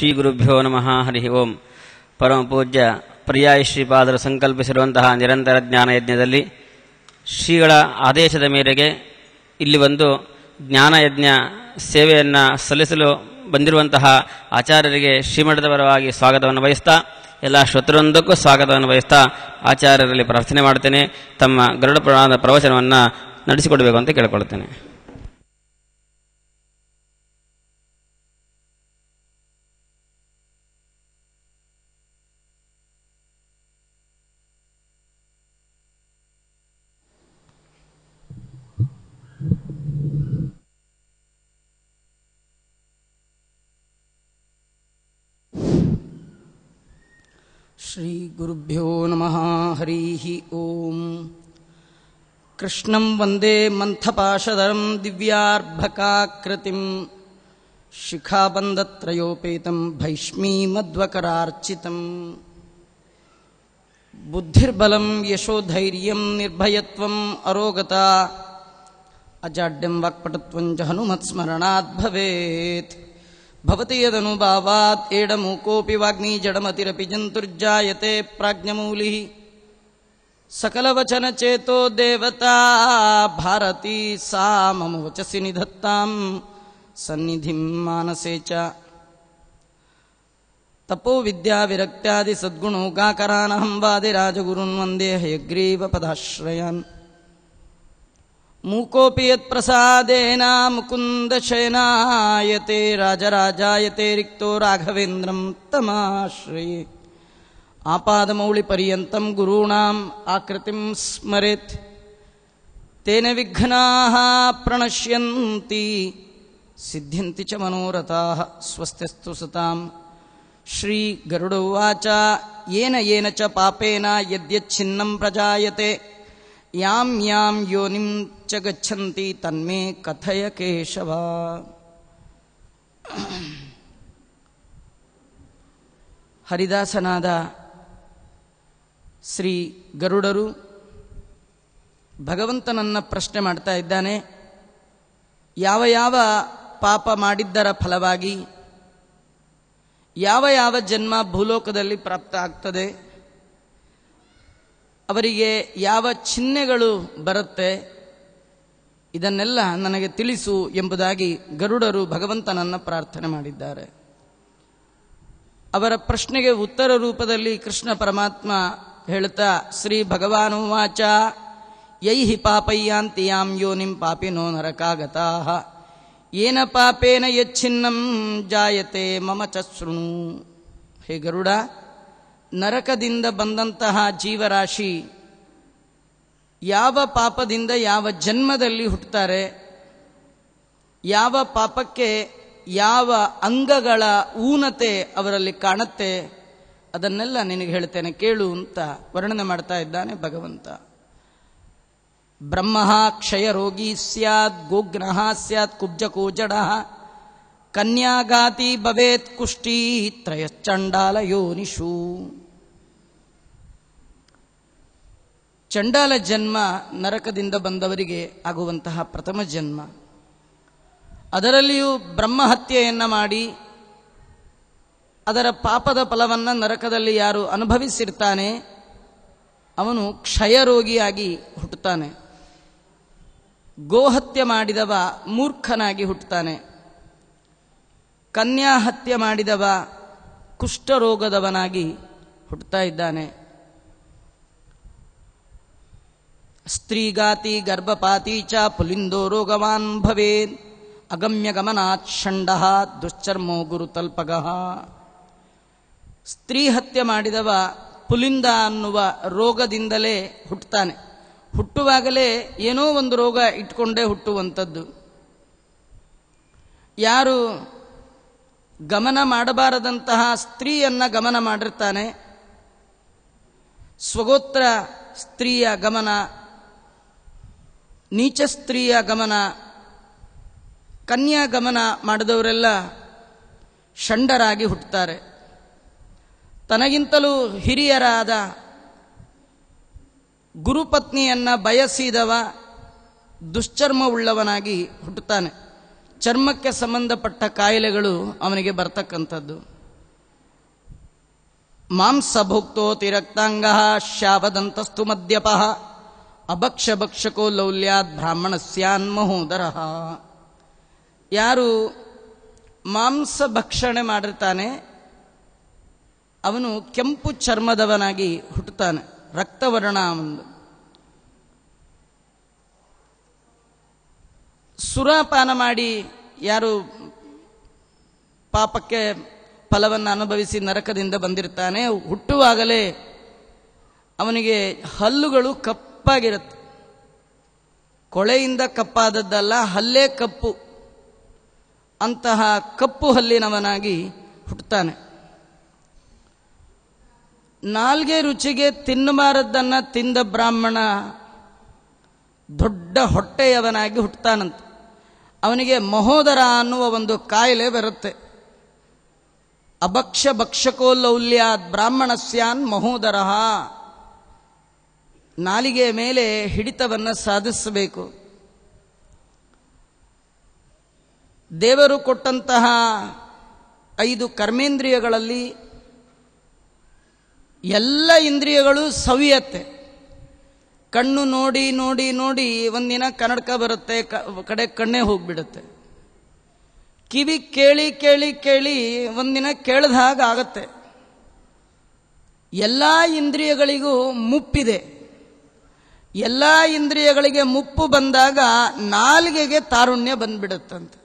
ಶ್ರೀ ಗುರುಭ್ಯೋ ನಮಃ. ಹರಿ ಓಂ. ಪರಮ ಪೂಜ್ಯ ಪರ್ಯಾಯ ಶ್ರೀಪಾದರು ಸಂಕಲ್ಪಿಸಿರುವಂತಹ ನಿರಂತರ ಜ್ಞಾನಯಜ್ಞದಲ್ಲಿ ಶ್ರೀಗಳ ಆದೇಶದ ಮೇರೆಗೆ ಇಲ್ಲಿ ಒಂದು ಜ್ಞಾನಯಜ್ಞ ಸೇವೆಯನ್ನು ಸಲ್ಲಿಸಲು ಬಂದಿರುವಂತಹ ಆಚಾರ್ಯರಿಗೆ ಶ್ರೀಮಠದ ಪರವಾಗಿ ಸ್ವಾಗತವನ್ನು ಬಯಸ್ತಾ, ಎಲ್ಲ ಶ್ರೋತೃವೃಂದಕ್ಕೂ ಸ್ವಾಗತವನ್ನು ಬಯಸ್ತಾ ಆಚಾರ್ಯರಲ್ಲಿ ಪ್ರಾರ್ಥನೆ ಮಾಡ್ತೇನೆ. ತಮ್ಮ ಗರುಡ ಪುರಾಣದ ಪ್ರವಚನವನ್ನು ನಡೆಸಿಕೊಡಬೇಕು ಅಂತ ಕೇಳಿಕೊಳ್ಳುತ್ತೇನೆ. ಶ್ರೀ ಗುರುಭ್ಯೋ ನಮಃ. ಹರಿ ಓಂ. ಕೃಷ್ಣಂ ವಂದೇ ಮಂಥಪಾಶಧರಂ ದಿವ್ಯಾರ್ಭಕಾಕೃತಿಂ ಶಿಖಾಬಂಧತ್ರಯೋಪೇತಂ ಭೈಷ್ಮೀಮಧ್ವಕರಾರ್ಚಿತಂ. ಬುದ್ಧಿರ್ಬಲಂ ಯಶೋಧೈರ್ಯಂ ನಿರ್ಭಯತ್ವಂ ಅರೋಗತಾ ಅಜಾಡ್ಯಂ ವಾಕ್ಪಟುತ್ವಂ ಚ ಹನುಮತ್ಸ್ಮರಣಾತ್ ಭವೇತ್. ಭವತಿ ಯದನುಭಾವಾತ್ ಏಡಮೂಕೋಪಿ ವಾಗ್ಮೀ ಜಡಮತಿರಪಿ ಜಂತುರ್ಜಾಯತೆ ಪ್ರಾಜ್ಞಮೂಲಿಃ. ಸಕಲವಚನಚೇತೋ ದೇವತಾ ಭಾರತೀ ಸಾ ಮಮ ವಚಸಿ ನಿಧತ್ತಾಂ ಸನ್ನಿಧಿಂ ಮಾನಸೇ ಚ. ತಪೋ ವಿದ್ಯಾ ವಿರಕ್ತ್ಯಾದಿ ಸದ್ಗುಣೋಗಾಕರಾನಹಂ ವಾದಿರಾಜಗುರುನ್ ವಂದೇ ಹಯಗ್ರೀವ ಪದಾಶ್ರಯಾನ್. ಮೂಕೋಪಿ ಯತ್ಪ್ರಸಾದೇನ ಮುಕುಂದಶಯನಾಯತೆ ರಾಜರಾಜಾಯತೆ ರಿಕ್ತೋ ರಾಘವೇಂದ್ರಂ ತಮಾಶ್ರಯೇ. ಆಪಾದಮೌಳಿಪರ್ಯಂತಂ ಗುರುಣಾಂ ಆಕೃತಿಂ ಸ್ಮರೆತ್ ತೇನ ವಿಘ್ನಾಃ ಪ್ರಣಶ್ಯಂತಿ ಸಿದ್ಧ್ಯಂತಿ ಚ ಮನೋರಥಾಃ. ಸ್ವಸ್ತಿಸ್ತು ಸತಾಂ. ಶ್ರೀ ಗರುಡ ಉವಾಚ. ಯೇನ ಯೇನ ಚ ಪಾಪೇನ ಯದ್ಯಚ್ಛಿನ್ನಂ ಪ್ರಜಾಯತೆ ಯಾಂ ಯಾಂ ಯೋನಿಂ ಚ ಗಚ್ಚಂತಿ ತನ್ಮೇ ಕಥಯ ಕೇಶವ. ಹರಿದಾಸನಾದ ಶ್ರೀ ಗರುಡರು ಭಗವಂತನನ್ನ ಪ್ರಶ್ನೆ ಮಾಡ್ತಾ ಇದ್ದಾನೆ. ಯಾವ ಯಾವ ಪಾಪ ಮಾಡಿದ್ದರ ಫಲವಾಗಿ ಯಾವ ಯಾವ ಜನ್ಮ ಭೂಲೋಕದಲ್ಲಿ ಪ್ರಾಪ್ತ ಆಗ್ತದೆ, ಅವರಿಗೆ ಯಾವ ಚಿಹ್ನೆಗಳು ಬರುತ್ತೆ, ಇದನ್ನೆಲ್ಲ ನನಗೆ ತಿಳಿಸು ಎಂಬುದಾಗಿ ಗರುಡರು ಭಗವಂತನನ್ನು ಪ್ರಾರ್ಥನೆ ಮಾಡಿದ್ದಾರೆ. ಅವರ ಪ್ರಶ್ನೆಗೆ ಉತ್ತರ ರೂಪದಲ್ಲಿ ಕೃಷ್ಣ ಪರಮಾತ್ಮ ಹೇಳುತ್ತಾ ಶ್ರೀ ಭಗವಾನುವಾಚ. ಯೈಹಿ ಪಾಪಯ್ಯಾಂತಿ ಯಾಂ ಯೋನಿಂ ಪಾಪಿನೋ ನರಕಾಗತಾಃ ಯೇನ ಪಾಪೇನ ಯಚ್ಛಿನ್ನಂ ಜಾಯತೆ ಮಮ ಚ ಶೃಣು. ಹೇ ಗರುಡ, ನರಕದಿಂದ ಬಂದಂತಹ ಜೀವರಾಶಿ ಯಾವ ಪಾಪದಿಂದ ಯಾವ ಜನ್ಮದಲ್ಲಿ ಹುಟ್ಟುತ್ತಾರೆ, ಯಾವ ಪಾಪಕ್ಕೆ ಯಾವ ಅಂಗಗಳ ಊನತೆ ಅವರಲ್ಲಿ ಕಾಣುತ್ತೆ, ಅದನ್ನೆಲ್ಲ ನಿನಗೆ ಹೇಳ್ತೇನೆ ಕೇಳು ಅಂತ ವರ್ಣನೆ ಮಾಡ್ತಾ ಇದ್ದಾನೆ ಭಗವಂತ. ಬ್ರಹ್ಮ ಕ್ಷಯರೋಗಿ ಸ್ಯಾತ್, ಗೋಗ್ನಃ ಸ್ಯಾತ್, ಕುಬ್ಜಕೋಜಡಃ, ಕನ್ಯಾಗಾತಿ ಭವೇತ್ ಕುಷ್ಠೀ, ತ್ರಯಶ್ಚಂಡಾಲ ಯೋನಿಷು. ಚಂಡಾಲ ಜನ್ಮ ನರಕದಿಂದ ಬಂದವರಿಗೆ ಆಗುವಂತಹ ಪ್ರಥಮ ಜನ್ಮ. ಅದರಲ್ಲಿಯೂ ಬ್ರಹ್ಮಹತ್ಯೆಯನ್ನು ಮಾಡಿ ಅದರ ಪಾಪದ ಫಲವನ್ನು ನರಕದಲ್ಲಿ ಯಾರು ಅನುಭವಿಸಿರ್ತಾನೆ ಅವನು ಕ್ಷಯರೋಗಿಯಾಗಿ ಹುಟ್ಟುತ್ತಾನೆ. ಗೋಹತ್ಯೆ ಮಾಡಿದವ ಮೂರ್ಖನಾಗಿ ಹುಟ್ಟುತ್ತಾನೆ. ಕನ್ಯಾ ಹತ್ಯೆ ಮಾಡಿದವ ಕುಷ್ಠರೋಗದವನಾಗಿ ಹುಟ್ಟುತ್ತಾ ಇದ್ದಾನೆ. ಸ್ತ್ರೀಗಾತಿ ಗರ್ಭಪಾತಿ ಚ ಪುಲಿಂದೋ ರೋಗವಾನ್ ಭವೇನ್ ಅಗಮ್ಯ ಗಮನಾತ್ ಷಂಡಃ ದುಶ್ಚರ್ಮೋ ಗುರುತಲ್ಪಗಃ. ಸ್ತ್ರೀ ಹತ್ಯೆ ಮಾಡಿದವ ಪುಲಿಂದ ಅನ್ನುವ ರೋಗದಿಂದಲೇ ಹುಟ್ಟುತ್ತಾನೆ. ಹುಟ್ಟುವಾಗಲೇ ಏನೋ ಒಂದು ರೋಗ ಇಟ್ಕೊಂಡೇ ಹುಟ್ಟುವಂಥದ್ದು. ಯಾರು ಗಮನ ಮಾಡಬಾರದಂತಹ ಸ್ತ್ರೀಯನ್ನ ಗಮನ ಮಾಡಿರ್ತಾನೆ, ಸ್ವಗೋತ್ರ ಸ್ತ್ರೀಯ ಗಮನ, ನೀಚ ಸ್ತ್ರೀಯ ಗಮನ, ಕನ್ಯಾ ಗಮನ ಮಾಡಿದವರೆಲ್ಲ ಷಂಡರಾಗಿ ಹುಟ್ಟುತ್ತಾರೆ. ತನಗಿಂತಲೂ ಹಿರಿಯರಾದ ಗುರುಪತ್ನಿಯನ್ನ ಬಯಸಿದವ ದುಶ್ಚರ್ಮವುಳ್ಳವನಾಗಿ ಹುಟ್ಟುತ್ತಾನೆ. ಚರ್ಮಕ್ಕೆ ಸಂಬಂಧಪಟ್ಟ ಕಾಯಿಲೆಗಳು ಅವನಿಗೆ ಬರ್ತಕ್ಕಂಥದ್ದು. ಮಾಂಸಭುಕ್ತೋತಿ ರಕ್ತಾಂಗ ಶ್ಯಾವದಂತಸ್ತು ಮದ್ಯಪ ಅಭಕ್ಷಭಕ್ಷಕೋ ಲೌಲ್ಯಾತ್ ಬ್ರಾಹ್ಮಣಸ್ಯಾನ್ ಮಹೋದರ. ಯಾರು ಮಾಂಸ ಭಕ್ಷಣೆ ಮಾಡಿರ್ತಾನೆ ಅವನು ಕೆಂಪು ಚರ್ಮದವನಾಗಿ ಹುಟ್ಟುತ್ತಾನೆ, ರಕ್ತವರ್ಣ. ಒಂದು ಸುರಾಪಾನ ಮಾಡಿ ಯಾರು ಪಾಪಕ್ಕೆ ಫಲವನ್ನು ಅನುಭವಿಸಿ ನರಕದಿಂದ ಬಂದಿರ್ತಾನೆ, ಹುಟ್ಟುವಾಗಲೇ ಅವನಿಗೆ ಹಲ್ಲುಗಳು ಕಪ್ಪಾಗಿರುತ್ತೆ. ಕೊಳೆಯಿಂದ ಕಪ್ಪಾದದ್ದಲ್ಲ, ಹಲ್ಲೇ ಕಪ್ಪು. ಅಂತಹ ಕಪ್ಪು ಹಲ್ಲಿನವನಾಗಿ ಹುಟ್ಟುತ್ತಾನೆ. ನಾಲ್ಗೆ ರುಚಿಗೆ ತಿನ್ನಬಾರದ್ದನ್ನು ತಿಂದ ಬ್ರಾಹ್ಮಣ ದೊಡ್ಡ ಹೊಟ್ಟೆಯವನಾಗಿ ಹುಟ್ಟುತ್ತಾನಂತೆ. ಅವನಿಗೆ ಮಹೋದರ ಅನ್ನುವ ಒಂದು ಕಾಯಿಲೆ ಬರುತ್ತೆ. ಅಭಕ್ಷ ಭಕ್ಷಕೋ ಲೌಲ್ಯಾತ್ ಬ್ರಾಹ್ಮಣಸ್ಯಾನ್ ಮಹೋದರ. ನಾಲಿಗೆ ಮೇಲೆ ಹಿಡಿತವನ್ನು ಸಾಧಿಸಬೇಕು. ದೇವರು ಕೊಟ್ಟಂತಹ 5 ಕರ್ಮೇಂದ್ರಿಯಗಳಲ್ಲಿ ಎಲ್ಲ ಇಂದ್ರಿಯಗಳು ಸವಿಯತ್ತೆ. ಕಣ್ಣು ನೋಡಿ ನೋಡಿ ನೋಡಿ ಒಂದಿನ ಕನ್ನಡಕ ಬರುತ್ತೆ, ಕಡೆ ಕಣ್ಣೇ ಹೋಗ್ಬಿಡುತ್ತೆ. ಕಿವಿ ಕೇಳಿ ಕೇಳಿ ಕೇಳಿ ಒಂದಿನ ಕೇಳದ ಹಾಗೆ ಆಗತ್ತೆ. ಎಲ್ಲ ಇಂದ್ರಿಯಗಳಿಗೂ ಮುಪ್ಪಿದೆ. ಎಲ್ಲ ಇಂದ್ರಿಯಗಳಿಗೆ ಮುಪ್ಪು ಬಂದಾಗ ನಾಲಿಗೆಗೆ ತಾರುಣ್ಯ ಬಂದ್ಬಿಡುತ್ತಂತೆ.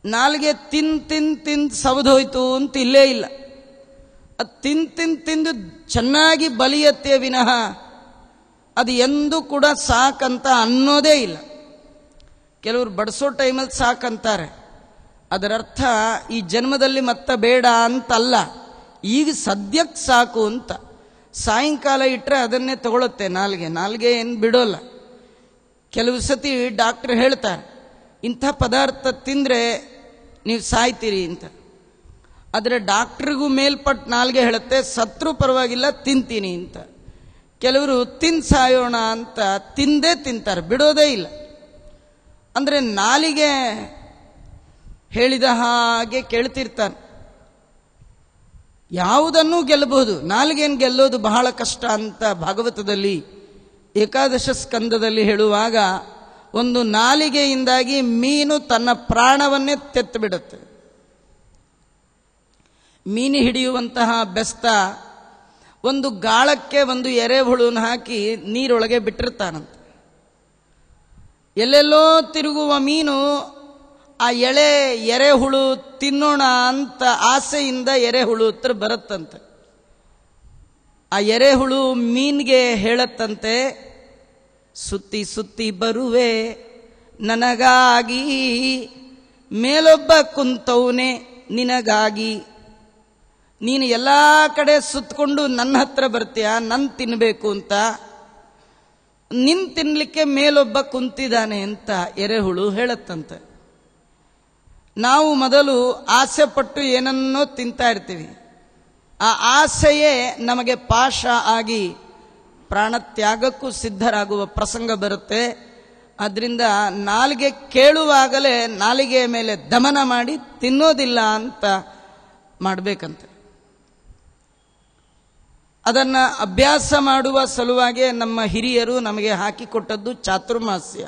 ನಾಲಿಗೆ ತಿಂದು ಸವದೋಯ್ತು ಅಂತ ಇಲ್ಲೇ ಇಲ್ಲ. ಅದು ತಿಂದು ಚೆನ್ನಾಗಿ ಬಲಿಯತ್ತೆ ವಿನಃ ಅದು ಎಂದೂ ಕೂಡ ಸಾಕಂತ ಅನ್ನೋದೇ ಇಲ್ಲ. ಕೆಲವರು ಬಡಿಸೋ ಟೈಮಲ್ಲಿ ಸಾಕಂತಾರೆ. ಅದರರ್ಥ ಈ ಜನ್ಮದಲ್ಲಿ ಮತ್ತೆ ಬೇಡ ಅಂತಲ್ಲ, ಈಗ ಸದ್ಯಕ್ಕೆ ಸಾಕು ಅಂತ. ಸಾಯಂಕಾಲ ಇಟ್ಟರೆ ಅದನ್ನೇ ತಗೊಳುತ್ತೆ ನಾಲ್ಗೆ ಏನು ಬಿಡೋಲ್ಲ. ಕೆಲವು ಸತಿ ಡಾಕ್ಟರ್ ಹೇಳ್ತಾರೆ ಇಂಥ ಪದಾರ್ಥ ತಿಂದರೆ ನೀವು ಸಾಯ್ತೀರಿ ಅಂತ. ಆದರೆ ಡಾಕ್ಟ್ರಿಗೂ ಮೇಲ್ಪಟ್ಟು ನಾಲ್ಗೆ ಹೇಳುತ್ತೆ ಸತ್ರು ಪರವಾಗಿಲ್ಲ ತಿಂತೀನಿ ಅಂತ. ಕೆಲವರು ಸಾಯೋಣ ಅಂತ ತಿಂದೇ ತಿಂತಾರೆ, ಬಿಡೋದೇ ಇಲ್ಲ. ಅಂದರೆ ನಾಲಿಗೆ ಹೇಳಿದ ಹಾಗೆ ಕೇಳ್ತಿರ್ತಾನೆ. ಯಾವುದನ್ನೂ ಗೆಲ್ಲಬಹುದು, ನಾಲಿಗೆಯನ್ನು ಗೆಲ್ಲೋದು ಬಹಳ ಕಷ್ಟ ಅಂತ ಭಾಗವತದಲ್ಲಿ ಏಕಾದಶ ಸ್ಕಂದದಲ್ಲಿ ಹೇಳುವಾಗ ಒಂದು ನಾಲಿಗೆಯಿಂದಾಗಿ ಮೀನು ತನ್ನ ಪ್ರಾಣವನ್ನೇ ತೆತ್ತು ಬಿಡುತ್ತೆ. ಮೀನು ಹಿಡಿಯುವಂತಹ ಬೆಸ್ತ ಒಂದು ಗಾಳಕ್ಕೆ ಒಂದು ಎರೆಹುಳುನ ಹಾಕಿ ನೀರೊಳಗೆ ಬಿಟ್ಟಿರ್ತಾನಂತೆ. ಎಲ್ಲೆಲ್ಲೋ ತಿರುಗುವ ಮೀನು ಆ ಎರೆಹುಳು ತಿನ್ನೋಣ ಅಂತ ಆಸೆಯಿಂದ ಎರೆಹುಳು ಹತ್ರ ಬರುತ್ತಂತೆ. ಆ ಎರೆಹುಳು ಮೀನ್ಗೆ ಹೇಳತ್ತಂತೆ, ಸುತ್ತಿ ಸುತ್ತಿ ಬರುವೆ ನನಗಾಗಿ, ಮೇಲೊಬ್ಬ ಕುಂತವನೇ ನಿನಗಾಗಿ. ನೀನು ಎಲ್ಲ ಕಡೆ ಸುತ್ತಕೊಂಡು ನನ್ನ ಹತ್ರ ಬರ್ತೀಯ, ನನ್ನ ತಿನ್ನಬೇಕು ಅಂತ. ನಿನ್ ತಿನ್ನಲಿಕ್ಕೆ ಮೇಲೊಬ್ಬ ಕುಂತಿದ್ದಾನೆ ಅಂತ ಎರೆಹುಳು ಹೇಳತ್ತಂತೆ. ನಾವು ಮೊದಲು ಆಸೆ ಪಟ್ಟು ಏನನ್ನೋ ತಿಂತಾ ಇರ್ತೀವಿ. ಆ ಆಸೆಯೇ ನಮಗೆ ಪಾಶ ಆಗಿ ಪ್ರಾಣತ್ಯಾಗಕ್ಕೂ ಸಿದ್ಧರಾಗುವ ಪ್ರಸಂಗ ಬರುತ್ತೆ. ಅದರಿಂದ ನಾಲಿಗೆ ಕೇಳುವಾಗಲೇ ನಾಲಿಗೆಯ ಮೇಲೆ ದಮನ ಮಾಡಿ ತಿನ್ನೋದಿಲ್ಲ ಅಂತ ಮಾಡಬೇಕಂತೆ. ಅದನ್ನು ಅಭ್ಯಾಸ ಮಾಡುವ ಸಲುವಾಗಿ ನಮ್ಮ ಹಿರಿಯರು ನಮಗೆ ಹಾಕಿಕೊಟ್ಟದ್ದು ಚಾತುರ್ಮಾಸ್ಯ.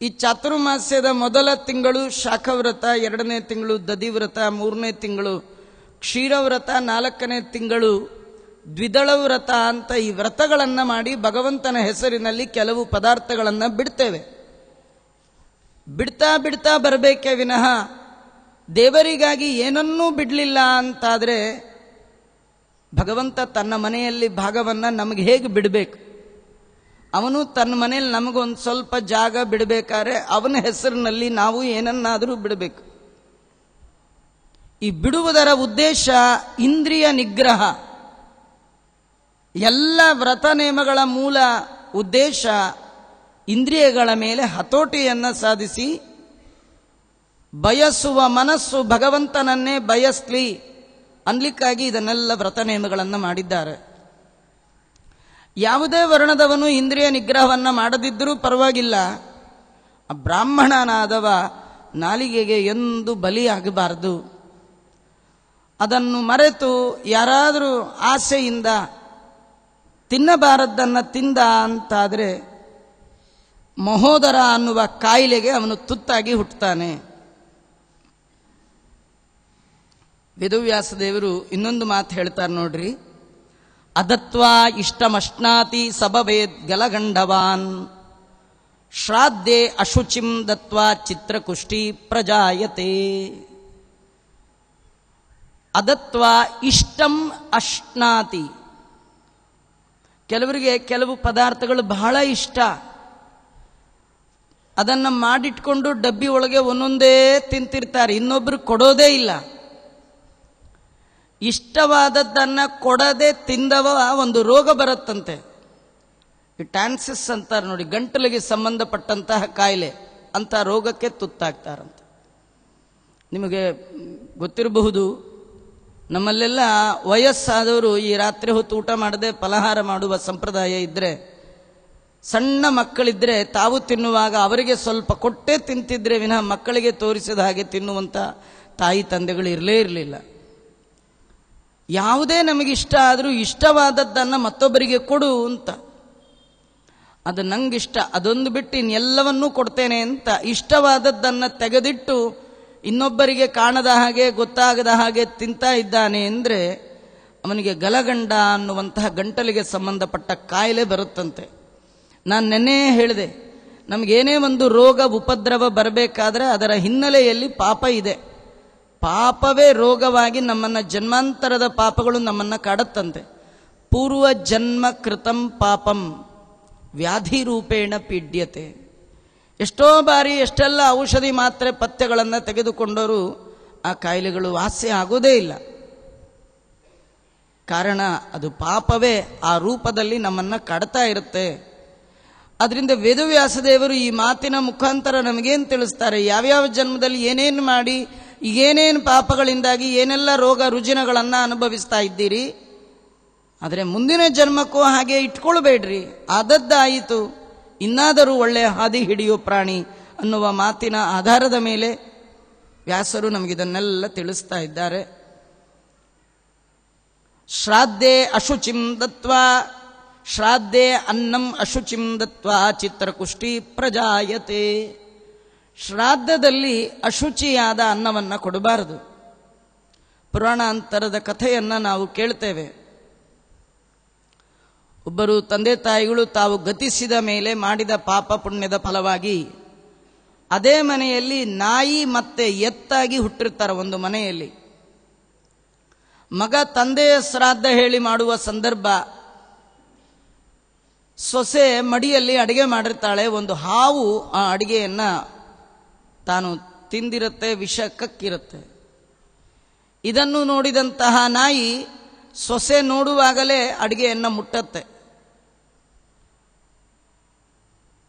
ಈ ಚಾತುರ್ಮಾಸ್ಯದ ಮೊದಲ ತಿಂಗಳು ಶಾಖವ್ರತ, 2ನೇ ತಿಂಗಳು ದಧಿವ್ರತ, 3ನೇ ತಿಂಗಳು ಕ್ಷೀರವ್ರತ, 4ನೇ ತಿಂಗಳು ದ್ವಿದಳ ವ್ರತ ಅಂತ ಈ ವ್ರತಗಳನ್ನು ಮಾಡಿ ಭಗವಂತನ ಹೆಸರಿನಲ್ಲಿ ಕೆಲವು ಪದಾರ್ಥಗಳನ್ನು ಬಿಡ್ತೇವೆ. ಬಿಡ್ತಾ ಬಿಡ್ತಾ ಬರಬೇಕೇ ವಿನಃ ದೇವರಿಗಾಗಿ ಏನನ್ನೂ ಬಿಡಲಿಲ್ಲ ಅಂತಾದರೆ ಭಗವಂತ ತನ್ನ ಮನೆಯಲ್ಲಿ ಭಾಗವನ್ನು ನಮಗೆ ಹೇಗೆ ಬಿಡಬೇಕು? ಅವನು ತನ್ನ ಮನೆಯಲ್ಲಿ ನಮಗೊಂದು ಸ್ವಲ್ಪ ಜಾಗ ಬಿಡಬೇಕಾದ್ರೆ ಅವನ ಹೆಸರಿನಲ್ಲಿ ನಾವು ಏನನ್ನಾದರೂ ಬಿಡಬೇಕು. ಈ ಬಿಡುವುದರ ಉದ್ದೇಶ ಇಂದ್ರಿಯ ನಿಗ್ರಹ. ಎಲ್ಲ ವ್ರತ ನೇಮಗಳ ಮೂಲ ಉದ್ದೇಶ ಇಂದ್ರಿಯಗಳ ಮೇಲೆ ಹತೋಟಿಯನ್ನು ಸಾಧಿಸಿ ಬಯಸುವ ಮನಸ್ಸು ಭಗವಂತನನ್ನೇ ಬಯಸ್ಲಿ ಅನ್ಲಿಕ್ಕಾಗಿ ಇದನ್ನೆಲ್ಲ ವ್ರತ ನೇಮಗಳನ್ನು ಮಾಡಿದ್ದಾರೆ. ಯಾವುದೇ ವರ್ಣದವನು ಇಂದ್ರಿಯ ನಿಗ್ರಹವನ್ನು ಮಾಡದಿದ್ದರೂ ಪರವಾಗಿಲ್ಲ, ಬ್ರಾಹ್ಮಣನಾದವ ನಾಲಿಗೆಗೆ ಎಂದು ಬಲಿಯಾಗಬಾರದು. ಅದನ್ನು ಮರೆತು ಯಾರಾದರೂ ಆಸೆಯಿಂದ ತಿನ್ನಬಾರದ್ದನ್ನು ತಿಂದ ಅಂತಾದರೆ ಮಹೋದರ ಅನ್ನುವ ಕಾಯಿಲೆಗೆ ಅವನು ತುತ್ತಾಗಿ ಹುಟ್ಟುತ್ತಾನೆ. ವೇದವ್ಯಾಸ ದೇವರು ಇನ್ನೊಂದು ಮಾತು ಹೇಳ್ತಾರೆ ನೋಡ್ರಿ, ಅದತ್ವಾ ಇಷ್ಟಮಶ್ನಾತಿ ಸಬವೇದ್ ಗಲಗಂಡವಾನ್ ಶ್ರಾದ್ದೆ ಅಶುಚಿಂ ದತ್ವಾ ಚಿತ್ರಕುಷ್ಟಿ ಪ್ರಜಾಯತೆ. ಅದತ್ವಾ ಇಷ್ಟಂ ಅಶ್ನಾತಿ. ಕೆಲವರಿಗೆ ಕೆಲವು ಪದಾರ್ಥಗಳು ಬಹಳ ಇಷ್ಟ, ಅದನ್ನು ಮಾಡಿಟ್ಕೊಂಡು ಡಬ್ಬಿ ಒಳಗೆ ಒಂದೊಂದೇ ತಿಂತಿರ್ತಾರೆ, ಇನ್ನೊಬ್ರು ಕೊಡೋದೇ ಇಲ್ಲ. ಇಷ್ಟವಾದದ್ದನ್ನು ಕೊಡದೆ ತಿಂದವ ಒಂದು ರೋಗ ಬರುತ್ತಂತೆ, ಈ ಟ್ಯಾನ್ಸಿಸ್ ಅಂತಾರೆ ನೋಡಿ, ಗಂಟಲಿಗೆ ಸಂಬಂಧಪಟ್ಟಂತಹ ಕಾಯಿಲೆ, ಅಂತ ರೋಗಕ್ಕೆ ತುತ್ತಾಗ್ತಾರಂತೆ. ನಿಮಗೆ ಗೊತ್ತಿರಬಹುದು, ನಮ್ಮಲ್ಲೆಲ್ಲ ವಯಸ್ಸಾದವರು ಈ ರಾತ್ರಿ ಹೊತ್ತು ಊಟ ಮಾಡದೆ ಫಲಹಾರ ಮಾಡುವ ಸಂಪ್ರದಾಯ ಇದ್ದರೆ, ಸಣ್ಣ ಮಕ್ಕಳಿದ್ರೆ ತಾವು ತಿನ್ನುವಾಗ ಅವರಿಗೆ ಸ್ವಲ್ಪ ಕೊಟ್ಟೇ ತಿಂತಿದ್ರೆ ವಿನಃ ಮಕ್ಕಳಿಗೆ ತೋರಿಸಿದ ಹಾಗೆ ತಿನ್ನುವಂಥ ತಾಯಿ ತಂದೆಗಳು ಇರಲೇ ಇರಲಿಲ್ಲ. ಯಾವುದೇ ನಮಗಿಷ್ಟ ಆದರೂ ಇಷ್ಟವಾದದ್ದನ್ನು ಮತ್ತೊಬ್ಬರಿಗೆ ಕೊಡು ಅಂತ, ಅದು ನಂಗಿಷ್ಟ, ಅದೊಂದು ಬಿಟ್ಟು ಇನ್ನೆಲ್ಲವನ್ನೂ ಕೊಡ್ತೇನೆ ಅಂತ ಇಷ್ಟವಾದದ್ದನ್ನು ತೆಗೆದಿಟ್ಟು ಇನ್ನೊಬ್ಬರಿಗೆ ಕಾಣದ ಹಾಗೆ ಗೊತ್ತಾಗದ ಹಾಗೆ ತಿಂತಾ ಇದ್ದಾನೆ ಅಂದರೆ ಅವನಿಗೆ ಗಲಗಂಡ ಅನ್ನುವಂತಹ ಗಂಟಲಿಗೆ ಸಂಬಂಧಪಟ್ಟ ಕಾಯಿಲೆ ಬರುತ್ತಂತೆ. ನಾನು ನೆನ್ನೆ ಹೇಳಿದೆ, ನಮಗೇನೇ ಒಂದು ರೋಗ ಉಪದ್ರವ ಬರಬೇಕಾದ್ರೆ ಅದರ ಹಿನ್ನೆಲೆಯಲ್ಲಿ ಪಾಪ ಇದೆ. ಪಾಪವೇ ರೋಗವಾಗಿ ನಮ್ಮನ್ನು, ಜನ್ಮಾಂತರದ ಪಾಪಗಳು ನಮ್ಮನ್ನು ಕಾಡುತ್ತಂತೆ. ಪೂರ್ವ ಜನ್ಮ ಕೃತಂ ಪಾಪಂ ವ್ಯಾಧಿ ರೂಪೇಣ ಪೀಡ್ಯತೆ. ಎಷ್ಟೋ ಬಾರಿ ಎಷ್ಟೆಲ್ಲ ಔಷಧಿ ಮಾತ್ರೆ ಪಥ್ಯಗಳನ್ನು ತೆಗೆದುಕೊಂಡರೂ ಆ ಕಾಯಿಲೆಗಳು ವಾಸಿ ಆಗೋದೇ ಇಲ್ಲ. ಕಾರಣ ಅದು ಪಾಪವೇ ಆ ರೂಪದಲ್ಲಿ ನಮ್ಮನ್ನು ಕಾಡ್ತಾ ಇರುತ್ತೆ. ಅದರಿಂದ ವೇದವ್ಯಾಸದೇವರು ಈ ಮಾತಿನ ಮುಖಾಂತರ ನಮಗೇನು ತಿಳಿಸ್ತಾರೆ, ಯಾವ್ಯಾವ ಜನ್ಮದಲ್ಲಿ ಏನೇನು ಮಾಡಿ ಏನೇನು ಪಾಪಗಳಿಂದಾಗಿ ಏನೆಲ್ಲ ರೋಗ ರುಜಿನಗಳನ್ನು ಅನುಭವಿಸ್ತಾ ಇದ್ದೀರಿ, ಆದರೆ ಮುಂದಿನ ಜನ್ಮಕ್ಕೂ ಹಾಗೆ ಇಟ್ಕೊಳ್ಬೇಡ್ರಿ, ಆದದ್ದಾಯಿತು, ಇನ್ನಾದರೂ ಒಳ್ಳೆಯ ಹಾದಿ ಹಿಡಿಯೋ ಪ್ರಾಣಿ ಅನ್ನುವ ಮಾತಿನ ಆಧಾರದ ಮೇಲೆ ವ್ಯಾಸರು ನಮಗಿದನ್ನೆಲ್ಲ ತಿಳಿಸ್ತಾ ಇದ್ದಾರೆ. ಶ್ರಾದ್ದೆ ಅಶುಚಿಂ ದತ್ವಾ, ಶ್ರಾದ್ದೆ ಅನ್ನಂ ಅಶುಚಿಂ ದತ್ವಾ ಚಿತ್ರಕುಷ್ಟಿ ಪ್ರಜಾಯತೆ. ಶ್ರಾದ್ದದಲ್ಲಿ ಅಶುಚಿಯಾದ ಅನ್ನವನ್ನು ಕೊಡಬಾರದು. ಪುರಾಣಾಂತರದ ಕಥೆಯನ್ನು ನಾವು ಕೇಳ್ತೇವೆ. ಒಬ್ಬರು ತಂದೆ ತಾಯಿಗಳು ತಾವು ಗತಿಸಿದ ಮೇಲೆ ಮಾಡಿದ ಪಾಪ ಪುಣ್ಯದ ಫಲವಾಗಿ ಅದೇ ಮನೆಯಲ್ಲಿ ನಾಯಿ ಮತ್ತೆ ಎತ್ತಾಗಿ ಹುಟ್ಟಿರ್ತಾರೆ. ಒಂದು ಮನೆಯಲ್ಲಿ ಮಗ ತಂದೆಯ ಶ್ರಾದ್ದ ಹೇಳಿ ಮಾಡುವ ಸಂದರ್ಭ, ಸೊಸೆ ಮಡಿಯಲ್ಲಿ ಅಡಿಗೆ ಮಾಡಿರ್ತಾಳೆ. ಒಂದು ಹಾವು ಆ ಅಡಿಗೆಯನ್ನು ತಾನು ತಿಂದಿರುತ್ತೆ, ವಿಷ ಕಕ್ಕಿರುತ್ತೆ. ಇದನ್ನು ನೋಡಿದಂತಹ ನಾಯಿ ಸೊಸೆ ನೋಡುವಾಗಲೇ ಅಡಿಗೆಯನ್ನು ಮುಟ್ಟತ್ತೆ.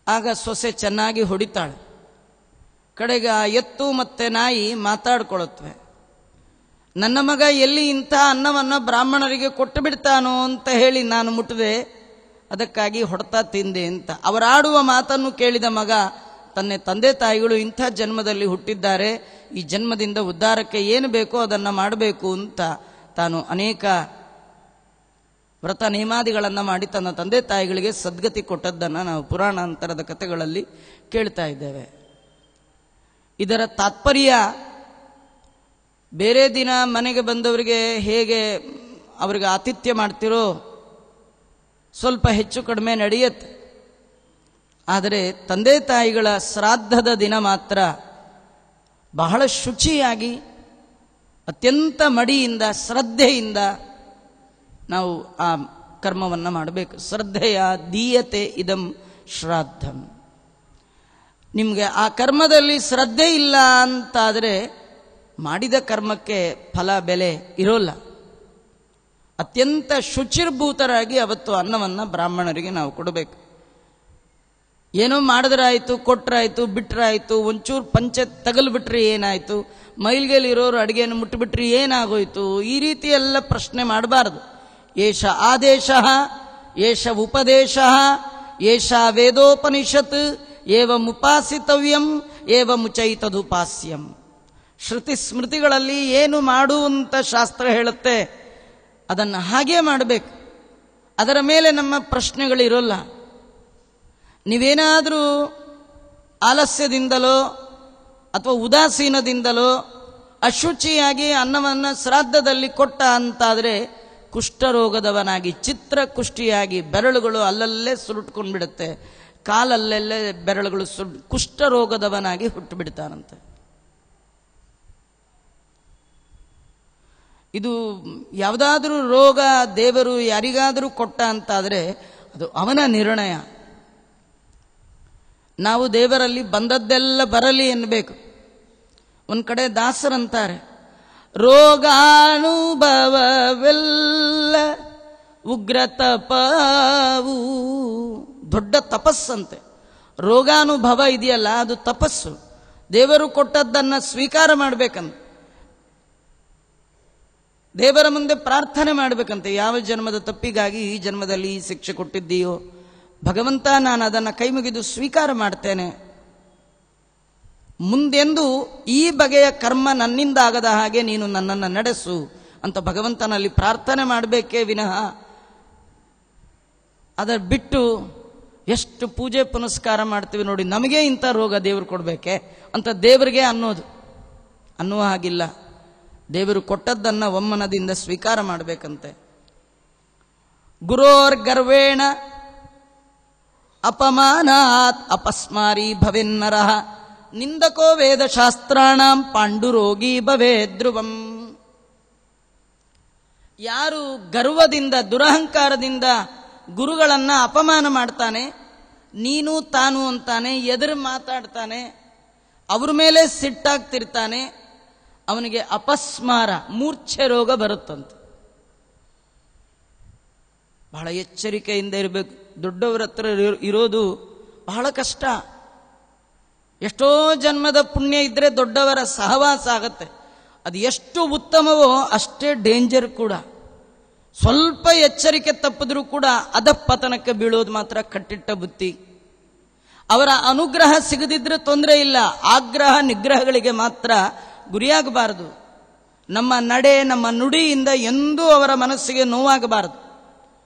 ಆಗ ಸೊಸೆ ಚೆನ್ನಾಗಿ ಹೊಡಿತಾಳೆ. ಕಡೆಗೆ ಎತ್ತು ಮತ್ತೆ ನಾಯಿ ಮಾತಾಡ್ಕೊಳ್ಳುತ್ತವೆ. ನನ್ನ ಮಗ ಎಲ್ಲಿ ಇಂಥ ಅನ್ನವನ್ನು ಬ್ರಾಹ್ಮಣರಿಗೆ ಕೊಟ್ಟು ಬಿಡ್ತಾನೋ ಅಂತ ಹೇಳಿ ನಾನು ಮುಟ್ಟಿದೆ, ಅದಕ್ಕಾಗಿ ಹೊಡ್ತಾ ತಿಂದೆ ಅಂತ. ಅವರಾಡುವ ಮಾತನ್ನು ಕೇಳಿದ ಮಗ ತನ್ನ ತಂದೆ ತಾಯಿಗಳು ಇಂಥ ಜನ್ಮದಲ್ಲಿ ಹುಟ್ಟಿದ್ದಾರೆ, ಈ ಜನ್ಮದಿಂದ ಉದ್ಧಾರಕ್ಕೆ ಏನು ಬೇಕೋ ಅದನ್ನು ಮಾಡಬೇಕು ಅಂತ ತಾನು ಅನೇಕ ವ್ರತ ನೇಮಾದಿಗಳನ್ನು ಮಾಡಿ ತನ್ನ ತಂದೆ ತಾಯಿಗಳಿಗೆ ಸದ್ಗತಿ ಕೊಟ್ಟದ್ದನ್ನು ನಾವು ಪುರಾಣಾಂತರದ ಕಥೆಗಳಲ್ಲಿ ಕೇಳ್ತಾ ಇದ್ದೇವೆ. ಇದರ ತಾತ್ಪರ್ಯ, ಬೇರೆ ದಿನ ಮನೆಗೆ ಬಂದವರಿಗೆ ಹೇಗೆ ಅವರಿಗೆ ಆತಿಥ್ಯ ಮಾಡ್ತಿರೋ ಸ್ವಲ್ಪ ಹೆಚ್ಚು ಕಡಿಮೆ ನಡೆಯುತ್ತೆ. ಆದರೆ ತಂದೆ ತಾಯಿಗಳ ಶ್ರಾದ್ದದ ದಿನ ಮಾತ್ರ ಬಹಳ ಶುಚಿಯಾಗಿ ಅತ್ಯಂತ ಮಡಿಯಿಂದ ಶ್ರದ್ಧೆಯಿಂದ ನಾವು ಆ ಕರ್ಮವನ್ನು ಮಾಡಬೇಕು. ಶ್ರದ್ಧೆಯ ದೀಯತೆ ಇದಂ ಶ್ರಾದ್ದಂ. ನಿಮಗೆ ಆ ಕರ್ಮದಲ್ಲಿ ಶ್ರದ್ಧೆ ಇಲ್ಲ ಅಂತಾದರೆ ಮಾಡಿದ ಕರ್ಮಕ್ಕೆ ಫಲ ಬೆಲೆ ಇರೋಲ್ಲ. ಅತ್ಯಂತ ಶುಚಿರ್ಭೂತರಾಗಿ ಅವತ್ತು ಅನ್ನವನ್ನು ಬ್ರಾಹ್ಮಣರಿಗೆ ನಾವು ಕೊಡಬೇಕು. ಏನೋ ಮಾಡಿದ್ರಾಯ್ತು, ಕೊಟ್ರಾಯ್ತು, ಬಿಟ್ರಾಯ್ತು, ಒಂಚೂರು ಪಂಚೆ ತಗಲ್ಬಿಟ್ರೆ ಏನಾಯ್ತು, ಮೈಲ್ಗೆಲಿರೋರು ಅಡುಗೆಯನ್ನು ಮುಟ್ಟಿಬಿಟ್ರೆ ಏನಾಗೋಯ್ತು, ಈ ರೀತಿ ಎಲ್ಲ ಪ್ರಶ್ನೆ ಮಾಡಬಾರದು. ಏಷ ಆದೇಶ, ಏಷ ಉಪದೇಶ, ಏಷ ವೇದೋಪನಿಷತ್, ಏವಂ ಉಪಾಸಿತವ್ಯಂ, ಏವಂ ಮುಚೈತದುಪಾಸ್ಯಂ. ಶ್ರುತಿ ಸ್ಮೃತಿಗಳಲ್ಲಿ ಏನು ಮಾಡು ಅಂತ ಶಾಸ್ತ್ರ ಹೇಳುತ್ತೆ ಅದನ್ನು ಹಾಗೇ ಮಾಡಬೇಕು. ಅದರ ಮೇಲೆ ನಮ್ಮ ಪ್ರಶ್ನೆಗಳಿರೋಲ್ಲ. ನೀವೇನಾದರೂ ಆಲಸ್ಯದಿಂದಲೋ ಅಥವಾ ಉದಾಸೀನದಿಂದಲೋ ಅಶುಚಿಯಾಗಿ ಅನ್ನವನ್ನು ಶ್ರಾದ್ದದಲ್ಲಿ ಕೊಟ್ಟ ಅಂತಾದರೆ ಕುಷ್ಠರೋಗದವನಾಗಿ, ಚಿತ್ರಕುಷ್ಠಿಯಾಗಿ ಬೆರಳುಗಳು ಅಲ್ಲಲ್ಲೇ ಸುರುಟ್ಕೊಂಡು ಬಿಡುತ್ತೆ, ಕಾಲಲ್ಲೆಲ್ಲೇ ಬೆರಳುಗಳು ಕುಷ್ಠರೋಗದವನಾಗಿ ಹುಟ್ಟು ಬಿಡ್ತಾನಂತೆ. ಇದು ಯಾವುದಾದ್ರೂ ರೋಗ ದೇವರು ಯಾರಿಗಾದರೂ ಕೊಟ್ಟ ಅಂತಾದರೆ ಅದು ಅವನ ನಿರ್ಣಯ. ನಾವು ದೇವರಲ್ಲಿ ಬಂದದ್ದೆಲ್ಲ ಬರಲಿ ಎನ್ನಬೇಕು. ಒಂದು ಕಡೆ ದಾಸರಂತಾರೆ, ರೋಗಾನುಭವವೆಲ್ಲ ಉಗ್ರ ತಪವು. ದೊಡ್ಡ ತಪಸ್ಸಂತೆ. ರೋಗಾನುಭವ ಇದೆಯಲ್ಲ ಅದು ತಪಸ್ಸು. ದೇವರು ಕೊಟ್ಟದ್ದನ್ನು ಸ್ವೀಕಾರ ಮಾಡಬೇಕಂತ, ದೇವರ ಮುಂದೆ ಪ್ರಾರ್ಥನೆ ಮಾಡಬೇಕಂತೆ. ಯಾವ ಜನ್ಮದ ತಪ್ಪಿಗಾಗಿ ಈ ಜನ್ಮದಲ್ಲಿ ಈ ಶಿಕ್ಷೆ ಕೊಟ್ಟಿದ್ದೀಯೋ ಭಗವಂತ, ನಾನು ಅದನ್ನು ಕೈ ಮುಗಿದು ಸ್ವೀಕಾರ ಮಾಡ್ತೇನೆ, ಮುಂದೆಂದು ಈ ಬಗೆಯ ಕರ್ಮ ನನ್ನಿಂದ ಆಗದ ಹಾಗೆ ನೀನು ನನ್ನನ್ನು ನಡೆಸು ಅಂತ ಭಗವಂತನಲ್ಲಿ ಪ್ರಾರ್ಥನೆ ಮಾಡಬೇಕೇ ವಿನಃ ಅದರ ಬಿಟ್ಟು ಎಷ್ಟು ಪೂಜೆ ಪುನಸ್ಕಾರ ಮಾಡ್ತೀವಿ ನೋಡಿ, ನಮಗೆ ಇಂಥ ರೋಗ ದೇವರು ಕೊಡಬೇಕೆ ಅಂತ ದೇವರಿಗೆ ಅನ್ನುವ ಹಾಗಿಲ್ಲ. ದೇವರು ಕೊಟ್ಟದ್ದನ್ನು ಒಮ್ಮನದಿಂದ ಸ್ವೀಕಾರ ಮಾಡಬೇಕಂತೆ. ಗುರೋರ್ ಗರ್ವೇಣ ಅಪಮಾನಾತ್ ಅಪಸ್ಮಾರಿ ಭವೆನ್ನರಃ ನಿಂದಕೋ ವೇದಶಾಸ್ತ್ರಾಣಾಂ ಪಾಂಡುರೋಗಿ ಭವೇ ಧ್ರುವಂ. ಯಾರು ಗರ್ವದಿಂದ ದುರಹಂಕಾರದಿಂದ ಗುರುಗಳನ್ನು ಅಪಮಾನ ಮಾಡ್ತಾನೆ, ನೀನು ತಾನು ಅಂತಾನೆ, ಎದುರು ಮಾತಾಡ್ತಾನೆ, ಅವ್ರ ಮೇಲೆ ಸಿಟ್ಟಾಗ್ತಿರ್ತಾನೆ, ಅವನಿಗೆ ಅಪಸ್ಮಾರ, ಮೂರ್ಛೆ ರೋಗ ಬರುತ್ತಂತೆ. ಬಹಳ ಎಚ್ಚರಿಕೆಯಿಂದ ಇರಬೇಕು. ದೊಡ್ಡವರ ಹತ್ರ ಇರೋದು ಬಹಳ ಕಷ್ಟ. ಎಷ್ಟೋ ಜನ್ಮದ ಪುಣ್ಯ ಇದ್ರೆ ದೊಡ್ಡವರ ಸಹವಾಸ ಆಗತ್ತೆ. ಅದು ಎಷ್ಟು ಉತ್ತಮವೋ ಅಷ್ಟೇ ಡೇಂಜರ್ ಕೂಡ. ಸ್ವಲ್ಪ ಎಚ್ಚರಿಕೆ ತಪ್ಪಿದ್ರೂ ಕೂಡ ಅಧಪತನಕ್ಕೆ ಬೀಳೋದು ಮಾತ್ರ ಕಟ್ಟಿಟ್ಟ ಬುತ್ತಿ. ಅವರ ಅನುಗ್ರಹ ಸಿಗದಿದ್ರೆ ತೊಂದರೆ ಇಲ್ಲ, ಆಗ್ರಹ ನಿಗ್ರಹಗಳಿಗೆ ಮಾತ್ರ ಗುರಿಯಾಗಬಾರದು. ನಮ್ಮ ನಡೆ ನಮ್ಮ ನುಡಿಯಿಂದ ಎಂದೂ ಅವರ ಮನಸ್ಸಿಗೆ ನೋವಾಗಬಾರದು.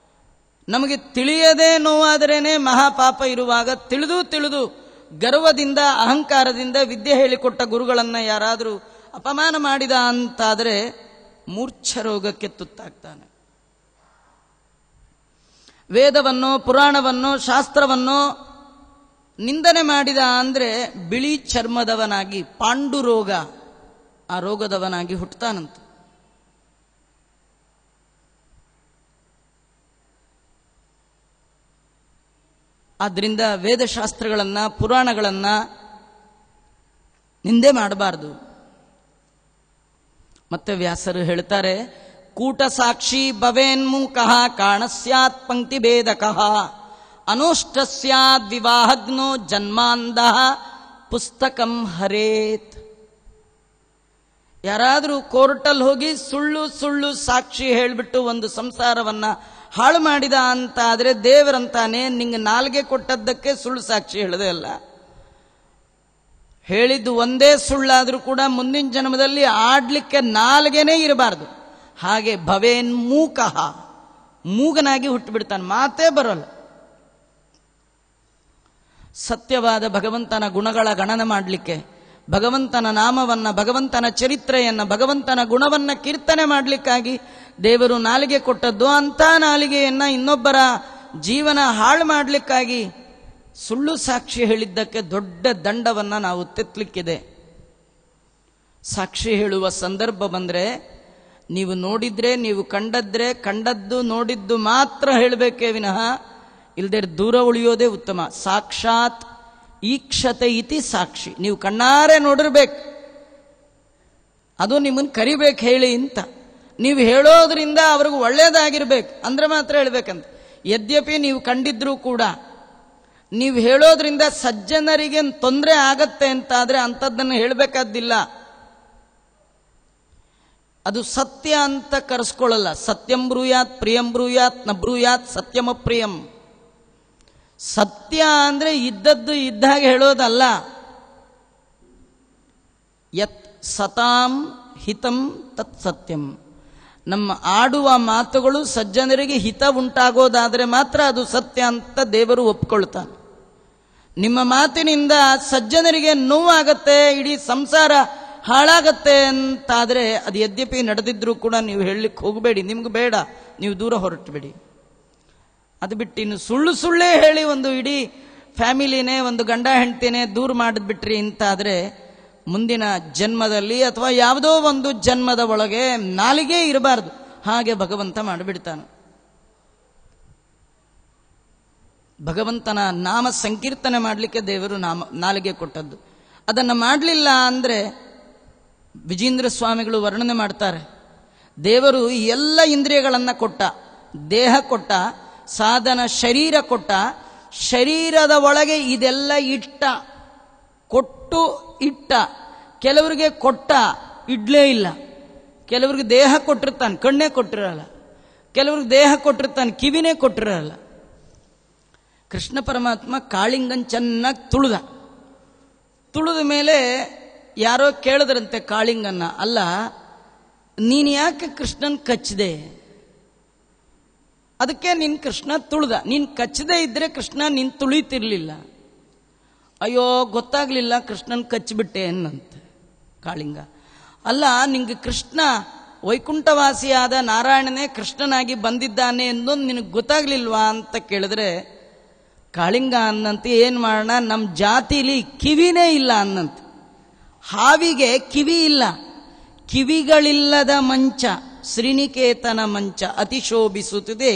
ನಮಗೆ ತಿಳಿಯದೇ ನೋವಾದರೇನೆ ಮಹಾಪಾಪ ಇರುವಾಗ ತಿಳಿದು ಗರ್ವದಿಂದ ಅಹಂಕಾರದಿಂದ ವಿದ್ಯೆ ಹೇಳಿಕೊಟ್ಟ ಗುರುಗಳನ್ನು ಯಾರಾದರೂ ಅಪಮಾನ ಮಾಡಿದ ಅಂತಾದರೆ ಮೂರ್ಛೆ ರೋಗಕ್ಕೆ ತುತ್ತಾಗ್ತಾನೆ. ವೇದವನ್ನು, ಪುರಾಣವನ್ನು, ಶಾಸ್ತ್ರವನ್ನು ನಿಂದನೆ ಮಾಡಿದ ಅಂದರೆ ಬಿಳಿ ಚರ್ಮದವನಾಗಿ, ಪಾಂಡುರೋಗ ಆ ರೋಗದವನಾಗಿ ಹುಟ್ಟುತ್ತಾನಂತೆ. ಆದ್ದರಿಂದ ವೇದಶಾಸ್ತ್ರಗಳನ್ನು, ಪುರಾಣಗಳನ್ನು ನಿಂದೆ ಮಾಡಬಾರದು. ಮತ್ತೆ ವ್ಯಾಸರು ಹೇಳ್ತಾರೆ, ಕೂಟ ಸಾಕ್ಷಿ ಭವೇನ್ಮೂಕಃ ಕಾಣಸ್ಯಾತ್ ಪಂಕ್ತಿ ಭೇದಕಃ ಅನೋಷ್ಟಸ್ಯಾದ್ ವಿವಾಹಗ್ನೋ ಜನ್ಮಾಂಧಃ ಪುಸ್ತಕಂ ಹರೇತ್. ಯಾರಾದರೂ ಕೋರ್ಟಲ್ಲಿ ಹೋಗಿ ಸುಳ್ಳು ಸಾಕ್ಷಿ ಹೇಳಿಬಿಟ್ಟು ಒಂದು ಸಂಸಾರವನ್ನ ಹಾಳು ಮಾಡಿದ ಅಂತ ಆದರೆ ದೇವರಂತಾನೆ, ನಿಂಗೆ ನಾಲ್ಗೆ ಕೊಟ್ಟದ್ದಕ್ಕೆ ಸುಳ್ಳು ಸಾಕ್ಷಿ ಹೇಳದೆ ಅಲ್ಲ, ಹೇಳಿದ್ದು ಒಂದೇ ಸುಳ್ಳಾದರೂ ಕೂಡ ಮುಂದಿನ ಜನ್ಮದಲ್ಲಿ ಆಡ್ಲಿಕ್ಕೆ ನಾಲ್ಗೆನೇ ಇರಬಾರ್ದು. ಹಾಗೆ ಭವೇನ್ ಮೂಕಃ, ಮೂಗನಾಗಿ ಹುಟ್ಟುಬಿಡ್ತಾನೆ, ಮಾತೇ ಬರೋಲ್ಲ. ಸತ್ಯವಾದ ಭಗವಂತನ ಗುಣಗಳ ಗಣನೆ ಮಾಡಲಿಕ್ಕೆ, ಭಗವಂತನ ನಾಮವನ್ನ, ಭಗವಂತನ ಚರಿತ್ರೆಯನ್ನ, ಭಗವಂತನ ಗುಣವನ್ನ ಕೀರ್ತನೆ ಮಾಡಲಿಕ್ಕಾಗಿ ದೇವರು ನಾಲಿಗೆ ಕೊಟ್ಟದ್ದು. ಅಂಥ ನಾಲಿಗೆಯನ್ನ ಇನ್ನೊಬ್ಬರ ಜೀವನ ಹಾಳು ಮಾಡಲಿಕ್ಕಾಗಿ ಸುಳ್ಳು ಸಾಕ್ಷಿ ಹೇಳಿದ್ದಕ್ಕೆ ದೊಡ್ಡ ದಂಡವನ್ನು ನಾವು ತೆತ್ತಲಿಕ್ಕಿದೆ. ಸಾಕ್ಷಿ ಹೇಳುವ ಸಂದರ್ಭ ಬಂದರೆ ನೀವು ನೋಡಿದ್ರೆ, ನೀವು ಕಂಡದ್ದು ನೋಡಿದ್ದು ಮಾತ್ರ ಹೇಳಬೇಕೇ ವಿನಃ ಇಲ್ಲದೆ ದೂರ ಉಳಿಯೋದೇ ಉತ್ತಮ. ಸಾಕ್ಷಾತ್ ಈಕ್ಷತೆ ಇತಿ ಸಾಕ್ಷಿ, ನೀವು ಕಣ್ಣಾರೆ ನೋಡಿರ್ಬೇಕು, ಅದು ನಿಮ್ಮನ್ನು ಕರಿಬೇಕು ಹೇಳಿ ಅಂತ. ನೀವು ಹೇಳೋದ್ರಿಂದ ಅವ್ರಿಗೆ ಒಳ್ಳೇದಾಗಿರ್ಬೇಕು ಅಂದ್ರೆ ಮಾತ್ರ ಹೇಳ್ಬೇಕಂತ. ಯದ್ಯಪಿ ನೀವು ಕಂಡಿದ್ರೂ ಕೂಡ ನೀವು ಹೇಳೋದ್ರಿಂದ ಸಜ್ಜನರಿಗೆ ತೊಂದರೆ ಆಗತ್ತೆ ಅಂತಾದ್ರೆ ಅಂಥದ್ದನ್ನು ಹೇಳಬೇಕಾದ್ದಿಲ್ಲ. ಅದು ಸತ್ಯ ಅಂತ ಕರೆಸ್ಕೊಳ್ಳಲ್ಲ. ಸತ್ಯಂ ಬ್ರೂಯಾತ್ ಪ್ರಿಯಂ ಬ್ರೂಯಾತ್ ನ ಬ್ರೂಯಾತ್ ಸತ್ಯಮ ಪ್ರಿಯಂ. ಸತ್ಯ ಅಂದ್ರೆ ಇದ್ದದ್ದು ಇದ್ದಾಗ ಹೇಳೋದಲ್ಲ. ಯತ್ ಸತಾಂ ಹಿತಂ ತತ್ ಸತ್ಯಂ. ನಮ್ಮ ಆಡುವ ಮಾತುಗಳು ಸಜ್ಜನರಿಗೆ ಹಿತ ಉಂಟಾಗೋದಾದರೆ ಮಾತ್ರ ಅದು ಸತ್ಯ ಅಂತ ದೇವರು ಒಪ್ಕೊಳ್ತಾನೆ. ನಿಮ್ಮ ಮಾತಿನಿಂದ ಸಜ್ಜನರಿಗೆ ನೋವಾಗತ್ತೆ, ಇಡೀ ಸಂಸಾರ ಹಾಳಾಗತ್ತೆ ಅಂತಾದರೆ ಅದು ಯದ್ಯಪಿ ನಡೆದಿದ್ರೂ ಕೂಡ ನೀವು ಹೇಳಲಿಕ್ಕೆ ಹೋಗಬೇಡಿ, ನಿಮ್ಗೆ ಬೇಡ, ನೀವು ದೂರ ಹೊರಟಬೇಡಿ. ಅದು ಬಿಟ್ಟು ಇನ್ನು ಸುಳ್ಳೇ ಹೇಳಿ ಒಂದು ಇಡೀ ಫ್ಯಾಮಿಲಿನೇ, ಒಂದು ಗಂಡ ಹೆಂಡ್ತಿನೇ ದೂರ ಮಾಡಿದ್ಬಿಟ್ರಿ ಅಂತಾದರೆ ಮುಂದಿನ ಜನ್ಮದಲ್ಲಿ ಅಥವಾ ಯಾವುದೋ ಒಂದು ಜನ್ಮದ ಒಳಗೆ ನಾಲಿಗೆ ಇರಬಾರ್ದು, ಹಾಗೆ ಭಗವಂತ ಮಾಡಿಬಿಡ್ತಾನೆ. ಭಗವಂತನ ನಾಮ ಸಂಕೀರ್ತನೆ ಮಾಡಲಿಕ್ಕೆ ದೇವರು ನಾಲಿಗೆ ಕೊಟ್ಟದ್ದು. ಅದನ್ನು ಮಾಡಲಿಲ್ಲ ಅಂದರೆ ವಿಜೇಂದ್ರ ಸ್ವಾಮಿಗಳು ವರ್ಣನೆ ಮಾಡ್ತಾರೆ, ದೇವರು ಎಲ್ಲ ಇಂದ್ರಿಯಗಳನ್ನು ಕೊಟ್ಟ, ದೇಹ ಕೊಟ್ಟ, ಸಾಧನ ಶರೀರ ಕೊಟ್ಟ, ಶರೀರದ ಒಳಗೆ ಇದೆಲ್ಲ ಇಟ್ಟ, ಕೊಟ್ಟು ಇಟ್ಟ. ಕೆಲವರಿಗೆ ಕೊಟ್ಟ ಇಡ್ಲೇ ಇಲ್ಲ, ಕೆಲವ್ರಿಗೆ ದೇಹ ಕೊಟ್ಟಿರ್ತಾನೆ ಕಣ್ಣೇ ಕೊಟ್ಟಿರಲ್ಲ, ಕೆಲವ್ರಿಗೆ ದೇಹ ಕೊಟ್ಟಿರ್ತಾನೆ ಕಿವಿನೇ ಕೊಟ್ಟಿರಲ್ಲ. ಕೃಷ್ಣ ಪರಮಾತ್ಮ ಕಾಳಿಂಗನ್ ಚೆನ್ನಾಗಿ ತುಳಿದ ಮೇಲೆ ಯಾರೋ ಕೇಳಿದ್ರಂತೆ ಕಾಳಿಂಗನ್ನ, ಅಲ್ಲ ನೀನು ಯಾಕೆ ಕೃಷ್ಣನ್ ಕಚ್ಚಿದೆ? ಅದಕ್ಕೆ ನಿನ್ ಕೃಷ್ಣ ತುಳಿದ, ನೀನ್ ಕಚ್ಚದೇ ಇದ್ರೆ ಕೃಷ್ಣ ನೀನ್ ತುಳಿತಿರ್ಲಿಲ್ಲ. ಅಯ್ಯೋ ಗೊತ್ತಾಗ್ಲಿಲ್ಲ ಕೃಷ್ಣನ್ ಕಚ್ಚಿಬಿಟ್ಟೆ ಅನ್ನಂತೆ ಕಾಳಿಂಗ. ಅಲ್ಲ ನಿಂಗೆ ಕೃಷ್ಣ ವೈಕುಂಠವಾಸಿಯಾದ ನಾರಾಯಣನೇ ಕೃಷ್ಣನಾಗಿ ಬಂದಿದ್ದಾನೆ ಎಂದೊಂದು ನಿನಗೆ ಗೊತ್ತಾಗ್ಲಿಲ್ವಾ ಅಂತ ಕೇಳಿದ್ರೆ ಕಾಳಿಂಗ ಅನ್ನಂತೆ, ಏನ್ ಮಾಡೋಣ ನಮ್ಮ ಜಾತಿಲಿ ಕಿವಿನೇ ಇಲ್ಲ ಅನ್ನಂತೆ. ಹಾವಿಗೆ ಕಿವಿ ಇಲ್ಲ, ಕಿವಿಗಳಿಲ್ಲದ ಮಂಚ ಶ್ರೀನಿಕೇತನ ಮಂಚ ಅತಿಶೋಭಿಸುತ್ತದೆ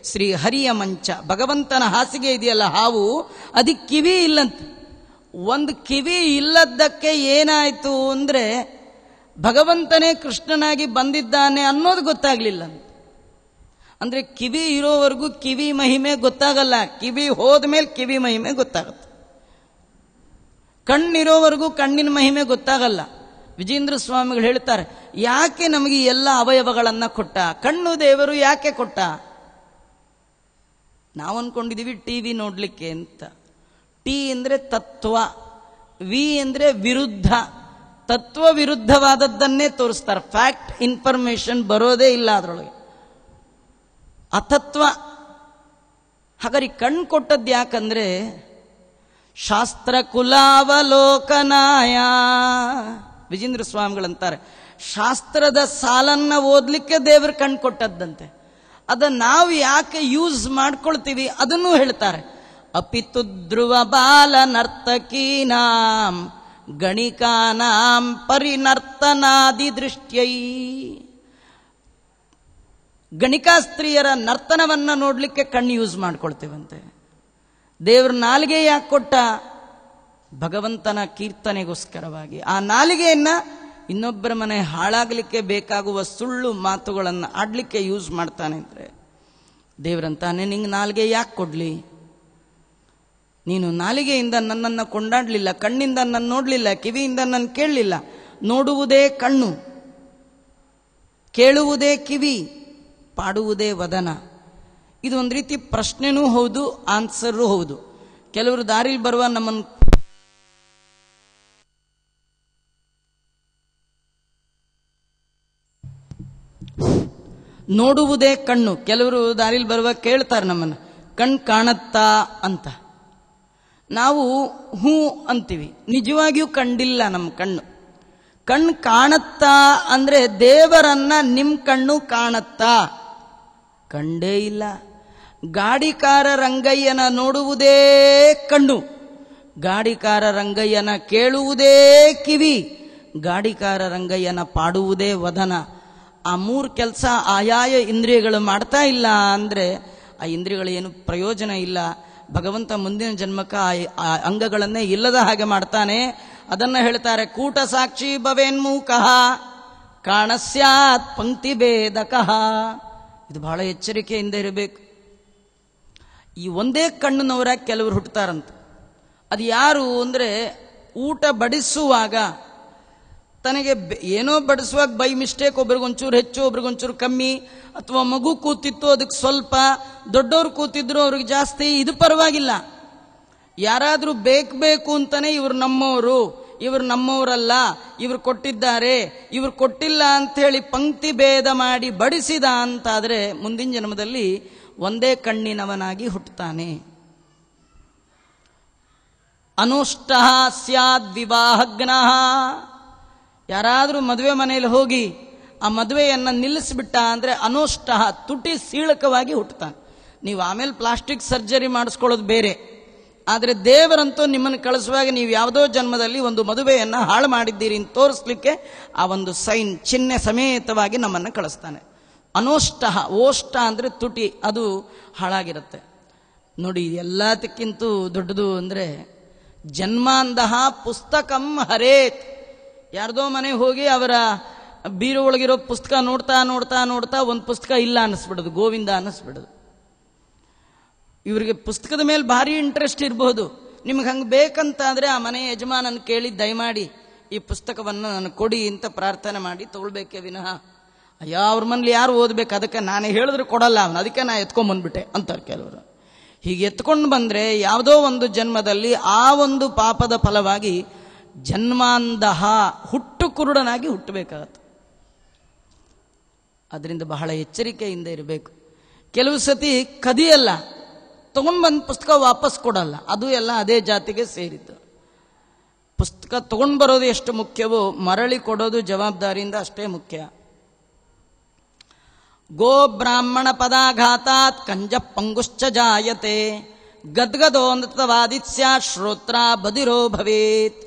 ಶ್ರೀ ಹರಿಯ ಮಂಚ. ಭಗವಂತನ ಹಾಸಿಗೆ ಇದೆಯಲ್ಲ ಹಾವು, ಅದಕ್ಕೆ ಕಿವಿ ಇಲ್ಲಂತೆ. ಒಂದು ಕಿವಿ ಇಲ್ಲದಕ್ಕೆ ಏನಾಯ್ತು ಅಂದ್ರೆ ಭಗವಂತನೇ ಕೃಷ್ಣನಾಗಿ ಬಂದಿದ್ದಾನೆ ಅನ್ನೋದು ಗೊತ್ತಾಗ್ಲಿಲ್ಲ. ಅಂದ್ರೆ ಕಿವಿ ಇರೋವರೆಗೂ ಕಿವಿ ಮಹಿಮೆ ಗೊತ್ತಾಗಲ್ಲ, ಕಿವಿ ಹೋದ್ಮೇಲೆ ಕಿವಿ ಮಹಿಮೆ ಗೊತ್ತಾಗುತ್ತೆ. ಕಣ್ಣಿರೋವರೆಗೂ ಕಣ್ಣಿನ ಮಹಿಮೆ ಗೊತ್ತಾಗಲ್ಲ. ವಿಜೇಂದ್ರ ಸ್ವಾಮಿಗಳು ಹೇಳ್ತಾರೆ, ಯಾಕೆ ನಮಗೆ ಎಲ್ಲ ಅವಯವಗಳನ್ನ ಕೊಟ್ಟ? ಕಣ್ಣು ದೇವರು ಯಾಕೆ ಕೊಟ್ಟ? ನಾವು ಅನ್ಕೊಂಡಿದೀವಿ ಟಿವಿ ನೋಡ್ಲಿಕ್ಕೆ ಅಂತ. ಟಿ ಅಂದ್ರೆ ತತ್ವ, ವಿ ಅಂದ್ರೆ ವಿರುದ್ಧ, ತತ್ವ ವಿರುದ್ಧವಾದದ್ದನ್ನೇ ತೋರಿಸ್ತಾರೆ. ಫ್ಯಾಕ್ಟ್ ಇನ್ಫಾರ್ಮೇಶನ್ ಬರೋದೇ ಇಲ್ಲ ಅದರೊಳಗೆ, ಅತತ್ವ. ಹಾಗಾದ್ರೆ ಕಣ್ಣು ಕೊಟ್ಟದ್ದು ಯಾಕಂದ್ರೆ ಶಾಸ್ತ್ರ ಕುಲಾವಲೋಕನಾಯ. ವಿಜೇಂದ್ರ ಸ್ವಾಮಿಗಳಂತಾರೆ, ಶಾಸ್ತ್ರದ ಸಾಲನ್ನ ಓದ್ಲಿಕ್ಕೆ ದೇವರು ಕಣ್ಣು ಕೊಟ್ಟದ್ದಂತೆ. ಅದನ್ನ ನಾವು ಯಾಕೆ ಯೂಸ್ ಮಾಡ್ಕೊಳ್ತೀವಿ ಅದನ್ನೂ ಹೇಳ್ತಾರೆ. ಅಪಿತು ಧ್ರುವ ಬಾಲ ನರ್ತಕೀನಾಂ ಗಣಿಕಾನಾಂ ಪರಿನರ್ತನಾದಿ ದೃಷ್ಟ್ಯೈ. ಗಣಿಕಾ ಸ್ತ್ರೀಯರ ನರ್ತನವನ್ನ ನೋಡ್ಲಿಕ್ಕೆ ಕಣ್ಣು ಯೂಸ್ ಮಾಡ್ಕೊಳ್ತೀವಂತೆ. ದೇವ್ರ ನಾಲಿಗೆ ಯಾಕೆ ಕೊಟ್ಟ? ಭಗವಂತನ ಕೀರ್ತನೆಗೋಸ್ಕರವಾಗಿ. ಆ ನಾಲಿಗೆಯನ್ನ ಇನ್ನೊಬ್ಬರ ಮನೆ ಹಾಳಾಗಲಿಕ್ಕೆ ಬೇಕಾಗುವ ಸುಳ್ಳು ಮಾತುಗಳನ್ನು ಆಡ್ಲಿಕ್ಕೆ ಯೂಸ್ ಮಾಡ್ತಾನೆ ಅಂದ್ರೆ ದೇವ್ರಂತಾನೆ, ನಿಂಗೆ ನಾಲಿಗೆ ಯಾಕೆ ಕೊಡ್ಲಿ? ನೀನು ನಾಲಿಗೆಯಿಂದ ನನ್ನನ್ನು ಕೊಂಡಾಡ್ಲಿಲ್ಲ, ಕಣ್ಣಿಂದ ನನ್ನ ನೋಡ್ಲಿಲ್ಲ, ಕಿವಿಯಿಂದ ನನ್ನ ಕೇಳಲಿಲ್ಲ. ನೋಡುವುದೇ ಕಣ್ಣು, ಕೇಳುವುದೇ ಕಿವಿ, ಪಾಡುವುದೇ ವದನ. ಇದು ಒಂದು ರೀತಿ ಪ್ರಶ್ನೆನೂ ಹೌದು, ಆನ್ಸರೂ ಹೌದು. ಕೆಲವರು ದಾರಿಲಿ ಬರುವ ನಮ್ಮನ್ನು ನೋಡುವುದೇ ಕಣ್ಣು. ಕೆಲವರು ದಾರಿಲಿ ಬರುವ ಕೇಳ್ತಾರೆ ನಮ್ಮನ್ನು, ಕಣ್ಣು ಕಾಣತ್ತಾ ಅಂತ. ನಾವು ಹೂ ಅಂತೀವಿ, ನಿಜವಾಗಿಯೂ ಕಂಡಿಲ್ಲ ನಮ್ಮ ಕಣ್ಣು. ಕಣ್ಣು ಕಾಣತ್ತಾ ಅಂದ್ರೆ ದೇವರನ್ನ ನಿಮ್ಮ ಕಣ್ಣು ಕಾಣತ್ತಾ? ಕಂಡೇ ಇಲ್ಲ. ಗಾಡಿಕಾರ ರಂಗಯ್ಯನ ನೋಡುವುದೇ ಕಣ್ಣು, ಗಾಡಿಕಾರ ರಂಗಯ್ಯನ ಕೇಳುವುದೇ ಕಿವಿ, ಗಾಡಿಕಾರ ರಂಗಯ್ಯನ ಪಾಡುವುದೇ ವದನ. ಆ ಮೂರು ಕೆಲಸ ಆಯಾಯ ಇಂದ್ರಿಯಗಳು ಮಾಡ್ತಾ ಇಲ್ಲ ಅಂದ್ರೆ ಆ ಇಂದ್ರಿಯಗಳು ಏನು ಪ್ರಯೋಜನ ಇಲ್ಲ. ಭಗವಂತ ಮುಂದಿನ ಜನ್ಮಕ್ಕೆ ಆ ಅಂಗಗಳನ್ನೇ ಇಲ್ಲದ ಹಾಗೆ ಮಾಡ್ತಾನೆ. ಅದನ್ನ ಹೇಳ್ತಾರೆ, ಕೂಟ ಸಾಕ್ಷಿ ಭವೇನ್ಮೂಕಃ ಕಾಣಸ್ಯಾತ್ ಪಂಕ್ತಿ ಭೇದಕಃ. ಇದು ಬಹಳ ಎಚ್ಚರಿಕೆಯಿಂದ ಇರಬೇಕು. ಈ ಒಂದೇ ಕಣ್ಣುನವರ ಕೆಲವರು ಹುಟ್ಟುತ್ತಾರಂತ. ಅದು ಯಾರು ಅಂದ್ರೆ ಊಟ ಬಡಿಸುವಾಗ ತನಗೆ ಏನೋ ಬಡಿಸುವಾಗ ಬೈ ಮಿಸ್ಟೇಕ್ ಒಬ್ರಿಗೊಂಚೂರು ಹೆಚ್ಚು ಒಬ್ರಿಗೊಂಚೂರು ಕಮ್ಮಿ, ಅಥವಾ ಮಗು ಕೂತಿತ್ತು ಅದಕ್ಕೆ ಸ್ವಲ್ಪ, ದೊಡ್ಡವ್ರು ಕೂತಿದ್ರು ಅವ್ರಿಗೆ ಜಾಸ್ತಿ, ಇದು ಪರವಾಗಿಲ್ಲ. ಯಾರಾದ್ರೂ ಬೇಕು ಅಂತಾನೆ ಇವ್ರು ನಮ್ಮವರು, ಇವರು ನಮ್ಮವರಲ್ಲ, ಇವರು ಕೊಟ್ಟಿದ್ದಾರೆ, ಇವರು ಕೊಟ್ಟಿಲ್ಲ ಅಂಥೇಳಿ ಪಂಕ್ತಿ ಭೇದ ಮಾಡಿ ಬಡಿಸಿದ ಅಂತಾದರೆ ಮುಂದಿನ ಜನ್ಮದಲ್ಲಿ ಒಂದೇ ಕಣ್ಣಿನವನಾಗಿ ಹುಟ್ಟುತ್ತಾನೆ. ಅನುಷ್ಟಃ ಸ್ಯಾದ್ ವಿವಾಹಗ್ನಃ. ಯಾರಾದರೂ ಮದುವೆ ಮನೆಯಲ್ಲಿ ಹೋಗಿ ಆ ಮದುವೆಯನ್ನು ನಿಲ್ಲಿಸಿಬಿಟ್ಟ ಅಂದರೆ ಅನುಷ್ಟಃ ತುಟಿ ಸೀಳಕವಾಗಿ ಹುಟ್ಟುತ್ತಾನೆ. ನೀವು ಆಮೇಲೆ ಪ್ಲಾಸ್ಟಿಕ್ ಸರ್ಜರಿ ಮಾಡಿಸ್ಕೊಳ್ಳೋದು ಬೇರೆ, ಆದರೆ ದೇವರಂತೂ ನಿಮ್ಮನ್ನು ಕಳಿಸುವಾಗ ನೀವು ಯಾವುದೋ ಜನ್ಮದಲ್ಲಿ ಒಂದು ಮದುವೆಯನ್ನು ಹಾಳು ಮಾಡಿದ್ದೀರಿ ಅಂತ ತೋರಿಸ್ಲಿಕ್ಕೆ ಆ ಒಂದು ಸೈನ್, ಚಿಹ್ನೆ ಸಮೇತವಾಗಿ ನಮ್ಮನ್ನು ಕಳಿಸ್ತಾನೆ. ಅನೋಷ್ಟಃ, ಓಷ್ಟ ಅಂದರೆ ತುಟಿ, ಅದು ಹಾಳಾಗಿರುತ್ತೆ. ನೋಡಿ, ಎಲ್ಲದಕ್ಕಿಂತ ದೊಡ್ಡದು ಅಂದರೆ ಜನ್ಮಾಂಧಃ ಪುಸ್ತಕಂ ಹರೇತ್. ಯಾರ್ದೋ ಮನೆಗೆ ಹೋಗಿ ಅವರ ಬೀರು ಒಳಗಿರೋ ಪುಸ್ತಕ ನೋಡ್ತಾ ನೋಡ್ತಾ ನೋಡ್ತಾ ಒಂದು ಪುಸ್ತಕ ಇಲ್ಲ ಅನ್ನಿಸ್ಬಿಡೋದು, ಗೋವಿಂದ ಅನ್ನಿಸ್ಬಿಡೋದು. ಇವರಿಗೆ ಪುಸ್ತಕದ ಮೇಲೆ ಭಾರಿ ಇಂಟ್ರೆಸ್ಟ್ ಇರಬಹುದು. ನಿಮ್ಗೆ ಹಂಗೆ ಬೇಕಂತಾದರೆ ಆ ಮನೆಯ ಯಜಮಾನನ ಕೇಳಿ ದಯಮಾಡಿ ಈ ಪುಸ್ತಕವನ್ನು ನನಗೆ ಕೊಡಿ ಅಂತ ಪ್ರಾರ್ಥನೆ ಮಾಡಿ ತಗೊಳ್ಬೇಕೇ ವಿನಃ ಅಯ್ಯೋ ಅವ್ರ ಮನೇಲಿ ಯಾರು ಓದಬೇಕು, ಅದಕ್ಕೆ ನಾನೇ ಹೇಳಿದ್ರೆ ಕೊಡಲ್ಲ ಅವನು, ಅದಕ್ಕೆ ನಾ ಎತ್ಕೊಂಡ್ಬಂದ್ಬಿಟ್ಟೆ ಅಂತಾರೆ ಕೆಲವರು. ಹೀಗೆ ಎತ್ಕೊಂಡು ಬಂದರೆ ಯಾವುದೋ ಒಂದು ಜನ್ಮದಲ್ಲಿ ಆ ಒಂದು ಪಾಪದ ಫಲವಾಗಿ ಜನ್ಮಾಂಧಃ, ಹುಟ್ಟು ಕುರುಡನಾಗಿ ಹುಟ್ಟಬೇಕಾಗತ್ತೆ. ಅದರಿಂದ ಬಹಳ ಎಚ್ಚರಿಕೆಯಿಂದ ಇರಬೇಕು. ಕೆಲವು ಸತಿ ಕದಿಯಲ್ಲ, ತಗೊಂಡ್ಬಂದು ಪುಸ್ತಕ ವಾಪಸ್ ಕೊಡಲ್ಲ, ಅದು ಎಲ್ಲ ಅದೇ ಜಾತಿಗೆ ಸೇರಿದ್ದು. ಪುಸ್ತಕ ತಗೊಂಡು ಬರೋದು ಎಷ್ಟು ಮುಖ್ಯವೋ ಮರಳಿ ಕೊಡೋದು ಜವಾಬ್ದಾರಿಯಿಂದ ಅಷ್ಟೇ ಮುಖ್ಯ. ಗೋ ಬ್ರಾಹ್ಮಣ ಪದಾಘಾತಾತ್ ಕಂಜ ಪಂಗುಶ್ಚ ಜಾಯತೆ ಗದ್ಗದೋಂತವಾದಿತ್ಯ ಶ್ರೋತ್ರ ಬದಿರೋ ಭವೇತ್.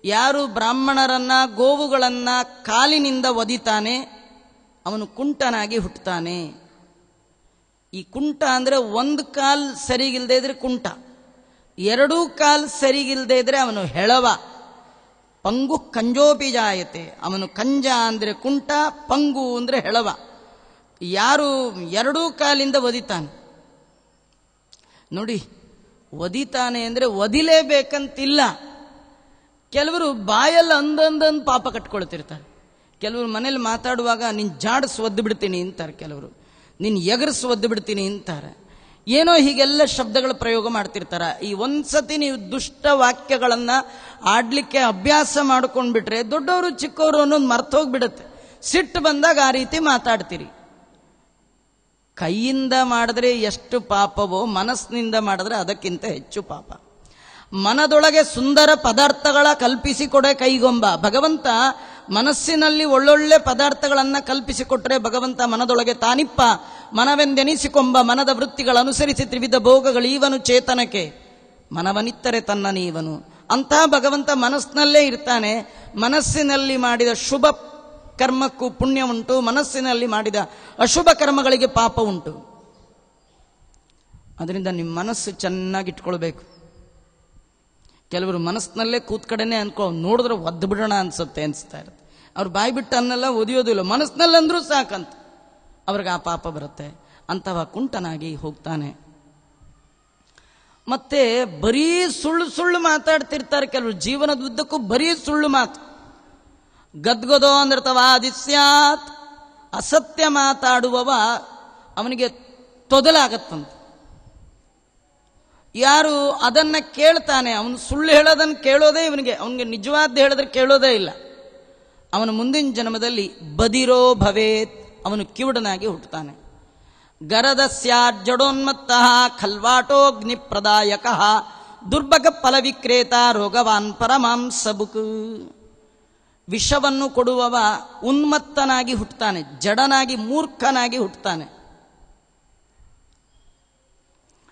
ಯಾರು ಬ್ರಾಹ್ಮಣರನ್ನ ಗೋವುಗಳನ್ನ ಕಾಲಿನಿಂದ ಒದಿತಾನೆ ಅವನು ಕುಂಟನಾಗಿ ಹುಟ್ಟುತ್ತಾನೆ. ಈ ಕುಂಟ ಅಂದರೆ ಒಂದು ಕಾಲ್ ಸರಿಗಿಲ್ದೇ ಇದ್ರೆ ಕುಂಟ, ಎರಡೂ ಕಾಲ್ ಸರಿಗಿಲ್ದೇ ಇದ್ರೆ ಅವನು ಹೆಳವ. ಪಂಗು ಕಂಜೋಪಿ ಜಾಯತೆ, ಅವನು ಕಂಜ ಅಂದರೆ ಕುಂಟ, ಪಂಗು ಅಂದರೆ ಹೆಳವ. ಯಾರು ಎರಡೂ ಕಾಲಿಂದ ಒದಿತಾನೆ, ನೋಡಿ ಒದಿತಾನೆ ಅಂದರೆ ಒದಿಲೇಬೇಕಂತಿಲ್ಲ. ಕೆಲವರು ಬಾಯಲ್ಲಿ ಅಂದಂದಂದು ಪಾಪ ಕಟ್ಕೊಳ್ತಿರ್ತಾರೆ. ಕೆಲವರು ಮನೇಲಿ ಮಾತಾಡುವಾಗ ನಿನ್ನ ಜಾಡಿಸ್ ಒದ್ದು ಬಿಡ್ತೀನಿ ಅಂತಾರೆ, ಕೆಲವರು ನಿನ್ನ ಎಗರಿಸಿ ಒದ್ದು ಬಿಡ್ತೀನಿ ಅಂತಾರೆ. ಏನೋ ಹೀಗೆಲ್ಲ ಶಬ್ದಗಳ ಪ್ರಯೋಗ ಮಾಡ್ತಿರ್ತಾರೆ. ಈ ಒಂದ್ಸತಿ ನೀವು ದುಷ್ಟ ವಾಕ್ಯಗಳನ್ನು ಆಡ್ಲಿಕ್ಕೆ ಅಭ್ಯಾಸ ಮಾಡ್ಕೊಂಡ್ಬಿಟ್ರೆ ದೊಡ್ಡವರು ಚಿಕ್ಕವರು ಅನ್ನೋದು ಮರ್ತೋಗ್ಬಿಡುತ್ತೆ. ಸಿಟ್ಟು ಬಂದಾಗ ಆ ರೀತಿ ಮಾತಾಡ್ತೀರಿ. ಕೈಯಿಂದ ಮಾಡಿದ್ರೆ ಎಷ್ಟು ಪಾಪವೋ ಮನಸ್ಸಿನಿಂದ ಮಾಡಿದ್ರೆ ಅದಕ್ಕಿಂತ ಹೆಚ್ಚು ಪಾಪ. ಮನದೊಳಗೆ ಸುಂದರ ಪದಾರ್ಥಗಳ ಕಲ್ಪಿಸಿಕೊಡೆ ಕೈಗೊಂಬ. ಭಗವಂತ ಮನಸ್ಸಿನಲ್ಲಿ ಒಳ್ಳೊಳ್ಳೆ ಪದಾರ್ಥಗಳನ್ನು ಕಲ್ಪಿಸಿಕೊಟ್ರೆ ಭಗವಂತ ಮನದೊಳಗೆ ತಾನಿಪ್ಪ ಮನವೆಂದೆನಿಸಿಕೊಂಬ ಮನದ ವೃತ್ತಿಗಳನುಸರಿಸಿ ತ್ರಿವಿಧ ಭೋಗಗಳು ಈವನು ಚೇತನಕ್ಕೆ ಮನವನಿತ್ತರೆ ತನ್ನ ನೀವನು. ಅಂತಹ ಭಗವಂತ ಮನಸ್ಸಿನಲ್ಲೇ ಇರ್ತಾನೆ. ಮನಸ್ಸಿನಲ್ಲಿ ಮಾಡಿದ ಶುಭ ಕರ್ಮಕ್ಕೂ ಪುಣ್ಯ ಉಂಟು, ಮನಸ್ಸಿನಲ್ಲಿ ಮಾಡಿದ ಅಶುಭ ಕರ್ಮಗಳಿಗೆ ಪಾಪ ಉಂಟು. ಅದರಿಂದ ನಿಮ್ಮ ಮನಸ್ಸು ಚೆನ್ನಾಗಿಟ್ಕೊಳ್ಬೇಕು. ಕೆಲವರು ಮನಸ್ಸಿನಲ್ಲೇ ಕೂತ್ ಕಡೆನೆ ಅನ್ಕೊ ನೋಡಿದ್ರೆ ಒದ್ದು ಬಿಡೋಣ ಅನಿಸ್ತಾ ಇರುತ್ತೆ. ಅವ್ರು ಬಾಯಿ ಬಿಟ್ಟು ಅನ್ನೆಲ್ಲ ಒದಿಯೋದಿಲ್ಲ, ಮನಸ್ಸಿನಲ್ಲಂದ್ರೂ ಸಾಕಂತ ಅವ್ರಿಗೆ ಆ ಪಾಪ ಬರುತ್ತೆ. ಅಂಥವ ಕುಂಟನಾಗಿ ಹೋಗ್ತಾನೆ. ಮತ್ತೆ ಬರೀ ಸುಳ್ಳು ಸುಳ್ಳು ಮಾತಾಡ್ತಿರ್ತಾರೆ ಕೆಲವರು. ಜೀವನದ ಉದ್ದಕ್ಕೂ ಬರೀ ಸುಳ್ಳು ಮಾತು. ಗದ್ಗದೋ ಅಂದ್ರತವಾದಿಸ್ಯಾತ್, ಅಸತ್ಯ ಮಾತಾಡುವವ ಅವನಿಗೆ ತೊದಲಾಗತ್ತಂತ. ಯಾರು ಅದನ್ನ ಕೇಳ್ತಾನೆ ಅವನು ಸುಳ್ಳು ಹೇಳೋದನ್ನು ಕೇಳೋದೇ ಅವನಿಗೆ ನಿಜವಾದ ಹೇಳಿದ್ರೆ ಕೇಳೋದೇ ಇಲ್ಲ. ಅವನು ಮುಂದಿನ ಜನ್ಮದಲ್ಲಿ ಬದಿರೋ ಭವೇತ್, ಅವನು ಕಿವುಡನಾಗಿ ಹುಟ್ಟುತ್ತಾನೆ. ಗರದಸ್ಯಾತ್ ಜಡೋನ್ಮತ್ತಃ ಖಲ್ವಾಟೋಗ್ನಿ ಪ್ರದಾಯಕ ದುರ್ಭಗ ಫಲ ವಿಕ್ರೇತ ರೋಗವಾನ್ ಪರಮಾಂಸಬುಕ್. ವಿಷವನ್ನು ಕೊಡುವವ ಉನ್ಮತ್ತನಾಗಿ ಹುಟ್ಟುತ್ತಾನೆ, ಜಡನಾಗಿ ಮೂರ್ಖನಾಗಿ ಹುಟ್ಟುತ್ತಾನೆ.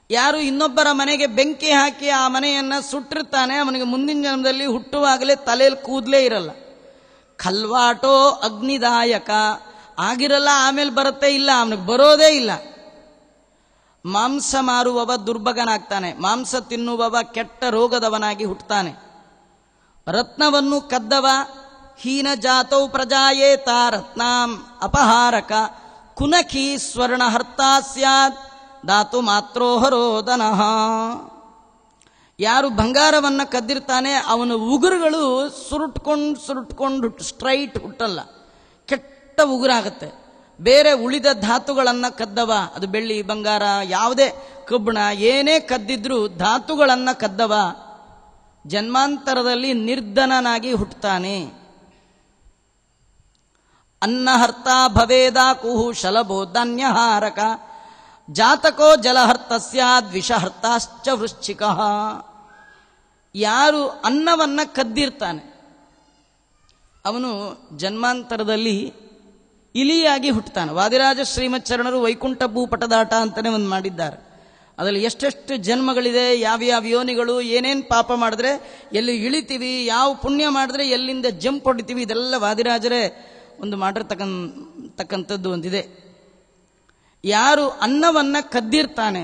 ಯಾರು ಇನ್ನೊಬ್ಬರ ಮನೆಗೆ ಬೆಂಕಿ ಹಾಕಿ ಆ ಮನೆಯನ್ನು ಸುಟ್ಟಿರ್ತಾನೆ ಅವನಿಗೆ ಮುಂದಿನ ಜನ್ಮದಲ್ಲಿ ಹುಟ್ಟುವಾಗಲೇ ತಲೆಯಲ್ಲಿ ಕೂದಲೇ ಇರಲ್ಲ. ಖಲ್ವಾಟೋ ಅಗ್ನಿದಾಯಕ ಆಗಿರಲ್ಲ, ಆಮೇಲೆ ಬರುತ್ತೆ ಇಲ್ಲ, ಅವನಿಗೆ ಬರೋದೇ ಇಲ್ಲ. ಮಾಂಸ ಮಾರುವವ ದುರ್ಭಗನಾಗ್ತಾನೆ, ಮಾಂಸ ತಿನ್ನುವವ ಕೆಟ್ಟ ರೋಗದವನಾಗಿ ಹುಟ್ಟುತ್ತಾನೆ. ರತ್ನವನ್ನು ಕದ್ದವ ಹೀನ ಜಾತೌ ಪ್ರಜಾಯೇತ ರತ್ನಾಂ ಅಪಹಾರಕ ಕುನಖಿ ಸ್ವರ್ಣಹರ್ತ ಸ್ಯಾತ್ ಧಾತು ಮಾತ್ರೋಹರೋದನಃ. ಯಾರು ಬಂಗಾರವನ್ನು ಕದ್ದಿರ್ತಾನೆ ಅವನ ಉಗುರುಗಳು ಸುರುಟ್ಕೊಂಡು ಸ್ಟ್ರೈಟ್ ಹುಟ್ಟಲ್ಲ, ಕೆಟ್ಟ ಉಗುರಾಗುತ್ತೆ. ಬೇರೆ ಉಳಿದ ಧಾತುಗಳನ್ನು ಕದ್ದವ, ಅದು ಬೆಳ್ಳಿ ಬಂಗಾರ ಯಾವುದೇ ಕಬ್ಬಣ ಏನೇ ಕದ್ದಿದ್ರು ಧಾತುಗಳನ್ನು ಕದ್ದವ ಜನ್ಮಾಂತರದಲ್ಲಿ ನಿರ್ಧನನಾಗಿ ಹುಟ್ಟುತ್ತಾನೆ. ಅನ್ನಹರ್ತ ಭವೇದಾಕುಹು ಶಲಭೋ ಧಾನ್ಯಹಾರಕ ಜಾತಕೋ ಜಲಹರ್ತ ಸ್ಯಾದ್ ವಿಷಹರ್ತಾಶ್ಚ ವೃಶ್ಚಿಕ. ಯಾರು ಅನ್ನವನ್ನ ಕದ್ದಿರ್ತಾನೆ ಅವನು ಜನ್ಮಾಂತರದಲ್ಲಿ ಇಲಿಯಾಗಿ ಹುಟ್ಟುತ್ತಾನೆ. ವಾದಿರಾಜ ಶ್ರೀಮಚ್ಚರಣರು ವೈಕುಂಠ ಭೂಪಟದಾಟ ಅಂತಾನೆ ಒಂದು ಮಾಡಿದ್ದಾರೆ. ಅದರಲ್ಲಿ ಎಷ್ಟೆಷ್ಟು ಜನ್ಮಗಳಿದೆ, ಯಾವ್ಯಾವ ಯೋನಿಗಳು, ಏನೇನು ಪಾಪ ಮಾಡಿದ್ರೆ ಎಲ್ಲಿ ಇಳಿತೀವಿ, ಯಾವ ಪುಣ್ಯ ಮಾಡಿದ್ರೆ ಎಲ್ಲಿಂದ ಜಂಪ್ ಹೊಡಿತೀವಿ, ಇದೆಲ್ಲ ವಾದಿರಾಜರೇ ಒಂದು ಮಾಡಿರ್ತಕ್ಕಂಥದ್ದು ಒಂದಿದೆ. ಯಾರು ಅನ್ನವನ್ನ ಕದ್ದಿರ್ತಾನೆ,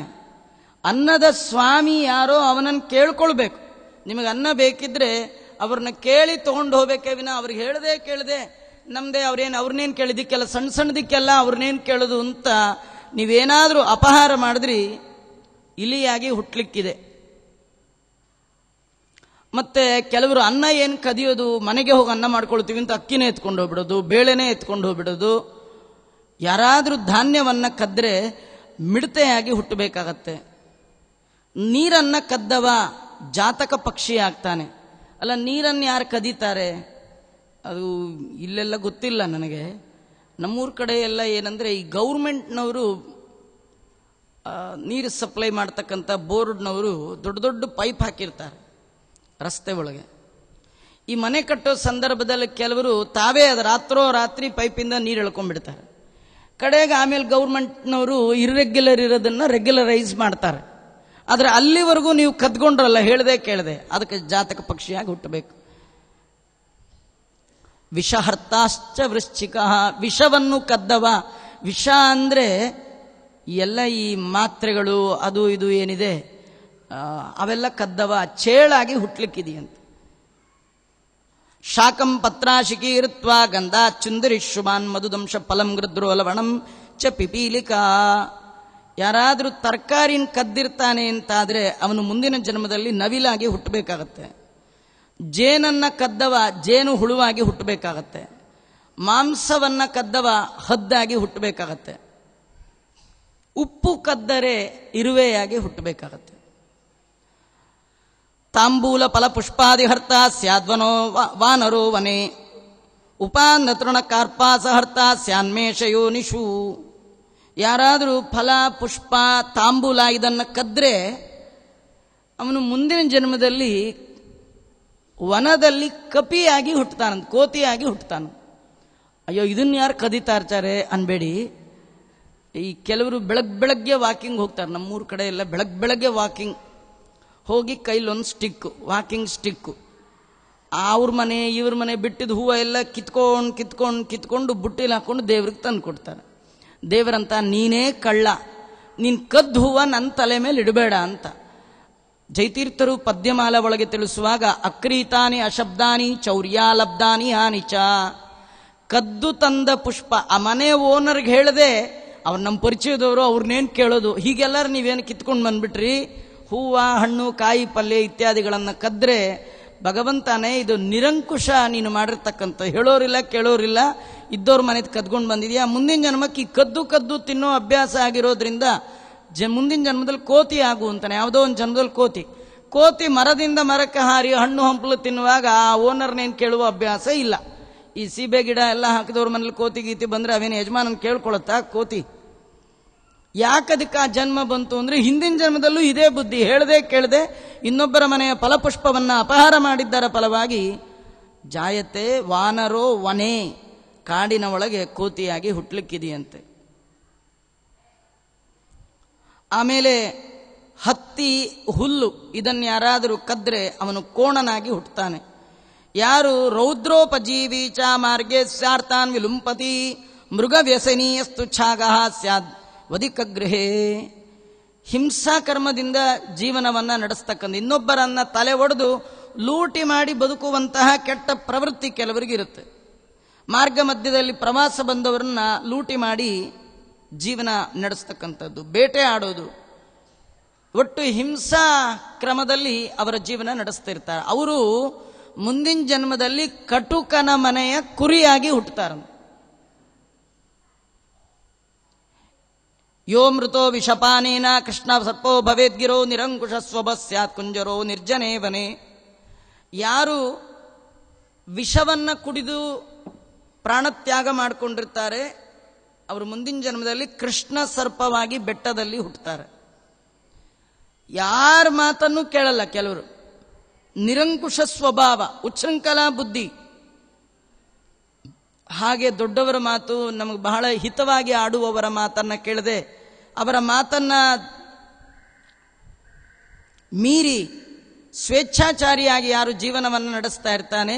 ಅನ್ನದ ಸ್ವಾಮಿ ಯಾರೋ ಅವನನ್ನು ಕೇಳ್ಕೊಳ್ಬೇಕು. ನಿಮಗೆ ಅನ್ನ ಬೇಕಿದ್ರೆ ಅವ್ರನ್ನ ಕೇಳಿ ತಗೊಂಡು ಹೋಗ್ಬೇಕೇ ವಿನ ಅವ್ರಿಗೆ ಕೇಳದೆ ನಮ್ದೇ ಅವ್ರನ್ನೇನು ಕೇಳಿದಿಕ್ಕೆಲ್ಲ ಸಣ್ಣ ಸಣ್ಣದಕ್ಕೆಲ್ಲ ಅವ್ರನ್ನೇನು ಕೇಳೋದು ಅಂತ ನೀವೇನಾದರೂ ಅಪಹಾರ ಮಾಡಿದ್ರಿ ಇಲಿಯಾಗಿ ಹುಟ್ಲಿಕ್ಕಿದೆ. ಮತ್ತೆ ಕೆಲವರು ಅನ್ನ ಏನು ಕದಿಯೋದು, ಮನೆಗೆ ಹೋಗಿ ಅನ್ನ ಮಾಡ್ಕೊಳ್ತೀವಿ ಅಂತ ಅಕ್ಕಿನೇ ಎತ್ಕೊಂಡು ಹೋಗ್ಬಿಡೋದು, ಬೇಳೆನೇ ಎತ್ಕೊಂಡು ಹೋಗ್ಬಿಡೋದು. ಯಾರಾದರೂ ಧಾನ್ಯವನ್ನ ಕದ್ರೆ ಮಿಡತೆಯಾಗಿ ಹುಟ್ಟಬೇಕಾಗತ್ತೆ. ನೀರನ್ನ ಕದ್ದವ ಜಾತಕ ಪಕ್ಷಿ ಆಗ್ತಾನೆ. ಅಲ್ಲ, ನೀರನ್ನು ಯಾರು ಕದೀತಾರೆ? ಅದು ಇಲ್ಲೆಲ್ಲ ಗೊತ್ತಿಲ್ಲ ನನಗೆ. ನಮ್ಮೂರ ಕಡೆ ಎಲ್ಲ ಏನಂದ್ರೆ ಈ ಗೌರ್ಮೆಂಟ್ನವರು ನೀರು ಸಪ್ಲೈ ಮಾಡ್ತಕ್ಕಂಥ ಬೋರ್ಡ್ನವರು ದೊಡ್ಡ ದೊಡ್ಡ ಪೈಪ್ ಹಾಕಿರ್ತಾರೆ ರಸ್ತೆ ಒಳಗೆ. ಈ ಮನೆ ಕಟ್ಟೋ ಸಂದರ್ಭದಲ್ಲಿ ಕೆಲವರು ತಾವೇ ಅದು ರಾತ್ರಿ ಪೈಪಿಂದ ನೀರು ಎಳ್ಕೊಂಡ್ಬಿಡ್ತಾರೆ. ಕಡೆಗೆ ಆಮೇಲೆ ಗೌರ್ಮೆಂಟ್ನವರು ಇರ್ರೆಗ್ಯುಲರ್ ಇರೋದನ್ನ ರೆಗ್ಯುಲರೈಸ್ ಮಾಡ್ತಾರೆ. ಆದರೆ ಅಲ್ಲಿವರೆಗೂ ನೀವು ಕದ್ಕೊಂಡ್ರಲ್ಲ, ಕೇಳದೆ ಅದಕ್ಕೆ ಜಾತಕ ಪಕ್ಷಿಯಾಗಿ ಹುಟ್ಟಬೇಕು. ವಿಷಹರ್ತಾಶ್ಚ ವೃಶ್ಚಿಕ, ವಿಷವನ್ನು ಕದ್ದವ. ವಿಷ ಅಂದ್ರೆ ಎಲ್ಲ ಈ ಮಾತ್ರೆಗಳು ಅದು ಇದು ಏನಿದೆ ಅವೆಲ್ಲ ಕದ್ದವ, ಚೇಳಾಗಿ ಹುಟ್ಲಿಕ್ಕಿದೆಯಂತೆ. ಶಾಕಂ ಪತ್ರಾಶಿಕೀರ್ತ್ವ ಗಂಧಾ ಚುಂದರಿಶುಮಾನ್ ಮಧುದಂಶ ಫಲಂ ಗೃದ್ರೋ ಲವಣಂ ಚ ಪಿಪೀಲಿಕಾ. ಯಾರಾದರೂ ತರಕಾರಿನ ಕದ್ದಿರ್ತಾನೆ ಅಂತಾದ್ರೆ ಅವನು ಮುಂದಿನ ಜನ್ಮದಲ್ಲಿ ನವಿಲಾಗಿ ಹುಟ್ಟಬೇಕಾಗತ್ತೆ. ಜೇನನ್ನ ಕದ್ದವ ಜೇನು ಹುಳುವಾಗಿ ಹುಟ್ಟಬೇಕಾಗತ್ತೆ. ಮಾಂಸವನ್ನ ಕದ್ದವ ಹದ್ದಾಗಿ ಹುಟ್ಟಬೇಕಾಗತ್ತೆ. ಉಪ್ಪು ಕದ್ದರೆ ಇರುವೆಯಾಗಿ ಹುಟ್ಟಬೇಕಾಗತ್ತೆ. ತಾಂಬೂಲ ಫಲ ಪುಷ್ಪಾದಿಹರ್ತ ಸ್ಯಾದ್ವನೋ ವಾನರೋ ವನೆ ಉಪಾನ್ನ ತೃಣ ಕಾರ್ಪಾಸಹರ್ತ ಸ್ಯಾನ್ಮೇಷಯೋನಿಷು. ಯಾರಾದರೂ ಫಲ ಪುಷ್ಪ ತಾಂಬೂಲ ಇದನ್ನು ಕದ್ರೆ ಅವನು ಮುಂದಿನ ಜನ್ಮದಲ್ಲಿ ವನದಲ್ಲಿ ಕಪಿಯಾಗಿ ಹುಟ್ಟುತ್ತಾನಂತ, ಕೋತಿಯಾಗಿ ಹುಟ್ಟುತ್ತಾನ. ಅಯ್ಯೋ ಇದನ್ನ ಯಾರು ಕದೀತಾ ಇರ್ತಾರೆ ಅನ್ಬೇಡಿ. ಈ ಕೆಲವರು ಬೆಳಗ್ಗೆ ವಾಕಿಂಗ್ ಹೋಗ್ತಾರೆ. ನಮ್ಮೂರ ಕಡೆ ಎಲ್ಲ ಬೆಳಗ್ಗೆ ವಾಕಿಂಗ್ ಹೋಗಿ ಕೈಲೊಂದು ಸ್ಟಿಕ್ಕು, ವಾಕಿಂಗ್ ಸ್ಟಿಕ್ಕು, ಅವ್ರ ಮನೆ ಇವ್ರ ಮನೆ ಬಿಟ್ಟಿದ್ದು ಹೂವು ಎಲ್ಲ ಕಿತ್ಕೊಂಡು ಬುಟ್ಟಿಲಿ ಹಾಕೊಂಡು ದೇವ್ರಿಗೆ ತಂದು ಕೊಡ್ತಾರೆ. ದೇವರಂತ ನೀನೇ ಕಳ್ಳ, ನೀನ್ ಕದ್ದು ಹೂವ ನನ್ನ ತಲೆ ಮೇಲೆ ಇಡಬೇಡ ಅಂತ. ಜೈತೀರ್ಥರು ಪದ್ಯಮಾಲ ಒಳಗೆ ತಿಳಿಸುವಾಗ ಅಕ್ರೀತಾನಿ ಅಶಬ್ದಾನಿ ಚೌರ್ಯಾಲಬ್ದಾನಿ ಹಾನಿಚ. ಕದ್ದು ತಂದ ಪುಷ್ಪ ಆ ಮನೆ ಓನರ್ಗೆ ಹೇಳದೆ ಅವ್ರು ನಮ್ಮ ಪರಿಚಯದವರು ಅವ್ರನ್ನೇನು ಕೇಳೋದು, ಹೀಗೆಲ್ಲರೂ ನೀವೇನು ಕಿತ್ಕೊಂಡು ಬಂದ್ಬಿಟ್ರಿ, ಹೂವ ಹಣ್ಣು ಕಾಯಿ ಪಲ್ಯ ಇತ್ಯಾದಿಗಳನ್ನು ಕದ್ರೆ ಭಗವಂತನೇ ಇದು ನಿರಂಕುಶ ನೀನು ಮಾಡಿರ್ತಕ್ಕಂಥ. ಹೇಳೋರಿಲ್ಲ ಕೇಳೋರಿಲ್ಲ, ಇದ್ದವ್ರ ಮನೆದು ಕದ್ಕೊಂಡು ಬಂದಿದ್ಯಾ. ಮುಂದಿನ ಜನ್ಮಕ್ಕೆ ಈ ಕದ್ದು ತಿನ್ನೋ ಅಭ್ಯಾಸ ಆಗಿರೋದ್ರಿಂದ ಮುಂದಿನ ಜನ್ಮದಲ್ಲಿ ಕೋತಿ ಆಗು ಅಂತಾನೆ. ಯಾವುದೋ ಒಂದು ಜನ್ಮದಲ್ಲಿ ಕೋತಿ ಮರದಿಂದ ಮರಕ್ಕೆ ಹಾರಿ ಹಣ್ಣು ಹಂಪಲು ತಿನ್ನುವಾಗ ಆ ಓನರ್ನೇನು ಕೇಳುವ ಅಭ್ಯಾಸ ಇಲ್ಲ. ಈ ಸೀಬೆ ಗಿಡ ಎಲ್ಲ ಹಾಕಿದವ್ರ ಮನೇಲಿ ಕೋತಿ ಗೀತಿ ಬಂದ್ರೆ ಅವೇನು ಯಜಮಾನನ್ ಕೇಳ್ಕೊಳತ್ತಾ ಕೋತಿ? ಯಾಕದಕ್ಕೆ ಆ ಜನ್ಮ ಬಂತು ಅಂದ್ರೆ ಹಿಂದಿನ ಜನ್ಮದಲ್ಲೂ ಇದೇ ಬುದ್ಧಿ, ಹೇಳದೆ ಕೇಳದೆ ಇನ್ನೊಬ್ಬರ ಮನೆಯ ಫಲಪುಷ್ಪವನ್ನ ಅಪಹಾರ ಮಾಡಿದ್ದರ ಫಲವಾಗಿ ಜಾಯತೆ ವಾನರೋ ವನೆ, ಕಾಡಿನ ಒಳಗೆ ಕೋತಿಯಾಗಿ ಹುಟ್ಲಿಕ್ಕಿದೆಯಂತೆ. ಆಮೇಲೆ ಹತ್ತಿ ಹುಲ್ಲು ಇದನ್ನು ಯಾರಾದರೂ ಕದ್ರೆ ಅವನು ಕೋಣನಾಗಿ ಹುಟ್ಟುತ್ತಾನೆ. ಯಾರು ರೌದ್ರೋಪಜೀವಿ ಚ ಮಾರ್ಗೆ ಸ್ಯಾರ್ಥಾನ್ ವಿಲುಂಪತಿ ಮೃಗ ವ್ಯಸನೀಯಸ್ತು ಛಾಗಃ ಸ್ಯಾದ್ ವಧಿಕಗೃಹೇ. ಹಿಂಸಾ ಕರ್ಮದಿಂದ ಜೀವನವನ್ನ ನಡೆಸ್ತಕ್ಕಂಥ, ಇನ್ನೊಬ್ಬರನ್ನ ತಲೆ ಒಡೆದು ಲೂಟಿ ಮಾಡಿ ಬದುಕುವಂತಹ ಕೆಟ್ಟ ಪ್ರವೃತ್ತಿ ಕೆಲವರಿಗಿರುತ್ತೆ. ಮಾರ್ಗ ಮಧ್ಯದಲ್ಲಿ ಪ್ರವಾಸ ಬಂದವರನ್ನ ಲೂಟಿ ಮಾಡಿ ಜೀವನ ನಡೆಸ್ತಕ್ಕಂಥದ್ದು, ಬೇಟೆ ಆಡೋದು, ಒಟ್ಟು ಹಿಂಸಾ ಕ್ರಮದಲ್ಲಿ ಅವರ ಜೀವನ ನಡೆಸ್ತಿರ್ತಾರೆ. ಅವರು ಮುಂದಿನ ಜನ್ಮದಲ್ಲಿ ಕಟುಕನ ಮನೆಯ ಕುರಿಯಾಗಿ ಹುಟ್ಟುತ್ತಾರೆ. ಯೋ ಮೃತೋ ವಿಷಪಾನೇನ ಕೃಷ್ಣ ಸರ್ಪೋ ಭವೇದ್ಗಿರೋ ನಿರಂಕುಶ ಸ್ವಭ ಸ್ಯಾತ್ ಕುಂಜರೋ ನಿರ್ಜನೇ ವನೆ. ಯಾರು ವಿಷವನ್ನು ಕುಡಿದು ಪ್ರಾಣತ್ಯಾಗ ಮಾಡಿಕೊಂಡಿರ್ತಾರೆ ಅವರು ಮುಂದಿನ ಜನ್ಮದಲ್ಲಿ ಕೃಷ್ಣ ಸರ್ಪವಾಗಿ ಬೆಟ್ಟದಲ್ಲಿ ಹುಟ್ಟುತ್ತಾರೆ. ಯಾರ ಮಾತನ್ನು ಕೇಳಲ್ಲ. ಕೆಲವರು ನಿರಂಕುಶ ಸ್ವಭಾವ, ಉಚ್ಛೃಂಖಲ ಬುದ್ಧಿ. ಹಾಗೆ ದೊಡ್ಡವರ ಮಾತು, ನಮಗೆ ಬಹಳ ಹಿತವಾಗಿ ಆಡುವವರ ಮಾತನ್ನ ಕೇಳದೆ ಅವರ ಮಾತನ್ನ ಮೀರಿ ಸ್ವೇಚ್ಛಾಚಾರಿಯಾಗಿ ಯಾರು ಜೀವನವನ್ನು ನಡೆಸ್ತಾ ಇರ್ತಾನೆ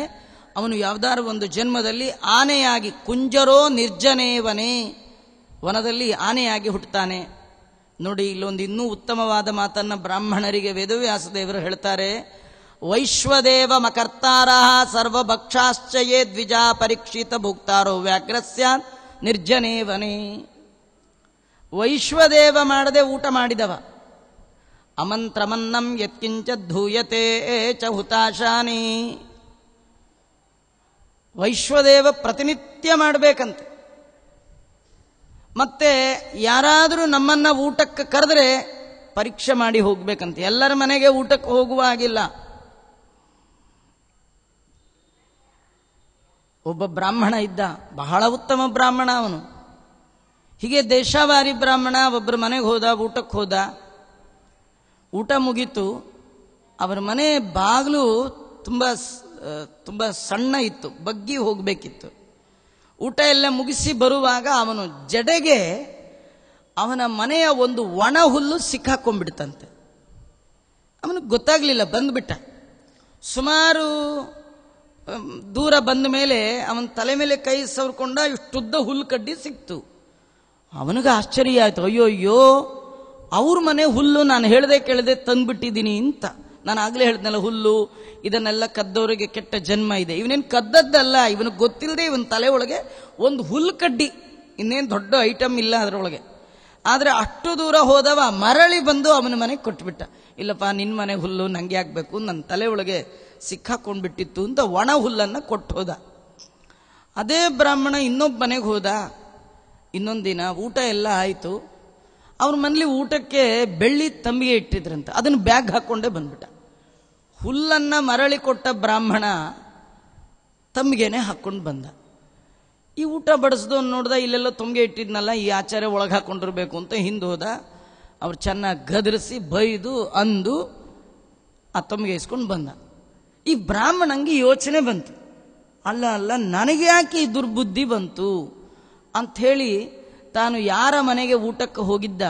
ಅವನು ಯಾವ್ದಾರು ಒಂದು ಜನ್ಮದಲ್ಲಿ ಆನೆಯಾಗಿ, ಕುಂಜರೋ ನಿರ್ಜನೇವನೇ, ವನದಲ್ಲಿ ಆನೆಯಾಗಿ ಹುಟ್ಟುತ್ತಾನೆ. ನೋಡಿ, ಇಲ್ಲೊಂದು ಇನ್ನೂ ಉತ್ತಮವಾದ ಮಾತನ್ನ ಬ್ರಾಹ್ಮಣರಿಗೆ ವೇದವ್ಯಾಸ ದೇವರು ಹೇಳ್ತಾರೆ. ವೈಶ್ವದೇವ ಮಕರ್ತಾರ ಸರ್ವಭಕ್ಷಾಶ್ಚಯೇ ದ್ವಿಜಾ ಪರೀಕ್ಷಿತ ಭೋಕ್ತಾರೋ ವ್ಯಾಘ್ರಸ್ಯ ನಿರ್ಜನೇವನೇ. ವೈಶ್ವದೇವ ಮಾಡದೆ ಊಟ ಮಾಡಿದವ, ಅಮಂತ್ರಮನ್ನಂ ಯತ್ಕಿಂಚ ಧೂಯತೆ ಚ ಹುತಾಶಾನಿ. ವೈಶ್ವದೇವ ಪ್ರತಿನಿತ್ಯ ಮಾಡಬೇಕಂತೆ. ಮತ್ತೆ ಯಾರಾದರೂ ನಮ್ಮನ್ನ ಊಟಕ್ಕೆ ಕರೆದ್ರೆ ಪರೀಕ್ಷೆ ಮಾಡಿ ಹೋಗ್ಬೇಕಂತೆ. ಎಲ್ಲರ ಮನೆಗೆ ಊಟಕ್ಕೆ ಹೋಗುವ ಹಾಗಿಲ್ಲ. ಒಬ್ಬ ಬ್ರಾಹ್ಮಣ ಇದ್ದ, ಬಹಳ ಉತ್ತಮ ಬ್ರಾಹ್ಮಣ ಅವನು. ಹೀಗೆ ದೇಶಾವಾರಿ ಬ್ರಾಹ್ಮಣ. ಒಬ್ಬರ ಮನೆಗೆ ಹೋದ, ಊಟಕ್ಕೆ ಹೋದ. ಊಟ ಮುಗೀತು. ಅವರ ಮನೆ ಬಾಗಿಲು ತುಂಬ ಸಣ್ಣ ಇತ್ತು, ಬಗ್ಗಿ ಹೋಗಬೇಕಿತ್ತು. ಊಟ ಎಲ್ಲ ಮುಗಿಸಿ ಬರುವಾಗ ಅವನು ಜಡೆಗೆ ಅವನ ಮನೆಯ ಒಂದು ಒಣ ಹುಲ್ಲು ಸಿಕ್ಕಾಕೊಂಡ್ಬಿಡ್ತಂತೆ. ಅವನಿಗೆ ಗೊತ್ತಾಗ್ಲಿಲ್ಲ, ಬಂದ್ಬಿಟ್ಟ. ಸುಮಾರು ದೂರ ಬಂದ ಮೇಲೆ ಅವನ ತಲೆ ಮೇಲೆ ಕೈ ಸವರ್ಕೊಂಡ, ಇಷ್ಟುದ್ದ ಹುಲ್ಲು ಕಡ್ಡಿ ಸಿಕ್ತು. ಅವನಿಗೆ ಆಶ್ಚರ್ಯ ಆಯ್ತು. ಅಯ್ಯೋ, ಅವ್ರ ಮನೆ ಹುಲ್ಲು ನಾನು ಹೇಳ್ದೆ ಕೇಳದೆ ತಂದ್ಬಿಟ್ಟಿದ್ದೀನಿ ಅಂತ. ನಾನು ಆಗ್ಲೇ ಹೇಳ್ದನಲ್ಲ, ಹುಲ್ಲು ಇದನ್ನೆಲ್ಲ ಕದ್ದವರಿಗೆ ಕೆಟ್ಟ ಜನ್ಮ ಇದೆ. ಇವನೇನು ಕದ್ದದ್ದಲ್ಲ, ಇವನಿಗೆ ಗೊತ್ತಿಲ್ಲದೆ ಇವನ ತಲೆ ಒಳಗೆ ಒಂದು ಹುಲ್ಲು ಕಡ್ಡಿ, ಇನ್ನೇನು ದೊಡ್ಡ ಐಟಮ್ ಇಲ್ಲ ಅದರೊಳಗೆ. ಆದರೆ ಅಷ್ಟು ದೂರ ಹೋದವ ಮರಳಿ ಬಂದು ಅವನ ಮನೆಗೆ ಕೊಟ್ಬಿಟ್ಟ. ಇಲ್ಲಪ್ಪ, ನಿನ್ನ ಮನೆ ಹುಲ್ಲು ನಂಗೆ ಆಗ್ಬೇಕು, ನನ್ನ ತಲೆ ಒಳಗೆ ಸಿಕ್ಕಾಕೊಂಡ್ಬಿಟ್ಟಿತ್ತು ಅಂತ ಒಣ ಹುಲ್ಲನ್ನು ಕೊಟ್ಟು ಹೋದ. ಅದೇ ಬ್ರಾಹ್ಮಣ ಇನ್ನೊಬ್ಬ ಮನೆಗೆ ಹೋದ. ಇನ್ನೊಂದು ದಿನ ಊಟ ಎಲ್ಲ ಆಯಿತು. ಅವ್ರ ಮನೇಲಿ ಊಟಕ್ಕೆ ಬೆಳ್ಳಿ ತಂಬಿಗೆ ಇಟ್ಟಿದ್ರಂತ, ಅದನ್ನು ಬ್ಯಾಗ್ ಹಾಕ್ಕೊಂಡೇ ಬಂದ್ಬಿಟ್ಟ. ಹುಲ್ಲನ್ನು ಮರಳಿ ಕೊಟ್ಟ ಬ್ರಾಹ್ಮಣ ತಂಬಿಗೆನೆ ಹಾಕ್ಕೊಂಡು ಬಂದ. ಈ ಊಟ ಬಡಿಸ್ದು ನೋಡ್ದ, ಇಲ್ಲೆಲ್ಲ ತಂಬಿಗೆ ಇಟ್ಟಿದ್ನಲ್ಲ, ಈ ಆಚಾರ್ಯ ಒಳಗೆ ಹಾಕ್ಕೊಂಡಿರ್ಬೇಕು ಅಂತ ಹಿಂದೆ ಹೋದ. ಅವ್ರು ಚೆನ್ನಾಗಿ ಗದರಿಸಿ ಬೈದು ಅಂದು ಆ ತಂಬಿಗೆ ಇಸ್ಕೊಂಡು ಬಂದ. ಈ ಬ್ರಾಹ್ಮಣಂಗೆ ಯೋಚನೆ ಬಂತು, ಅಲ್ಲ ನನಗೆ ಯಾಕೆ ಈ ದುರ್ಬುದ್ಧಿ ಬಂತು ಅಂಥೇಳಿ ತಾನು ಯಾರ ಮನೆಗೆ ಊಟಕ್ಕೆ ಹೋಗಿದ್ದ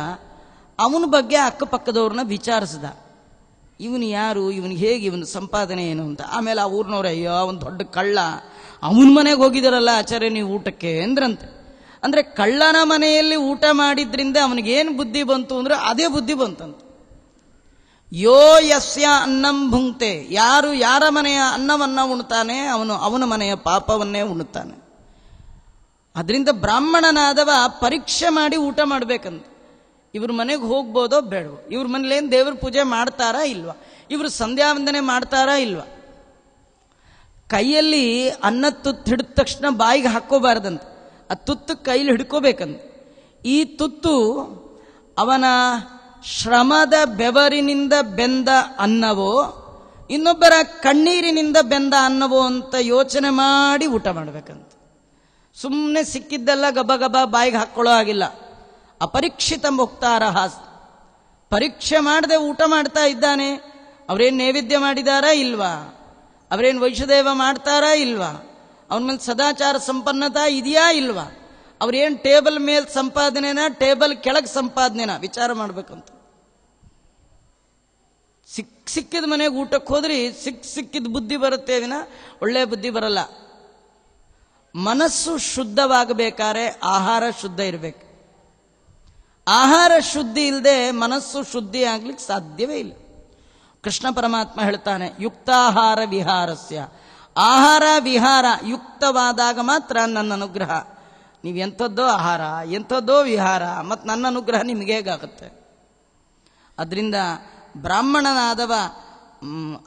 ಅವನ ಬಗ್ಗೆ ಅಕ್ಕಪಕ್ಕದವ್ರನ್ನ ವಿಚಾರಿಸಿದ. ಇವನು ಯಾರು, ಇವನಿಗೆ ಹೇಗೆ, ಇವನ ಸಂಪಾದನೆ ಏನು ಅಂತ. ಆಮೇಲೆ ಆ ಊರಿನವ್ರು, ಅಯ್ಯೋ ಅವನು ದೊಡ್ಡ ಕಳ್ಳ, ಅವನ ಮನೆಗೆ ಹೋಗಿದಾರಲ್ಲ ಆಚಾರ್ಯ ನೀವು ಊಟಕ್ಕೆ ಎಂದ್ರಂತೆ. ಅಂದರೆ ಕಳ್ಳನ ಮನೆಯಲ್ಲಿ ಊಟ ಮಾಡಿದ್ರಿಂದ ಅವನಿಗೇನು ಬುದ್ಧಿ ಬಂತು ಅಂದರೆ ಅದೇ ಬುದ್ಧಿ ಬಂತಂತ. ಯೋ ಯಸ್ಯ ಅನ್ನಂ ಭುಂಕ್ತೆ, ಯಾರು ಯಾರ ಮನೆಯ ಅನ್ನವನ್ನ ಉಣ್ತಾನೆ ಅವನು ಅವನ ಮನೆಯ ಪಾಪವನ್ನೇ ಉಣ್ತಾನೆ. ಅದರಿಂದ ಬ್ರಾಹ್ಮಣನಾದವ ಪರೀಕ್ಷೆ ಮಾಡಿ ಊಟ ಮಾಡಬೇಕಂತ. ಇವ್ರ ಮನೆಗೆ ಹೋಗ್ಬೋದೋ ಬೇಡವೋ, ಇವ್ರ ಮನೇಲಿ ಏನು ದೇವ್ರ ಪೂಜೆ ಮಾಡ್ತಾರಾ ಇಲ್ವಾ, ಇವರು ಸಂಧ್ಯಾ ವಂದನೆ ಮಾಡ್ತಾರಾ ಇಲ್ವಾ. ಕೈಯಲ್ಲಿ ಅನ್ನ ತುತ್ತು ಹಿಡಿದ ತಕ್ಷಣ ಬಾಯಿಗೆ ಹಾಕೋಬಾರ್ದಂತ, ಆ ತುತ್ತು ಕೈಲಿ ಹಿಡ್ಕೋಬೇಕಂತ. ಈ ತುತ್ತು ಅವನ ಶ್ರಮದ ಬೆವರಿನಿಂದ ಬೆಂದ ಅನ್ನವೋ ಇನ್ನೊಬ್ಬರ ಕಣ್ಣೀರಿನಿಂದ ಬೆಂದ ಅನ್ನವೋ ಅಂತ ಯೋಚನೆ ಮಾಡಿ ಊಟ ಮಾಡಬೇಕಂತ. ಸುಮ್ಮನೆ ಸಿಕ್ಕಿದ್ದೆಲ್ಲ ಗಬ ಗಬ ಬಾಯಿಗೆ ಹಾಕ್ಕೊಳ್ಳೋ ಆಗಿಲ್ಲ. ಅಪರೀಕ್ಷಿತ ಮುಕ್ತಾರಹ, ಪರೀಕ್ಷೆ ಮಾಡದೆ ಊಟ ಮಾಡ್ತಾ ಇದ್ದಾನೆ. ಅವರೇನು ನೈವೇದ್ಯ ಮಾಡಿದಾರಾ ಇಲ್ವಾ, ಅವರೇನು ವೈಷ್ಣದೇವ ಮಾಡ್ತಾರಾ ಇಲ್ವಾ, ಅವನ ಮೇಲೆ ಸದಾಚಾರ ಸಂಪನ್ನತಾ ಇದೆಯಾ ಇಲ್ವಾ, ಅವ್ರೇನು ಟೇಬಲ್ ಮೇಲೆ ಸಂಪಾದನೆನಾ ಟೇಬಲ್ ಕೆಳಗೆ ಸಂಪಾದನೆನಾ ವಿಚಾರ ಮಾಡ್ಬೇಕಂತ. ಸಿಕ್ಕಿದ ಮನೆಗೆ ಊಟಕ್ಕೆ ಹೋದ್ರಿ ಸಿಕ್ಕಿದ ಬುದ್ಧಿ ಬರುತ್ತೆ ವಿನ ಒಳ್ಳೆ ಬುದ್ಧಿ ಬರಲ್ಲ. ಮನಸ್ಸು ಶುದ್ಧವಾಗಬೇಕಾದ್ರೆ ಆಹಾರ ಶುದ್ಧ ಇರಬೇಕು. ಆಹಾರ ಶುದ್ಧಿ ಇಲ್ಲದೆ ಮನಸ್ಸು ಶುದ್ಧಿ ಆಗ್ಲಿಕ್ಕೆ ಸಾಧ್ಯವೇ ಇಲ್ಲ. ಕೃಷ್ಣ ಪರಮಾತ್ಮ ಹೇಳ್ತಾನೆ, ಯುಕ್ತಾಹಾರ ವಿಹಾರಸ್ಯ, ಆಹಾರ ವಿಹಾರ ಯುಕ್ತವಾದಾಗ ಮಾತ್ರ ನನ್ನ ಅನುಗ್ರಹ. ನೀವು ಎಂಥದ್ದೋ ಆಹಾರ ಎಂಥದ್ದೋ ವಿಹಾರ, ಮತ್ತು ನನ್ನ ಅನುಗ್ರಹ ನಿಮಗೆ ಹೇಗಾಗುತ್ತೆ. ಅದರಿಂದ ಬ್ರಾಹ್ಮಣನಾದವ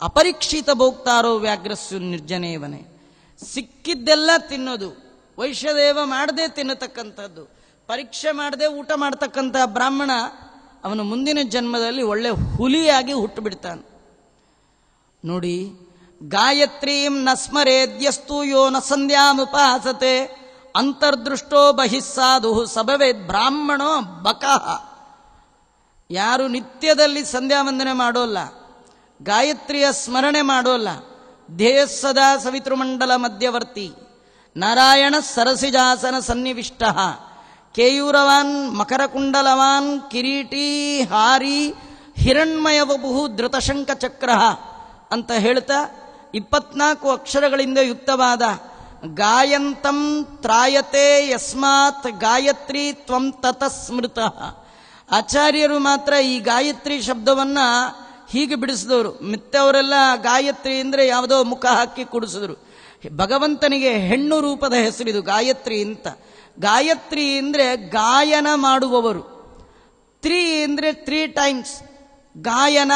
ಅಪರೀಕ್ಷಿತ ಭೋಕ್ತಾರೋ ವ್ಯಾಘ್ರಸ್ಸು ನಿರ್ಜನೇವನೆ, ಸಿಕ್ಕಿದ್ದೆಲ್ಲ ತಿನ್ನೋದು, ವೈಶ್ಯದೇವ ಮಾಡದೆ ತಿನ್ನತಕ್ಕಂಥದ್ದು, ಪರೀಕ್ಷೆ ಮಾಡದೆ ಊಟ ಮಾಡ್ತಕ್ಕಂಥ ಬ್ರಾಹ್ಮಣ ಅವನು ಮುಂದಿನ ಜನ್ಮದಲ್ಲಿ ಒಳ್ಳೆ ಹುಲಿಯಾಗಿ ಹುಟ್ಟು ಬಿಡ್ತಾನೆ. ನೋಡಿ, ಗಾಯತ್ರೀಂ ನ ಸ್ಮರೇದ್ಯಸ್ತು ಯೋ ನ ಸಂಧ್ಯಾಮುಪಾಸತೆ ಅಂತರ್ದೃಷ್ಟೋ ಬಹಿಸ್ಸಾಧು ಸಭವೇದ್ ಬ್ರಾಹ್ಮಣೋ ಬಕಃ. ಯಾರು ನಿತ್ಯದಲ್ಲಿ ಸಂಧ್ಯಾ ವಂದನೆ ಮಾಡೋಲ್ಲ, ಗಾಯತ್ರಿಯ ಸ್ಮರಣೆ ಮಾಡೋಲ್ಲ, ಧ್ಯೇಯ ಸದಾ ಸವಿತೃಮಂಡಲ ಮಧ್ಯವರ್ತಿ ನಾರಾಯಣ ಸರಸಿಜಾಸನ ಸನ್ನಿವಿಷ್ಟ ಕೇಯೂರವಾನ್ ಮಕರಕುಂಡಲವಾನ್ ಕಿರೀಟಿ ಹಾರಿ ಹಿರಣ್ಮಯ ವಪುಃ ಧೃತಶಂಕ ಚಕ್ರ ಅಂತ ಹೇಳ್ತಾ 24 ಅಕ್ಷರಗಳಿಂದ ಯುಕ್ತವಾದ ಗಾಯಂತಂ ತ್ರಾಯತೆ ಯಸ್ಮಾತ್ ಗಾಯತ್ರಿ ತ್ವಂ ತತಸ್ಮೃತಃ. ಆಚಾರ್ಯರು ಮಾತ್ರ ಈ ಗಾಯತ್ರಿ ಶಬ್ದವನ್ನ ಹೀಗೆ ಬಿಡಿಸಿದವರು. ಮಿತ್ತವರೆಲ್ಲ ಗಾಯತ್ರಿ ಅಂದರೆ ಯಾವುದೋ ಮುಖ ಹಾಕಿ ಕುಡಿಸಿದ್ರು. ಭಗವಂತನಿಗೆ ಹೆಣ್ಣು ರೂಪದ ಹೆಸರಿದು ಗಾಯತ್ರಿ ಅಂತ. ಗಾಯತ್ರಿ ಅಂದರೆ ಗಾಯನ ಮಾಡುವವರು. 3 ಅಂದರೆ 3 ಟೈಮ್ಸ್ ಗಾಯನ,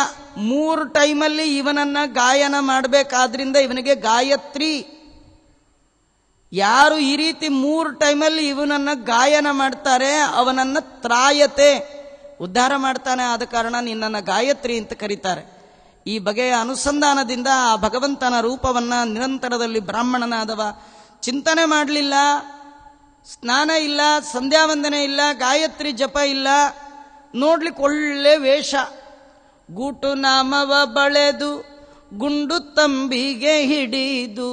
3 ಟೈಮಲ್ಲಿ ಇವನನ್ನ ಗಾಯನ ಮಾಡಬೇಕಾದ್ರಿಂದ ಇವನಿಗೆ ಗಾಯತ್ರಿ. ಯಾರು ಈ ರೀತಿ 3 ಟೈಮಲ್ಲಿ ಇವನನ್ನ ಗಾಯನ ಮಾಡ್ತಾರೆ ಅವನನ್ನ ತ್ರಾಯತೆ, ಉದ್ಧಾರ ಮಾಡ್ತಾನೆ, ಆದ ಕಾರಣ ನಿನ್ನನ್ನು ಗಾಯತ್ರಿ ಅಂತ ಕರೀತಾರೆ. ಈ ಬಗೆಯ ಅನುಸಂಧಾನದಿಂದ ಆ ಭಗವಂತನ ರೂಪವನ್ನ ನಿರಂತರದಲ್ಲಿ ಬ್ರಾಹ್ಮಣನಾದವ ಚಿಂತನೆ ಮಾಡಲಿಲ್ಲ, ಸ್ನಾನ ಇಲ್ಲ, ಸಂಧ್ಯಾ ವಂದನೆ ಇಲ್ಲ, ಗಾಯತ್ರಿ ಜಪ ಇಲ್ಲ, ನೋಡ್ಲಿಕ್ಕೆ ಒಳ್ಳೆ ವೇಷ, ಗೂಟು ನಾಮವ ಬಳೆದು ಗುಂಡು ತಂಬಿಗೆ ಹಿಡಿದು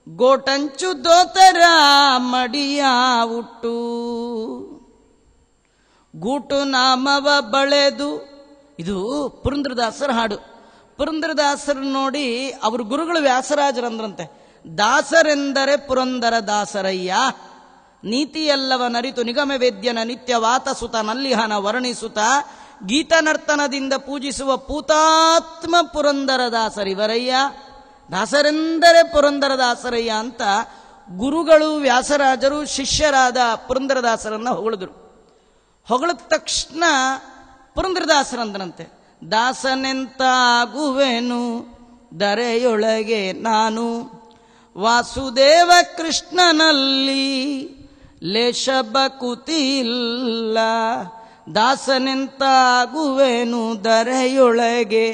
ಗೋಟಂಚು ದೋತರ ಮಡಿಯ ಉಟ್ಟು. ಗೂಟು ನಾಮವ ಬಳೆದು, ಇದು ಪುರಂದರದಾಸರ ಹಾಡು. ಪುರಂದರದಾಸರು ನೋಡಿ ಅವ್ರ ಗುರುಗಳು ವ್ಯಾಸರಾಜರಂದ್ರಂತೆ, ದಾಸರೆಂದರೆ ಪುರಂದರ ದಾಸರಯ್ಯ, ನೀತಿಯಲ್ಲವ ನರಿತು ನಿಗಮ ವೇದ್ಯನ ನಿತ್ಯ ವಾತಸುತ ನಲ್ಲಿಹನ ವರ್ಣಿಸುತ್ತ ಗೀತನರ್ತನದಿಂದ ಪೂಜಿಸುವ ಪೂತಾತ್ಮ ಪುರಂದರ ದಾಸರಿವರಯ್ಯ, ದಾಸರೆಂದರೆ ಪುರಂದರ ದಾಸರಯ್ಯ ಅಂತ ಗುರುಗಳು ವ್ಯಾಸರಾಜರು ಶಿಷ್ಯರಾದ ಪುರಂದರದಾಸರನ್ನ ಹೊಗಳಿದ್ರು. ಹೊಗಳಿದ ತಕ್ಷಣ ಪುರಂದರದಾಸರಂದ್ರಂತೆ, ದಾಸನೆಂತಾಗುವೆನು ದರೆಯೊಳಗೆ ನಾನು, ವಾಸುದೇವ ಕೃಷ್ಣನಲ್ಲಿ ಲೇಷ ಬಕುತಿ ಇಲ್ಲ, ದಾಸನೆಂತಾಗುವೆನು ದರೆಯೊಳಗೆ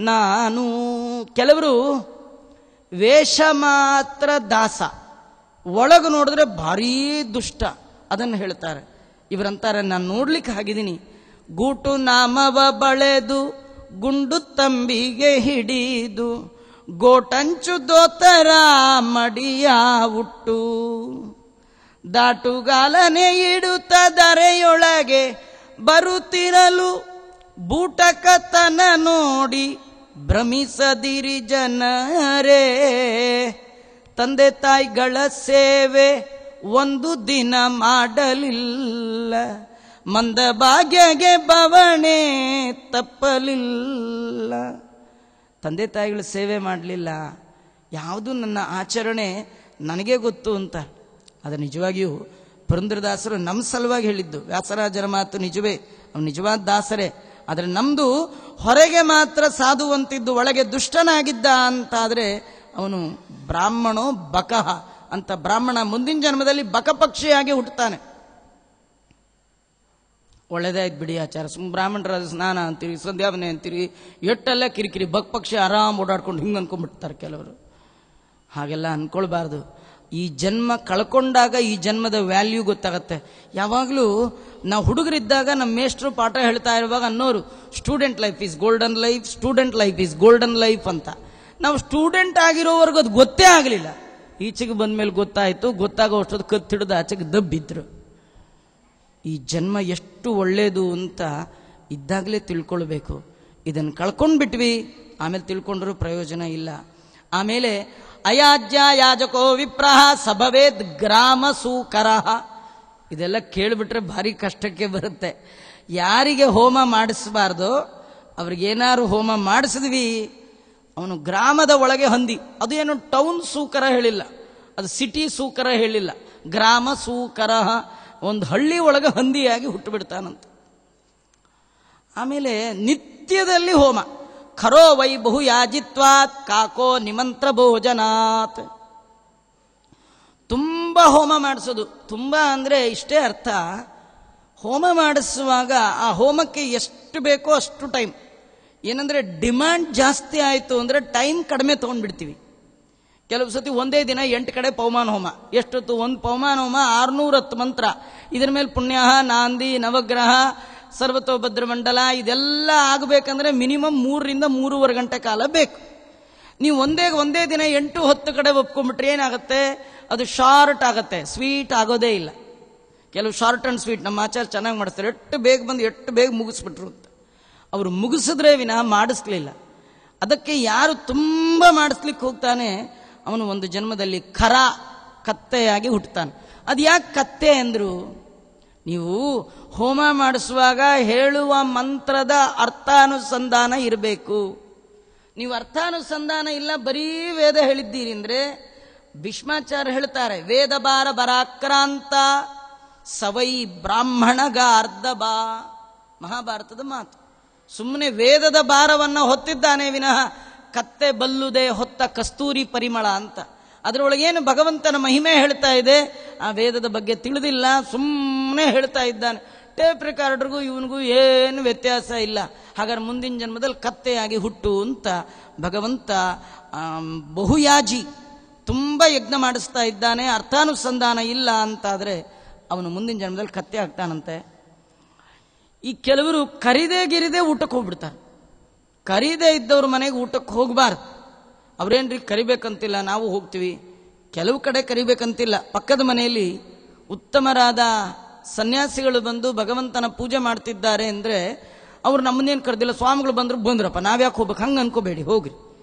ನಾನು. ಕೆಲವರು ವೇಷ ಮಾತ್ರ ದಾಸ, ಒಳಗೆ ನೋಡಿದ್ರೆ ಭಾರೀ ದುಷ್ಟ, ಅದನ್ನು ಹೇಳ್ತಾರೆ. ಇವರಂತಾರೆ, ನಾನು ನೋಡ್ಲಿಕ್ಕೆ ಆಗಿದ್ದೀನಿ, ಗೂಟು ನಾಮವ ಬಳೆದು ಗುಂಡು ತಂಬಿಗೆ ಹಿಡಿದು ಗೋಟಂಚು ದೋತರ ಮಡಿಯ ಉಟ್ಟು, ದಾಟುಗಾಲನೆ ಇಡುತ್ತ ದರೆಯೊಳಗೆ ಬರುತ್ತಿರಲು ಬೂಟಕತನ ನೋಡಿ ಭ್ರಮಿಸದಿರಿ ಜನರೇ, ತಂದೆ ತಾಯಿಗಳ ಸೇವೆ ಒಂದು ದಿನ ಮಾಡಲಿಲ್ಲ, ಮಂದ ಭಾಗ್ಯಗೆ ಬವಣೆ ತಪ್ಪಲಿಲ್ಲ. ತಂದೆ ತಾಯಿಗಳ ಸೇವೆ ಮಾಡಲಿಲ್ಲ, ಯಾವುದು ನನ್ನ ಆಚರಣೆ ನನಗೆ ಗೊತ್ತು ಅಂತ. ಅದು ನಿಜವಾಗಿಯೂ ಪುರಂದರದಾಸರು ನಮ್ಮ ಸಲುವಾಗಿ ಹೇಳಿದ್ದು. ವ್ಯಾಸರಾಜರ ಮಾತು ನಿಜವೇ, ಅವನು ನಿಜವಾದ ದಾಸರೇ. ಆದರೆ ನಮ್ದು ಹೊರಗೆ ಮಾತ್ರ ಸಾಧುವಂತಿದ್ದು ಒಳಗೆ ದುಷ್ಟನಾಗಿದ್ದ ಅಂತಾದರೆ ಅವನು ಬ್ರಾಹ್ಮಣೋ ಬಕಃ ಅಂತ. ಬ್ರಾಹ್ಮಣ ಮುಂದಿನ ಜನ್ಮದಲ್ಲಿ ಬಕಪಕ್ಷಿಯಾಗಿ ಹುಟ್ಟುತ್ತಾನೆ. ಒಳ್ಳೇದಾಯ್ತು ಬಿಡಿ ಆಚಾರ, ಬ್ರಾಹ್ಮಣರಾದ ಸ್ನಾನ ಅಂತೀರಿ, ಸಂಧ್ಯಾವನೆ ಅಂತೀರಿ, ಎಟ್ಟೆಲ್ಲ ಕಿರಿಕಿರಿ, ಬಕಪಕ್ಷಿ ಆರಾಮ್ ಓಡಾಡ್ಕೊಂಡು ಹಿಂಗೆ ಅನ್ಕೊಂಡ್ಬಿಡ್ತಾರೆ ಕೆಲವರು. ಹಾಗೆಲ್ಲ ಅನ್ಕೊಳ್ಬಾರ್ದು. ಈ ಜನ್ಮ ಕಳ್ಕೊಂಡಾಗ ಈ ಜನ್ಮದ ವ್ಯಾಲ್ಯೂ ಗೊತ್ತಾಗತ್ತೆ. ಯಾವಾಗಲೂ ನಾವು ಹುಡುಗರಿದ್ದಾಗ ನಮ್ಮ ಮೇಷ್ಟ್ರು ಪಾಠ ಹೇಳ್ತಾ ಇರುವಾಗ ಅನ್ನೋರು, student life is golden life, student life is golden life ಅಂತ. ನಾವು ಸ್ಟೂಡೆಂಟ್ ಆಗಿರೋವರೆಗೂ ಅದು ಗೊತ್ತೇ ಆಗಲಿಲ್ಲ. ಈಚೆಗೆ ಬಂದ ಮೇಲೆ ಗೊತ್ತಾಯಿತು. ಗೊತ್ತಾಗೋ ಅಷ್ಟೊತ್ತು ಕತ್ತಿಡಿದು ಆಚೆಗೆ ದಬ್ಬಿದ್ರು. ಈ ಜನ್ಮ ಎಷ್ಟು ಒಳ್ಳೆಯದು ಅಂತ ಇದ್ದಾಗಲೇ ತಿಳ್ಕೊಳ್ಬೇಕು. ಇದನ್ನು ಕಳ್ಕೊಂಡ್ಬಿಟ್ವಿ, ಆಮೇಲೆ ತಿಳ್ಕೊಂಡ್ರೂ ಪ್ರಯೋಜನ ಇಲ್ಲ. ಆಮೇಲೆ ಅಯಾಜ್ಯ ಯಾಜಕೋ ವಿಪ್ರಹ ಸಭವೇದ್ ಗ್ರಾಮ ಸೂಕರಃ. ಇದೆಲ್ಲ ಕೇಳಿಬಿಟ್ರೆ ಭಾರಿ ಕಷ್ಟಕ್ಕೆ ಬರುತ್ತೆ. ಯಾರಿಗೆ ಹೋಮ ಮಾಡಿಸಬಾರ್ದು ಅವ್ರಿಗೇನಾದ್ರು ಹೋಮ ಮಾಡಿಸಿದ್ವಿ, ಅವನು ಗ್ರಾಮದ ಒಳಗೆ ಹಂದಿ. ಅದು ಏನು ಟೌನ್ ಸೂಕರ ಹೇಳಿಲ್ಲ, ಅದು ಸಿಟಿ ಸೂಕರ ಹೇಳಿಲ್ಲ, ಗ್ರಾಮ ಸೂಕರ. ಒಂದು ಹಳ್ಳಿ ಒಳಗೆ ಹಂದಿಯಾಗಿ ಹುಟ್ಟುಬಿಡ್ತಾನಂತ. ಆಮೇಲೆ ನಿತ್ಯದಲ್ಲಿ ಹೋಮ. ಖರೋ ವೈ ಬಹು ಯಾಜಿತ್ವಾತ್ ಕಾಕೋ ನಿಮಂತ್ರ ಭೋಜನಾತ್. ತುಂಬ ಹೋಮ ಮಾಡಿಸೋದು. ತುಂಬ ಅಂದರೆ ಇಷ್ಟೇ ಅರ್ಥ. ಹೋಮ ಮಾಡಿಸುವಾಗ ಆ ಹೋಮಕ್ಕೆ ಎಷ್ಟು ಬೇಕೋ ಅಷ್ಟು ಟೈಮ್. ಏನಂದ್ರೆ ಡಿಮ್ಯಾಂಡ್ ಜಾಸ್ತಿ ಆಯಿತು ಅಂದರೆ ಟೈಮ್ ಕಡಿಮೆ ತೊಗೊಂಡ್ಬಿಡ್ತೀವಿ. ಕೆಲವು ಸತಿ ಒಂದೇ ದಿನ 8 ಕಡೆ ಪವಮಾನ ಹೋಮ. ಎಷ್ಟೊತ್ತು? ಒಂದು ಪವಮಾನ ಹೋಮ 610 ಮಂತ್ರ. ಇದರ ಮೇಲೆ ಪುಣ್ಯ, ನಾಂದಿ, ನವಗ್ರಹ, ಸರ್ವತೋಭದ್ರ ಮಂಡಲ ಇದೆಲ್ಲ ಆಗಬೇಕಂದ್ರೆ ಮಿನಿಮಮ್ 3 ರಿಂದ 3.5 ಗಂಟೆ ಕಾಲ ಬೇಕು. ನೀವು ಒಂದೇ ದಿನ 8-10 ಕಡೆ ಒಪ್ಕೊಂಡ್ಬಿಟ್ರೆ ಏನಾಗುತ್ತೆ? ಅದು ಶಾರ್ಟ್ ಆಗುತ್ತೆ, ಸ್ವೀಟ್ ಆಗೋದೇ ಇಲ್ಲ. ಕೆಲವು ಶಾರ್ಟ್ ಅಂಡ್ ಸ್ವೀಟ್ ನಮ್ಮ ಆಚಾರ ಚೆನ್ನಾಗಿ ಮಾಡಿಸ್ತಾರೆ. ಎಷ್ಟು ಬೇಗ ಬಂದು ಎಷ್ಟು ಬೇಗ ಮುಗಿಸ್ಬಿಟ್ರು ಅಂತ. ಅವರು ಮುಗಿಸಿದ್ರೆ ವಿನಃ ಮಾಡಿಸ್ಲಿಲ್ಲ. ಅದಕ್ಕೆ ಯಾರು ತುಂಬ ಮಾಡಿಸ್ಲಿಕ್ಕೆ ಹೋಗ್ತಾನೆ ಅವನು ಒಂದು ಜನ್ಮದಲ್ಲಿ ಕತ್ತೆಯಾಗಿ ಹುಟ್ಟುತ್ತಾನೆ. ಅದು ಯಾಕೆ ಕತ್ತೆ ಅಂದ್ರು? ನೀವು ಹೋಮ ಮಾಡಿಸುವಾಗ ಹೇಳುವ ಮಂತ್ರದ ಅರ್ಥಾನುಸಂಧಾನ ಇರಬೇಕು. ನೀವು ಅರ್ಥಾನುಸಂಧಾನ ಇಲ್ಲ, ಬರೀ ವೇದ ಹೇಳಿದ್ದೀರಿ ಅಂದ್ರೆ, ಭೀಷ್ಮಾಚಾರ್ಯ ಹೇಳ್ತಾರೆ, ವೇದ ಬಾರ ಬರಾಕ್ರಾಂತ ಸವೈ ಬ್ರಾಹ್ಮಣಗ ಅರ್ಧ ಬಾ. ಮಹಾಭಾರತದ ಮಾತು. ಸುಮ್ಮನೆ ವೇದದ ಭಾರವನ್ನು ಹೊತ್ತಿದ್ದಾನೆ ವಿನಃ ಕತ್ತೆ ಬಲ್ಲುದೆ ಹೊತ್ತ ಕಸ್ತೂರಿ ಪರಿಮಳ ಅಂತ. ಅದರೊಳಗೇನು ಭಗವಂತನ ಮಹಿಮೆ ಹೇಳ್ತಾ ಇದೆ, ಆ ವೇದದ ಬಗ್ಗೆ ತಿಳಿದಿಲ್ಲ, ಸುಮ್ಮನೆ ಹೇಳ್ತಾ ಇದ್ದಾನೆ. ಟೇಪ್ ರೆಕಾರ್ಡರ್ಗೂ ಇವನಿಗೂ ಏನು ವ್ಯತ್ಯಾಸ ಇಲ್ಲ. ಹಾಗಾದ್ರೆ ಮುಂದಿನ ಜನ್ಮದಲ್ಲಿ ಕತ್ತೆಯಾಗಿ ಹುಟ್ಟು ಅಂತ ಭಗವಂತ ಬಹುಯಾಜಿ ತುಂಬ ಯಜ್ಞ ಮಾಡಿಸ್ತಾ ಇದ್ದಾನೆ. ಅರ್ಥಾನುಸಂಧಾನ ಇಲ್ಲ ಅಂತಾದರೆ ಅವನು ಮುಂದಿನ ಜನ್ಮದಲ್ಲಿ ಕತ್ತೆ ಆಗ್ತಾನಂತೆ. ಈ ಕೆಲವರು ಕರಿದೇ ಊಟಕ್ಕೆ ಹೋಗ್ಬಿಡ್ತಾರೆ. ಕರೀದೇ ಇದ್ದವ್ರ ಮನೆಗೆ ಊಟಕ್ಕೆ ಹೋಗಬಾರ್ದು. ಅವ್ರೇನ್ರಿ ಕರಿಬೇಕಂತಿಲ್ಲ, ನಾವು ಹೋಗ್ತೀವಿ. ಕೆಲವು ಕಡೆ ಕರಿಬೇಕಂತಿಲ್ಲ. ಪಕ್ಕದ ಮನೆಯಲ್ಲಿ ಉತ್ತಮರಾದ ಸನ್ಯಾಸಿಗಳು ಬಂದು ಭಗವಂತನ ಪೂಜೆ ಮಾಡ್ತಿದ್ದಾರೆ ಅಂದರೆ ಅವ್ರು ನಮ್ಮನ್ನೇನು ಕರೆದಿಲ್ಲ, ಸ್ವಾಮಿಗಳು ಬಂದ್ರಪ್ಪ ನಾವ್ಯಾಕೆ ಹೋಗ್ಬೇಕು ಹಂಗೆ ಅನ್ಕೋಬೇಡಿ, ಹೋಗ್ರಿ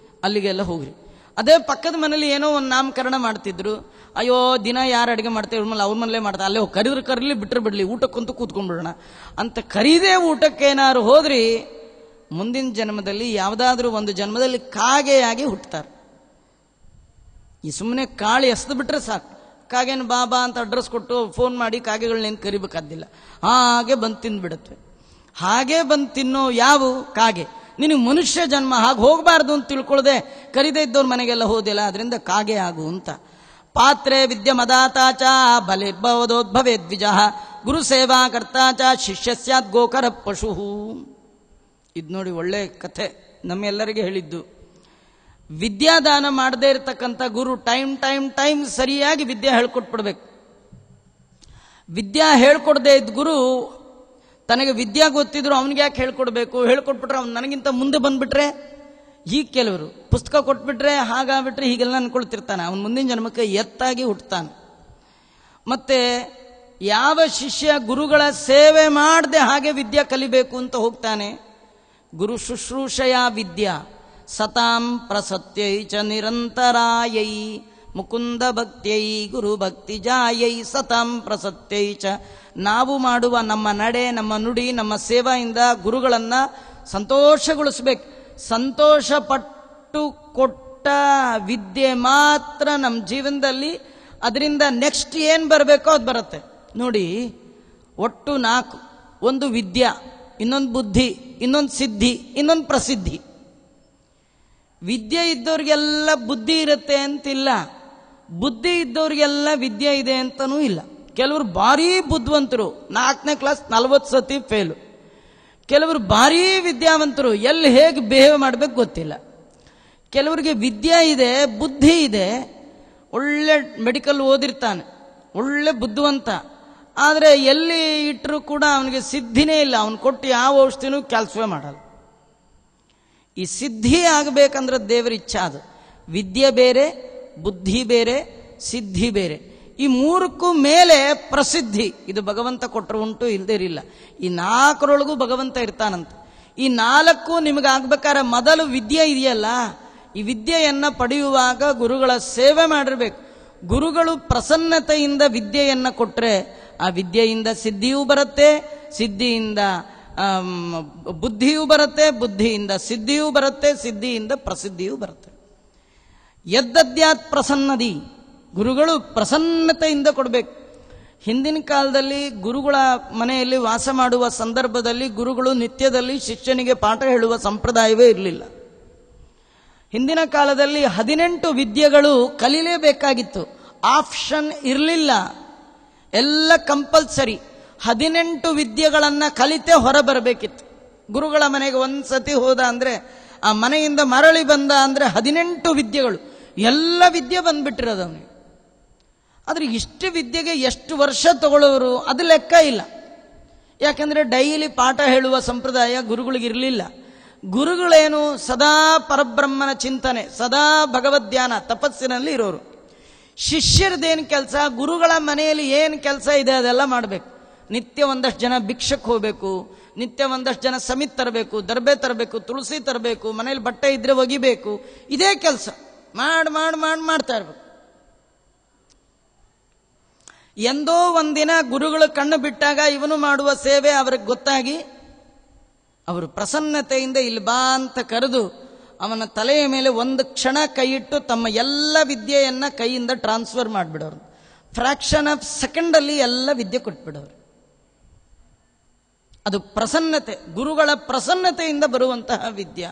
ಅಲ್ಲಿಗೆಲ್ಲ ಹೋಗ್ರಿ. ಅದೇ ಪಕ್ಕದ ಮನೇಲಿ ಏನೋ ಒಂದು ನಾಮಕರಣ ಮಾಡ್ತಿದ್ರು, ಅಯ್ಯೋ ದಿನ ಯಾರು ಅಡುಗೆ ಮಾಡ್ತೇವೆ ಅವ್ರ ಮನೇಲೇ ಮಾಡ್ತಾರೆ, ಅಲ್ಲೇ ಹೋಗಿ ಕರೀಲಿ ಬಿಟ್ಟರೆ ಬಿಡಲಿ, ಊಟಕ್ಕಂತೂ ಕೂತ್ಕೊಂಡ್ಬಿಡೋಣ ಅಂತ ಕರೀದೇ ಊಟಕ್ಕೇನಾದ್ರು ಹೋದ್ರಿ ಮುಂದಿನ ಜನ್ಮದಲ್ಲಿ ಯಾವುದಾದ್ರೂ ಒಂದು ಜನ್ಮದಲ್ಲಿ ಕಾಗೆಯಾಗಿ ಹುಟ್ಟುತ್ತಾರೆ. ಈ ಸುಮ್ಮನೆ ಕಾಳಿ ಎಸ್ದು ಬಿಟ್ರೆ ಸಾಕು, ಕಾಗೆನ ಬಾಬಾ ಅಂತ ಅಡ್ರೆಸ್ ಕೊಟ್ಟು ಫೋನ್ ಮಾಡಿ ಕಾಗೆಗಳನ್ನೇನು ಕರಿಬೇಕಾದಿಲ್ಲ, ಹಾಗೆ ಬಂದು ತಿಂದ್ಬಿಡತ್ವೆ. ಹಾಗೆ ಬಂದು ತಿನ್ನೋ ಯಾವ ಕಾಗೆ? ನಿನಗೆ ಮನುಷ್ಯ ಜನ್ಮ, ಹಾಗೆ ಹೋಗಬಾರ್ದು ಅಂತ ತಿಳ್ಕೊಳ್ಳದೆ ಕರಿದೇ ಇದ್ದವ್ರ ಮನೆಗೆಲ್ಲ ಹೋದಿಲ್ಲ, ಅದರಿಂದ ಕಾಗೆ ಆಗು ಅಂತ. ಪಾತ್ರೆ ವಿದ್ಯ ಮದಾತಾಚ ಬಲಿರ್ಭವದೋದ್ಭವೇ ದ್ವಿಜ ಗುರು ಸೇವಾ ಕರ್ತಾಚ ಶಿಷ್ಯ ಸ್ಯಾತ್ ಗೋಕರ ಪಶು. ಇದು ನೋಡಿ ಒಳ್ಳೆ ಕಥೆ, ನಮ್ಮೆಲ್ಲರಿಗೆ ಹೇಳಿದ್ದು. ವಿದ್ಯಾದಾನ ಮಾಡದೇ ಇರತಕ್ಕಂಥ ಗುರು ಟೈಮ್ ಸರಿಯಾಗಿ ವಿದ್ಯೆ ಹೇಳ್ಕೊಟ್ಬಿಡ್ಬೇಕು. ವಿದ್ಯಾ ಹೇಳ್ಕೊಡದೆ ಇದ್ದ ಗುರು ತನಗೆ ವಿದ್ಯಾ ಗೊತ್ತಿದ್ರು ಅವನಿಗೆ ಯಾಕೆ ಹೇಳ್ಕೊಡ್ಬೇಕು? ಹೇಳ್ಕೊಟ್ಬಿಟ್ರೆ ಅವ್ನು ನನಗಿಂತ ಮುಂದೆ ಬಂದ್ಬಿಟ್ರೆ, ಹೀಗೆ ಕೆಲವರು ಪುಸ್ತಕ ಕೊಟ್ಬಿಟ್ರೆ ಹಾಗಾಗ್ಬಿಟ್ರೆ ಹೀಗೆಲ್ಲ ಅನ್ಕೊಳ್ತಿರ್ತಾನೆ. ಅವನು ಮುಂದಿನ ಜನ್ಮಕ್ಕೆ ಎತ್ತಾಗಿ ಹುಟ್ಟುತ್ತಾನೆ. ಮತ್ತೆ ಯಾವ ಶಿಷ್ಯ ಗುರುಗಳ ಸೇವೆ ಮಾಡದೆ ಹಾಗೆ ವಿದ್ಯಾ ಕಲಿಬೇಕು ಅಂತ ಹೋಗ್ತಾನೆ, ಗುರು ಶುಶ್ರೂಷೆಯ ವಿದ್ಯಾ ಸತಾಂ ಪ್ರಸತ್ಯೈ ಚ ನಿರಂತರಾಯೈ ಮುಕುಂದ ಭಕ್ತ್ಯೈ ಗುರು ಭಕ್ತಿ ಜಾಯೈ ಸತಾಂ ಪ್ರಸತ್ಯೈ ಚ. ನಾವು ಮಾಡುವ ನಮ್ಮ ನಡೆ, ನಮ್ಮ ನುಡಿ, ನಮ್ಮ ಸೇವೆಯಿಂದ ಗುರುಗಳನ್ನ ಸಂತೋಷಗೊಳಿಸ್ಬೇಕು. ಸಂತೋಷಪಟ್ಟು ಕೊಟ್ಟ ವಿದ್ಯೆ ಮಾತ್ರ ನಮ್ಮ ಜೀವನದಲ್ಲಿ, ಅದರಿಂದ ನೆಕ್ಸ್ಟ್ ಏನು ಬರಬೇಕೋ ಅದು ಬರುತ್ತೆ. ನೋಡಿ, ಒಟ್ಟು 4: ಒಂದು ವಿದ್ಯಾ, ಇನ್ನೊಂದು ಬುದ್ಧಿ, ಇನ್ನೊಂದು ಸಿದ್ಧಿ, ಇನ್ನೊಂದು ಪ್ರಸಿದ್ಧಿ. ವಿದ್ಯೆ ಇದ್ದವ್ರಿಗೆಲ್ಲ ಬುದ್ಧಿ ಇರುತ್ತೆ ಅಂತಿಲ್ಲ, ಬುದ್ಧಿ ಇದ್ದವ್ರಿಗೆಲ್ಲ ವಿದ್ಯೆ ಇದೆ ಅಂತನೂ ಇಲ್ಲ. ಕೆಲವರು ಭಾರೀ ಬುದ್ಧಿವಂತರು, 4ನೇ ಕ್ಲಾಸ್ 40 ಸತಿ ಫೇಲು. ಕೆಲವರು ಭಾರೀ ವಿದ್ಯಾವಂತರು, ಎಲ್ಲಿ ಹೇಗೆ ಬಿಹೇವ್ ಮಾಡಬೇಕು ಗೊತ್ತಿಲ್ಲ. ಕೆಲವರಿಗೆ ವಿದ್ಯೆ ಇದೆ, ಬುದ್ಧಿ ಇದೆ, ಒಳ್ಳೆ ಮೆಡಿಕಲ್ ಓದಿರ್ತಾನೆ, ಒಳ್ಳೆ ಬುದ್ಧಿವಂತ, ಆದರೆ ಎಲ್ಲಿ ಇಟ್ಟರೂ ಕೂಡ ಅವನಿಗೆ ಸಿದ್ಧಿನೇ ಇಲ್ಲ. ಅವನು ಕೊಟ್ಟು ಯಾವ ಔಷಧಿನೂ ಕೆಲಸವೇ ಮಾಡಲ್ಲ. ಈ ಸಿದ್ಧಿ ಆಗಬೇಕಂದ್ರೆ ದೇವರ ಇಚ್ಛಾ. ಅದು ವಿದ್ಯೆ ಬೇರೆ, ಬುದ್ಧಿ ಬೇರೆ, ಸಿದ್ಧಿ ಬೇರೆ. ಈ 3ಕ್ಕೂ ಮೇಲೆ ಪ್ರಸಿದ್ಧಿ, ಇದು ಭಗವಂತ ಕೊಟ್ಟರು ಉಂಟು, ಇಲ್ಲದೇ ಇರಲಿಲ್ಲ. ಈ 4ರೊಳಗೂ ಭಗವಂತ ಇರ್ತಾನಂತ. ಈ 4ಕ್ಕೂ ನಿಮಗಾಗಬೇಕಾದ್ರೆ ಮೊದಲು ವಿದ್ಯೆ ಇದೆಯಲ್ಲ, ಈ ವಿದ್ಯೆಯನ್ನು ಪಡೆಯುವಾಗ ಗುರುಗಳ ಸೇವೆ ಮಾಡಿರ್ಬೇಕು. ಗುರುಗಳು ಪ್ರಸನ್ನತೆಯಿಂದ ವಿದ್ಯೆಯನ್ನು ಕೊಟ್ಟರೆ ಆ ವಿದ್ಯೆಯಿಂದ ಸಿದ್ಧಿಯೂ ಬರುತ್ತೆ, ಸಿದ್ಧಿಯಿಂದ ಬುದ್ಧಿಯೂ ಬರುತ್ತೆ, ಬುದ್ಧಿಯಿಂದ ಸಿದ್ಧಿಯೂ ಬರುತ್ತೆ, ಸಿದ್ಧಿಯಿಂದ ಪ್ರಸಿದ್ಧಿಯೂ ಬರುತ್ತೆ. ಯದ್ದದ್ಯಾತ್ ಪ್ರಸನ್ನದಿ, ಗುರುಗಳು ಪ್ರಸನ್ನತೆಯಿಂದ ಕೊಡಬೇಕು. ಹಿಂದಿನ ಕಾಲದಲ್ಲಿ ಗುರುಗಳ ಮನೆಯಲ್ಲಿ ವಾಸ ಮಾಡುವ ಸಂದರ್ಭದಲ್ಲಿ ಗುರುಗಳು ನಿತ್ಯದಲ್ಲಿ ಶಿಷ್ಯನಿಗೆ ಪಾಠ ಹೇಳುವ ಸಂಪ್ರದಾಯವೇ ಇರಲಿಲ್ಲ. ಹಿಂದಿನ ಕಾಲದಲ್ಲಿ 18 ವಿದ್ಯೆಗಳು ಕಲೀಲೇಬೇಕಾಗಿತ್ತು, ಆಪ್ಷನ್ ಇರಲಿಲ್ಲ, ಎಲ್ಲ ಕಂಪಲ್ಸರಿ. 18 ವಿದ್ಯೆಗಳನ್ನು ಕಲಿತೇ ಹೊರಬರಬೇಕಿತ್ತು. ಗುರುಗಳ ಮನೆಗೆ ಒಂದ್ಸತಿ ಹೋದ ಅಂದರೆ, ಆ ಮನೆಯಿಂದ ಮರಳಿ ಬಂದ ಅಂದರೆ 18 ವಿದ್ಯೆಗಳು, ಎಲ್ಲ ವಿದ್ಯೆ ಬಂದ್ಬಿಟ್ಟಿರೋದು ಅವನಿಗೆ. ಆದರೆ ಇಷ್ಟು ವಿದ್ಯೆಗೆ ಎಷ್ಟು ವರ್ಷ ತಗೊಳ್ಳೋರು ಅದು ಲೆಕ್ಕ ಇಲ್ಲ. ಯಾಕೆಂದರೆ ಡೈಲಿ ಪಾಠ ಹೇಳುವ ಸಂಪ್ರದಾಯ ಗುರುಗಳಿಗಿರಲಿಲ್ಲ. ಗುರುಗಳೇನು ಸದಾ ಪರಬ್ರಹ್ಮನ ಚಿಂತನೆ, ಸದಾ ಭಗವದ್ಧ್ಯಾನ, ತಪಸ್ಸಿನಲ್ಲಿ ಇರೋರು. ಶಿಷ್ಯರದೇನು ಕೆಲಸ, ಗುರುಗಳ ಮನೆಯಲ್ಲಿ ಏನು ಕೆಲಸ ಇದೆ ಅದೆಲ್ಲ ಮಾಡಬೇಕು. ನಿತ್ಯ ಒಂದಷ್ಟು ಜನ ಭಿಕ್ಷಕ್ಕೆ ಹೋಗಬೇಕು, ನಿತ್ಯ ಒಂದಷ್ಟು ಜನ ಸಮಿತ್ ತರಬೇಕು, ದರ್ಬೆ ತರಬೇಕು, ತುಳಸಿ ತರಬೇಕು, ಮನೇಲಿ ಬಟ್ಟೆ ಇದ್ರೆ ಒಗಿಬೇಕು. ಇದೇ ಕೆಲಸ ಮಾಡ್ತಾ ಇರ್ಬೇಕು. ಎಂದೋ ಒಂದಿನ ಗುರುಗಳು ಕಣ್ಣು ಬಿಟ್ಟಾಗ ಇವನು ಮಾಡುವ ಸೇವೆ ಅವ್ರಿಗೆ ಗೊತ್ತಾಗಿ ಅವರು ಪ್ರಸನ್ನತೆಯಿಂದ ಇಲ್ಲಿ ಬಾ ಅಂತ ಕರೆದು ಅವನ ತಲೆಯ ಮೇಲೆ ಒಂದು ಕ್ಷಣ ಕೈ ಇಟ್ಟು ತಮ್ಮ ಎಲ್ಲ ವಿದ್ಯೆಯನ್ನ ಕೈಯಿಂದ ಟ್ರಾನ್ಸ್ಫರ್ ಮಾಡಿಬಿಡೋರು. ಫ್ರಾಕ್ಷನ್ ಆಫ್ ಸೆಕೆಂಡಲ್ಲಿ ಎಲ್ಲ ವಿದ್ಯೆ ಕೊಟ್ಬಿಡೋರು. ಅದು ಪ್ರಸನ್ನತೆ, ಗುರುಗಳ ಪ್ರಸನ್ನತೆಯಿಂದ ಬರುವಂತಹ ವಿದ್ಯೆ.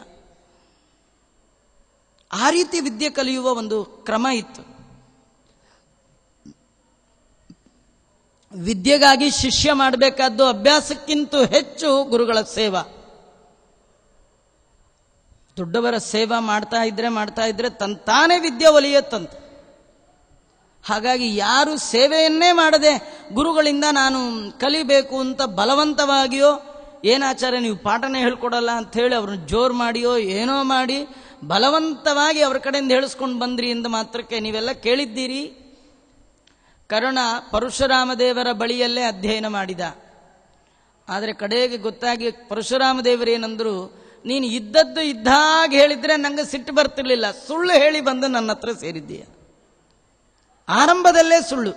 ಆ ರೀತಿ ವಿದ್ಯೆ ಕಲಿಯುವ ಒಂದು ಕ್ರಮ ಇತ್ತು. ವಿದ್ಯೆಗಾಗಿ ಶಿಷ್ಯ ಮಾಡಬೇಕಾದ್ದು ಅಭ್ಯಾಸಕ್ಕಿಂತ ಹೆಚ್ಚು ಗುರುಗಳ ಸೇವಾ. ದೊಡ್ಡವರ ಸೇವಾ ಮಾಡ್ತಾ ಇದ್ರೆ ತಾನೇ ವಿದ್ಯೆ ಒಲಿಯತ್ತಂತೆ. ಹಾಗಾಗಿ ಯಾರು ಸೇವೆಯನ್ನೇ ಮಾಡದೆ ಗುರುಗಳಿಂದ ನಾನು ಕಲಿಬೇಕು ಅಂತ ಬಲವಂತವಾಗಿಯೋ, ಏನಾಚಾರ್ಯ ನೀವು ಪಾಠನೇ ಹೇಳ್ಕೊಡಲ್ಲ ಅಂತ ಹೇಳಿ ಅವ್ರನ್ನ ಜೋರು ಮಾಡಿಯೋ ಏನೋ ಮಾಡಿ ಬಲವಂತವಾಗಿ ಅವ್ರ ಕಡೆಯಿಂದ ಹೇಳಿಸ್ಕೊಂಡು ಬಂದ್ರಿ ಎಂದು ಮಾತ್ರಕ್ಕೆ ನೀವೆಲ್ಲ ಕೇಳಿದ್ದೀರಿ. ಕರ್ಣ ಪರಶುರಾಮ ದೇವರ ಬಳಿಯಲ್ಲೇ ಅಧ್ಯಯನ ಮಾಡಿದ. ಆದರೆ ಕಡೆಗೆ ಗೊತ್ತಾಗಿ ಪರಶುರಾಮ ದೇವರೇನಂದ್ರು, ನೀನು ಇದ್ದದ್ದು ಇದ್ದಾಗ ಹೇಳಿದ್ರೆ ನಂಗೆ ಸಿಟ್ಟು ಬರ್ತಿರ್ಲಿಲ್ಲ, ಸುಳ್ಳು ಹೇಳಿ ಬಂದು ನನ್ನ ಹತ್ರ ಸೇರಿದ್ದೀಯ. ಆರಂಭದಲ್ಲೇ ಸುಳ್ಳು.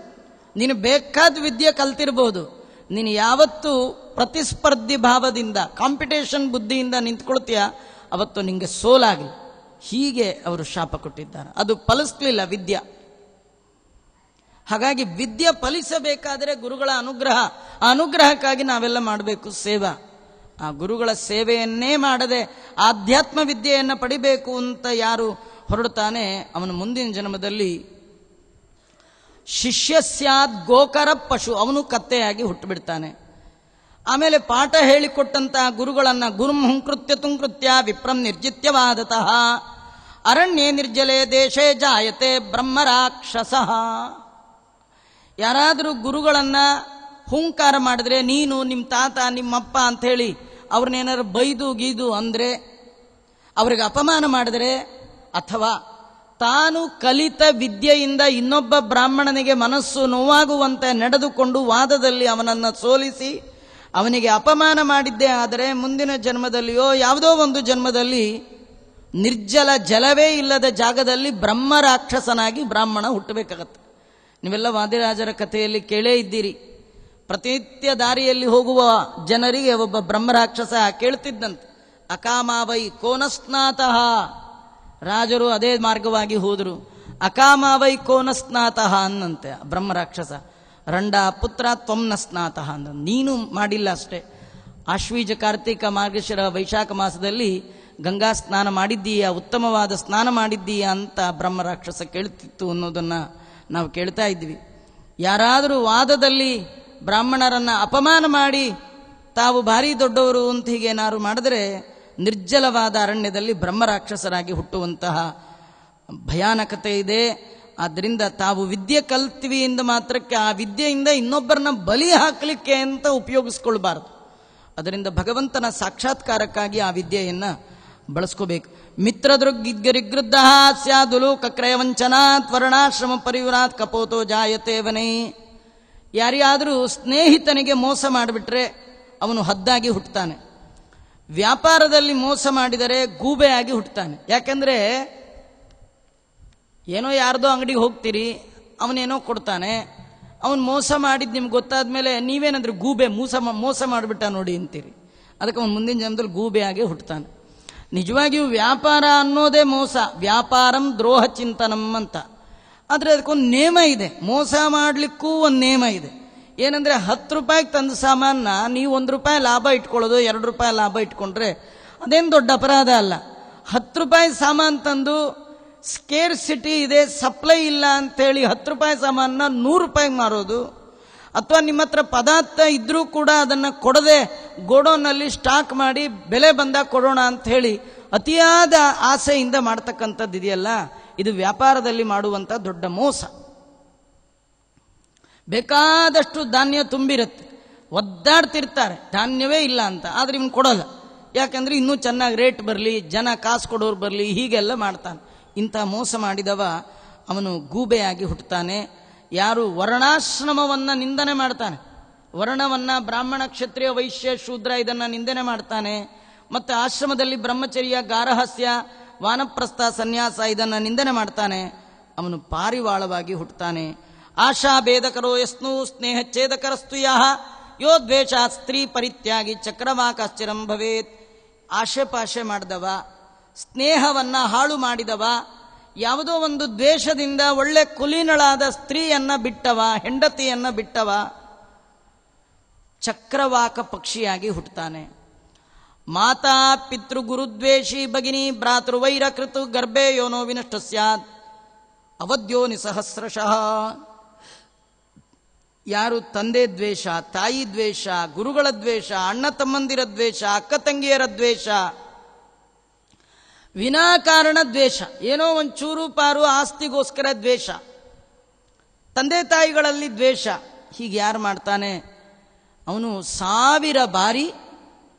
ನೀನು ಬೇಕಾದ ವಿದ್ಯೆ ಕಲ್ತಿರಬಹುದು, ನೀನು ಯಾವತ್ತು ಪ್ರತಿಸ್ಪರ್ಧಿ ಭಾವದಿಂದ, ಕಾಂಪಿಟೇಷನ್ ಬುದ್ಧಿಯಿಂದ ನಿಂತ್ಕೊಳ್ತೀಯ, ಅವತ್ತು ನಿಂಗೆ ಸೋಲಾಗಲಿ. ಹೀಗೆ ಅವರು ಶಾಪ ಕೊಟ್ಟಿದ್ದಾರೆ. ಅದು ಫಲಿಸ್ಲಿಲ್ಲ ವಿದ್ಯೆ. ಹಾಗಾಗಿ ವಿದ್ಯೆ ಫಲಿಸಬೇಕಾದರೆ ಗುರುಗಳ ಅನುಗ್ರಹ, ಆ ಅನುಗ್ರಹಕ್ಕಾಗಿ ನಾವೆಲ್ಲ ಮಾಡಬೇಕು ಸೇವಾ. ಆ ಗುರುಗಳ ಸೇವೆಯನ್ನೇ ಮಾಡದೆ ಆಧ್ಯಾತ್ಮ ವಿದ್ಯೆಯನ್ನು ಪಡಿಬೇಕು ಅಂತ ಯಾರು ಹೊರಡ್ತಾನೆ ಅವನು ಮುಂದಿನ ಜನ್ಮದಲ್ಲಿ ಶಿಷ್ಯ ಸ್ಯಾದ್ ಗೋಕರ ಪಶು, ಅವನು ಕತ್ತೆಯಾಗಿ ಹುಟ್ಟುಬಿಡ್ತಾನೆ. ಆಮೇಲೆ ಪಾಠ ಹೇಳಿಕೊಟ್ಟಂತಹ ಗುರುಗಳನ್ನ ಗುರುಂ ಹುಂಕೃತ್ಯ ತುಂಕೃತ್ಯ ವಿಪ್ರಂ ನಿರ್ಜಿತ್ಯವಾದತಃ ಅರಣ್ಯೇ ನಿರ್ಜಲೆ ದೇಶೇ ಜಾಯತೆ ಬ್ರಹ್ಮರಾಕ್ಷಸ. ಯಾರಾದರೂ ಗುರುಗಳನ್ನ ಹುಂಕಾರ ಮಾಡಿದ್ರೆ, ನೀನು ನಿಮ್ಮ ತಾತ ನಿಮ್ಮಪ್ಪ ಅಂಥೇಳಿ ಅವ್ರನ್ನೇನಾದ್ರು ಬೈದು ಗೀದು ಅಂದರೆ, ಅವ್ರಿಗೆ ಅಪಮಾನ ಮಾಡಿದರೆ, ಅಥವಾ ತಾನು ಕಲಿತ ವಿದ್ಯೆಯಿಂದ ಇನ್ನೊಬ್ಬ ಬ್ರಾಹ್ಮಣನಿಗೆ ಮನಸ್ಸು ನೋವಾಗುವಂತೆ ನಡೆದುಕೊಂಡು ವಾದದಲ್ಲಿ ಅವನನ್ನು ಸೋಲಿಸಿ ಅವನಿಗೆ ಅಪಮಾನ ಮಾಡಿದ್ದೇ ಆದರೆ ಮುಂದಿನ ಜನ್ಮದಲ್ಲಿಯೋ ಯಾವುದೋ ಒಂದು ಜನ್ಮದಲ್ಲಿ ನಿರ್ಜಲ ಜಲವೇ ಇಲ್ಲದ ಜಾಗದಲ್ಲಿ ಬ್ರಹ್ಮ ರಾಕ್ಷಸನಾಗಿ ಬ್ರಾಹ್ಮಣ ಹುಟ್ಟಬೇಕಾಗತ್ತೆ. ನೀವೆಲ್ಲ ವಾದಿರಾಜರ ಕಥೆಯಲ್ಲಿ ಕೇಳೇ ಇದ್ದೀರಿ. ಪ್ರತಿನಿತ್ಯ ದಾರಿಯಲ್ಲಿ ಹೋಗುವ ಜನರಿಗೆ ಒಬ್ಬ ಬ್ರಹ್ಮರಾಕ್ಷಸ ಕೇಳ್ತಿದ್ದಂತೆ, ಅಕಾಮಾವೈ ಕೋನಸ್ನಾತಃ. ರಾಜರು ಅದೇ ಮಾರ್ಗವಾಗಿ ಹೋದರು. ಅಕಾಮಾವೈ ಕೋನಸ್ನಾತಃ ಅನ್ನಂತೆ ಬ್ರಹ್ಮರಾಕ್ಷಸ. ರಂಡ ಪುತ್ರ ತ್ವಮ್ನ ಸ್ನಾತಃ ಅಂದ. ನೀನು ಮಾಡಿಲ್ಲ ಅಷ್ಟೇ, ಆಶ್ವೀಜ ಕಾರ್ತಿಕ ಮಾರ್ಗಶಿರ ವೈಶಾಖ ಮಾಸದಲ್ಲಿ ಗಂಗಾ ಸ್ನಾನ ಮಾಡಿದ್ದೀಯಾ, ಉತ್ತಮವಾದ ಸ್ನಾನ ಮಾಡಿದ್ದೀಯಾ ಅಂತ ಬ್ರಹ್ಮರಾಕ್ಷಸ ಕೇಳ್ತಿತ್ತು ಅನ್ನೋದನ್ನು ನಾವು ಕೇಳ್ತಾ ಇದ್ವಿ. ಯಾರಾದರೂ ವಾದದಲ್ಲಿ ಬ್ರಾಹ್ಮಣರನ್ನು ಅಪಮಾನ ಮಾಡಿ ತಾವು ಭಾರಿ ದೊಡ್ಡವರು ಅಂತ ಹೀಗೇನಾದ್ರು ಮಾಡಿದ್ರೆ ನಿರ್ಜಲವಾದ ಅರಣ್ಯದಲ್ಲಿ ಬ್ರಹ್ಮರಾಕ್ಷಸರಾಗಿ ಹುಟ್ಟುವಂತಹ ಭಯಾನಕತೆ ಇದೆ. ಆದ್ದರಿಂದ ತಾವು ವಿದ್ಯೆ ಕಲ್ತೀವಿ ಎಂದು ಮಾತ್ರಕ್ಕೆ ಆ ವಿದ್ಯೆಯಿಂದ ಇನ್ನೊಬ್ಬರನ್ನ ಬಲಿ ಹಾಕಲಿಕ್ಕೆ ಅಂತ ಉಪಯೋಗಿಸ್ಕೊಳ್ಬಾರ್ದು. ಅದರಿಂದ ಭಗವಂತನ ಸಾಕ್ಷಾತ್ಕಾರಕ್ಕಾಗಿ ಆ ವಿದ್ಯೆಯನ್ನು ಬಳಸ್ಕೋಬೇಕು. ಮಿತ್ರದೃಗ್ಗರಿಗೃದ್ಧ ಸ್ಯಾದುಲು ಕಕ್ರಯವಂಚನಾತ್ ವರ್ಣಾಶ್ರಮ ಪರಿವ್ರಾತ್ ಕಪೋತೋ ಜಾಯತೆ ವನೇ. ಯಾರಿಗಾದರೂ ಸ್ನೇಹಿತನಿಗೆ ಮೋಸ ಮಾಡಿಬಿಟ್ರೆ ಅವನು ಹದ್ದಾಗಿ ಹುಟ್ಟುತ್ತಾನೆ. ವ್ಯಾಪಾರದಲ್ಲಿ ಮೋಸ ಮಾಡಿದರೆ ಗೂಬೆಯಾಗಿ ಹುಟ್ಟುತ್ತಾನೆ. ಯಾಕೆಂದರೆ ಏನೋ ಯಾರ್ದೋ ಅಂಗಡಿಗೆ ಹೋಗ್ತೀರಿ, ಅವನೇನೋ ಕೊಡ್ತಾನೆ, ಅವನು ಮೋಸ ಮಾಡಿದ್ದು ನಿಮ್ಗೆ ಗೊತ್ತಾದ ಮೇಲೆ ನೀವೇನಂದ್ರೆ ಗೂಬೆ ಮೋಸ ಮಾಡಿಬಿಟ್ಟ ನೋಡಿ ಅಂತೀರಿ. ಅದಕ್ಕೆ ಅವನು ಮುಂದಿನ ಜನ್ಮದಲ್ಲಿ ಗೂಬೆಯಾಗಿ ಹುಟ್ಟುತ್ತಾನೆ. ನಿಜವಾಗಿಯೂ ವ್ಯಾಪಾರ ಅನ್ನೋದೇ ಮೋಸ, ವ್ಯಾಪಾರಂ ದ್ರೋಹ ಚಿಂತನಂ ಅಂತ. ಆದರೆ ಅದಕ್ಕೊಂದು ನೇಮ ಇದೆ, ಮೋಸ ಮಾಡಲಿಕ್ಕೂ ಒಂದು ನೇಮ ಇದೆ. ಏನಂದರೆ 10 ರೂಪಾಯಿಗೆ ತಂದ ಸಾಮಾನ ನೀವು 1 ರೂಪಾಯಿ ಲಾಭ ಇಟ್ಕೊಳ್ಳೋದು, 2 ರೂಪಾಯಿ ಲಾಭ ಇಟ್ಕೊಂಡ್ರೆ ಅದೇನು ದೊಡ್ಡ ಅಪರಾಧ ಅಲ್ಲ. 10 ರೂಪಾಯಿ ಸಾಮಾನು ತಂದು ಸ್ಕೇರ್ ಸಿಟಿ ಇದೆ, ಸಪ್ಲೈ ಇಲ್ಲ ಅಂತೇಳಿ 10 ರೂಪಾಯಿ ಸಾಮಾನ 100 ರೂಪಾಯಿಗೆ ಮಾರೋದು, ಅಥವಾ ನಿಮ್ಮ ಹತ್ರ ಪದಾರ್ಥ ಇದ್ರೂ ಕೂಡ ಅದನ್ನು ಕೊಡದೆ ಗೋಡೌನ್ನಲ್ಲಿ ಸ್ಟಾಕ್ ಮಾಡಿ ಬೆಲೆ ಬಂದಾಗ ಕೊಡೋಣ ಅಂತ ಹೇಳಿ ಅತಿಯಾದ ಆಸೆಯಿಂದ ಮಾಡ್ತಕ್ಕಂಥದ್ದು ಇದೆಯಲ್ಲ, ಇದು ವ್ಯಾಪಾರದಲ್ಲಿ ಮಾಡುವಂಥ ದೊಡ್ಡ ಮೋಸ. ಬೇಕಾದಷ್ಟು ಧಾನ್ಯ ತುಂಬಿರುತ್ತೆ, ಒದ್ದಾಡ್ತಿರ್ತಾರೆ ಧಾನ್ಯವೇ ಇಲ್ಲ ಅಂತ, ಆದರೆ ಇವನು ಕೊಡೋಲ್ಲ. ಯಾಕಂದ್ರೆ ಇನ್ನೂ ಚೆನ್ನಾಗಿ ರೇಟ್ ಬರಲಿ, ಜನ ಕಾಸು ಕೊಡೋರು ಬರಲಿ, ಹೀಗೆಲ್ಲ ಮಾಡ್ತಾನೆ. ಇಂಥ ಮೋಸ ಮಾಡಿದವ ಅವನು ಗೂಬೆಯಾಗಿ ಹುಟ್ಟುತ್ತಾನೆ. ಯಾರು ವರ್ಣಾಶ್ರಮವನ್ನು ನಿಂದನೆ ಮಾಡ್ತಾನೆ, ವರ್ಣವನ್ನು ಬ್ರಾಹ್ಮಣ ಕ್ಷತ್ರಿಯ ವೈಶ್ಯ ಶೂದ್ರ ಇದನ್ನು ನಿಂದನೆ ಮಾಡ್ತಾನೆ, ಮತ್ತು ಆಶ್ರಮದಲ್ಲಿ ಬ್ರಹ್ಮಚರ್ಯ ಗಾರಹಸ್ಯ ವಾನಪ್ರಸ್ಥ ಸನ್ಯಾಸ ಇದನ್ನು ನಿಂದನೆ ಮಾಡ್ತಾನೆ, ಅವನು ಪಾರಿವಾಳವಾಗಿ ಹುಟ್ಟುತ್ತಾನೆ. ಆಶಾ ಭೇದಕರೋ ಯಸ್ನು ಸ್ನೇಹ ಛೇದಕರಸ್ತು ಯಃ ಯೋ ದ್ವೇಷಾತ್ ಸ್ತ್ರೀ ಪರಿತ್ಯಾಗಿ ಚಕ್ರವಾಕಾಶ್ಚಿರಂ ಭವೇತ್. ಆಶೆ ಪಾಶೆ ಮಾಡಿದವ, ಸ್ನೇಹವನ್ನು ಹಾಳು ಮಾಡಿದವ, ಯಾವುದೋ ಒಂದು ದ್ವೇಷದಿಂದ ಒಳ್ಳೆ ಕುಲೀನಳಾದ ಸ್ತ್ರೀಯನ್ನ ಬಿಟ್ಟವ, ಹೆಂಡತಿಯನ್ನ ಬಿಟ್ಟವ ಚಕ್ರವಾಕ ಪಕ್ಷಿಯಾಗಿ ಹುಟ್ಟುತ್ತಾನೆ. ಮಾತಾ ಪಿತೃ ಗುರುದ್ವೇಷಿ ಭಗಿನಿ ಭ್ರಾತೃವೈರಕೃತು ಗರ್ಭೆ ಯೋನೋ ವಿನಷ್ಟ ಸ್ಯಾತ್ ಅವಧ್ಯೋನಿ ನಿಸಹಸ್ರಶಃ. ಯಾರು ತಂದೆ ದ್ವೇಷ, ತಾಯಿ ದ್ವೇಷ, ಗುರುಗಳ ದ್ವೇಷ, ಅಣ್ಣ ತಮ್ಮಂದಿರ ದ್ವೇಷ, ಅಕ್ಕ ತಂಗಿಯರ ದ್ವೇಷ, ವಿನಾಕಾರಣ ದ್ವೇಷ, ಏನೋ ಒಂಚೂರು ಪಾರು ಆಸ್ತಿಗೋಸ್ಕರ ದ್ವೇಷ, ತಂದೆ ತಾಯಿಗಳಲ್ಲಿ ದ್ವೇಷ, ಹೀಗೆ ಯಾರು ಮಾಡ್ತಾನೆ ಅವನು 1000 ಬಾರಿ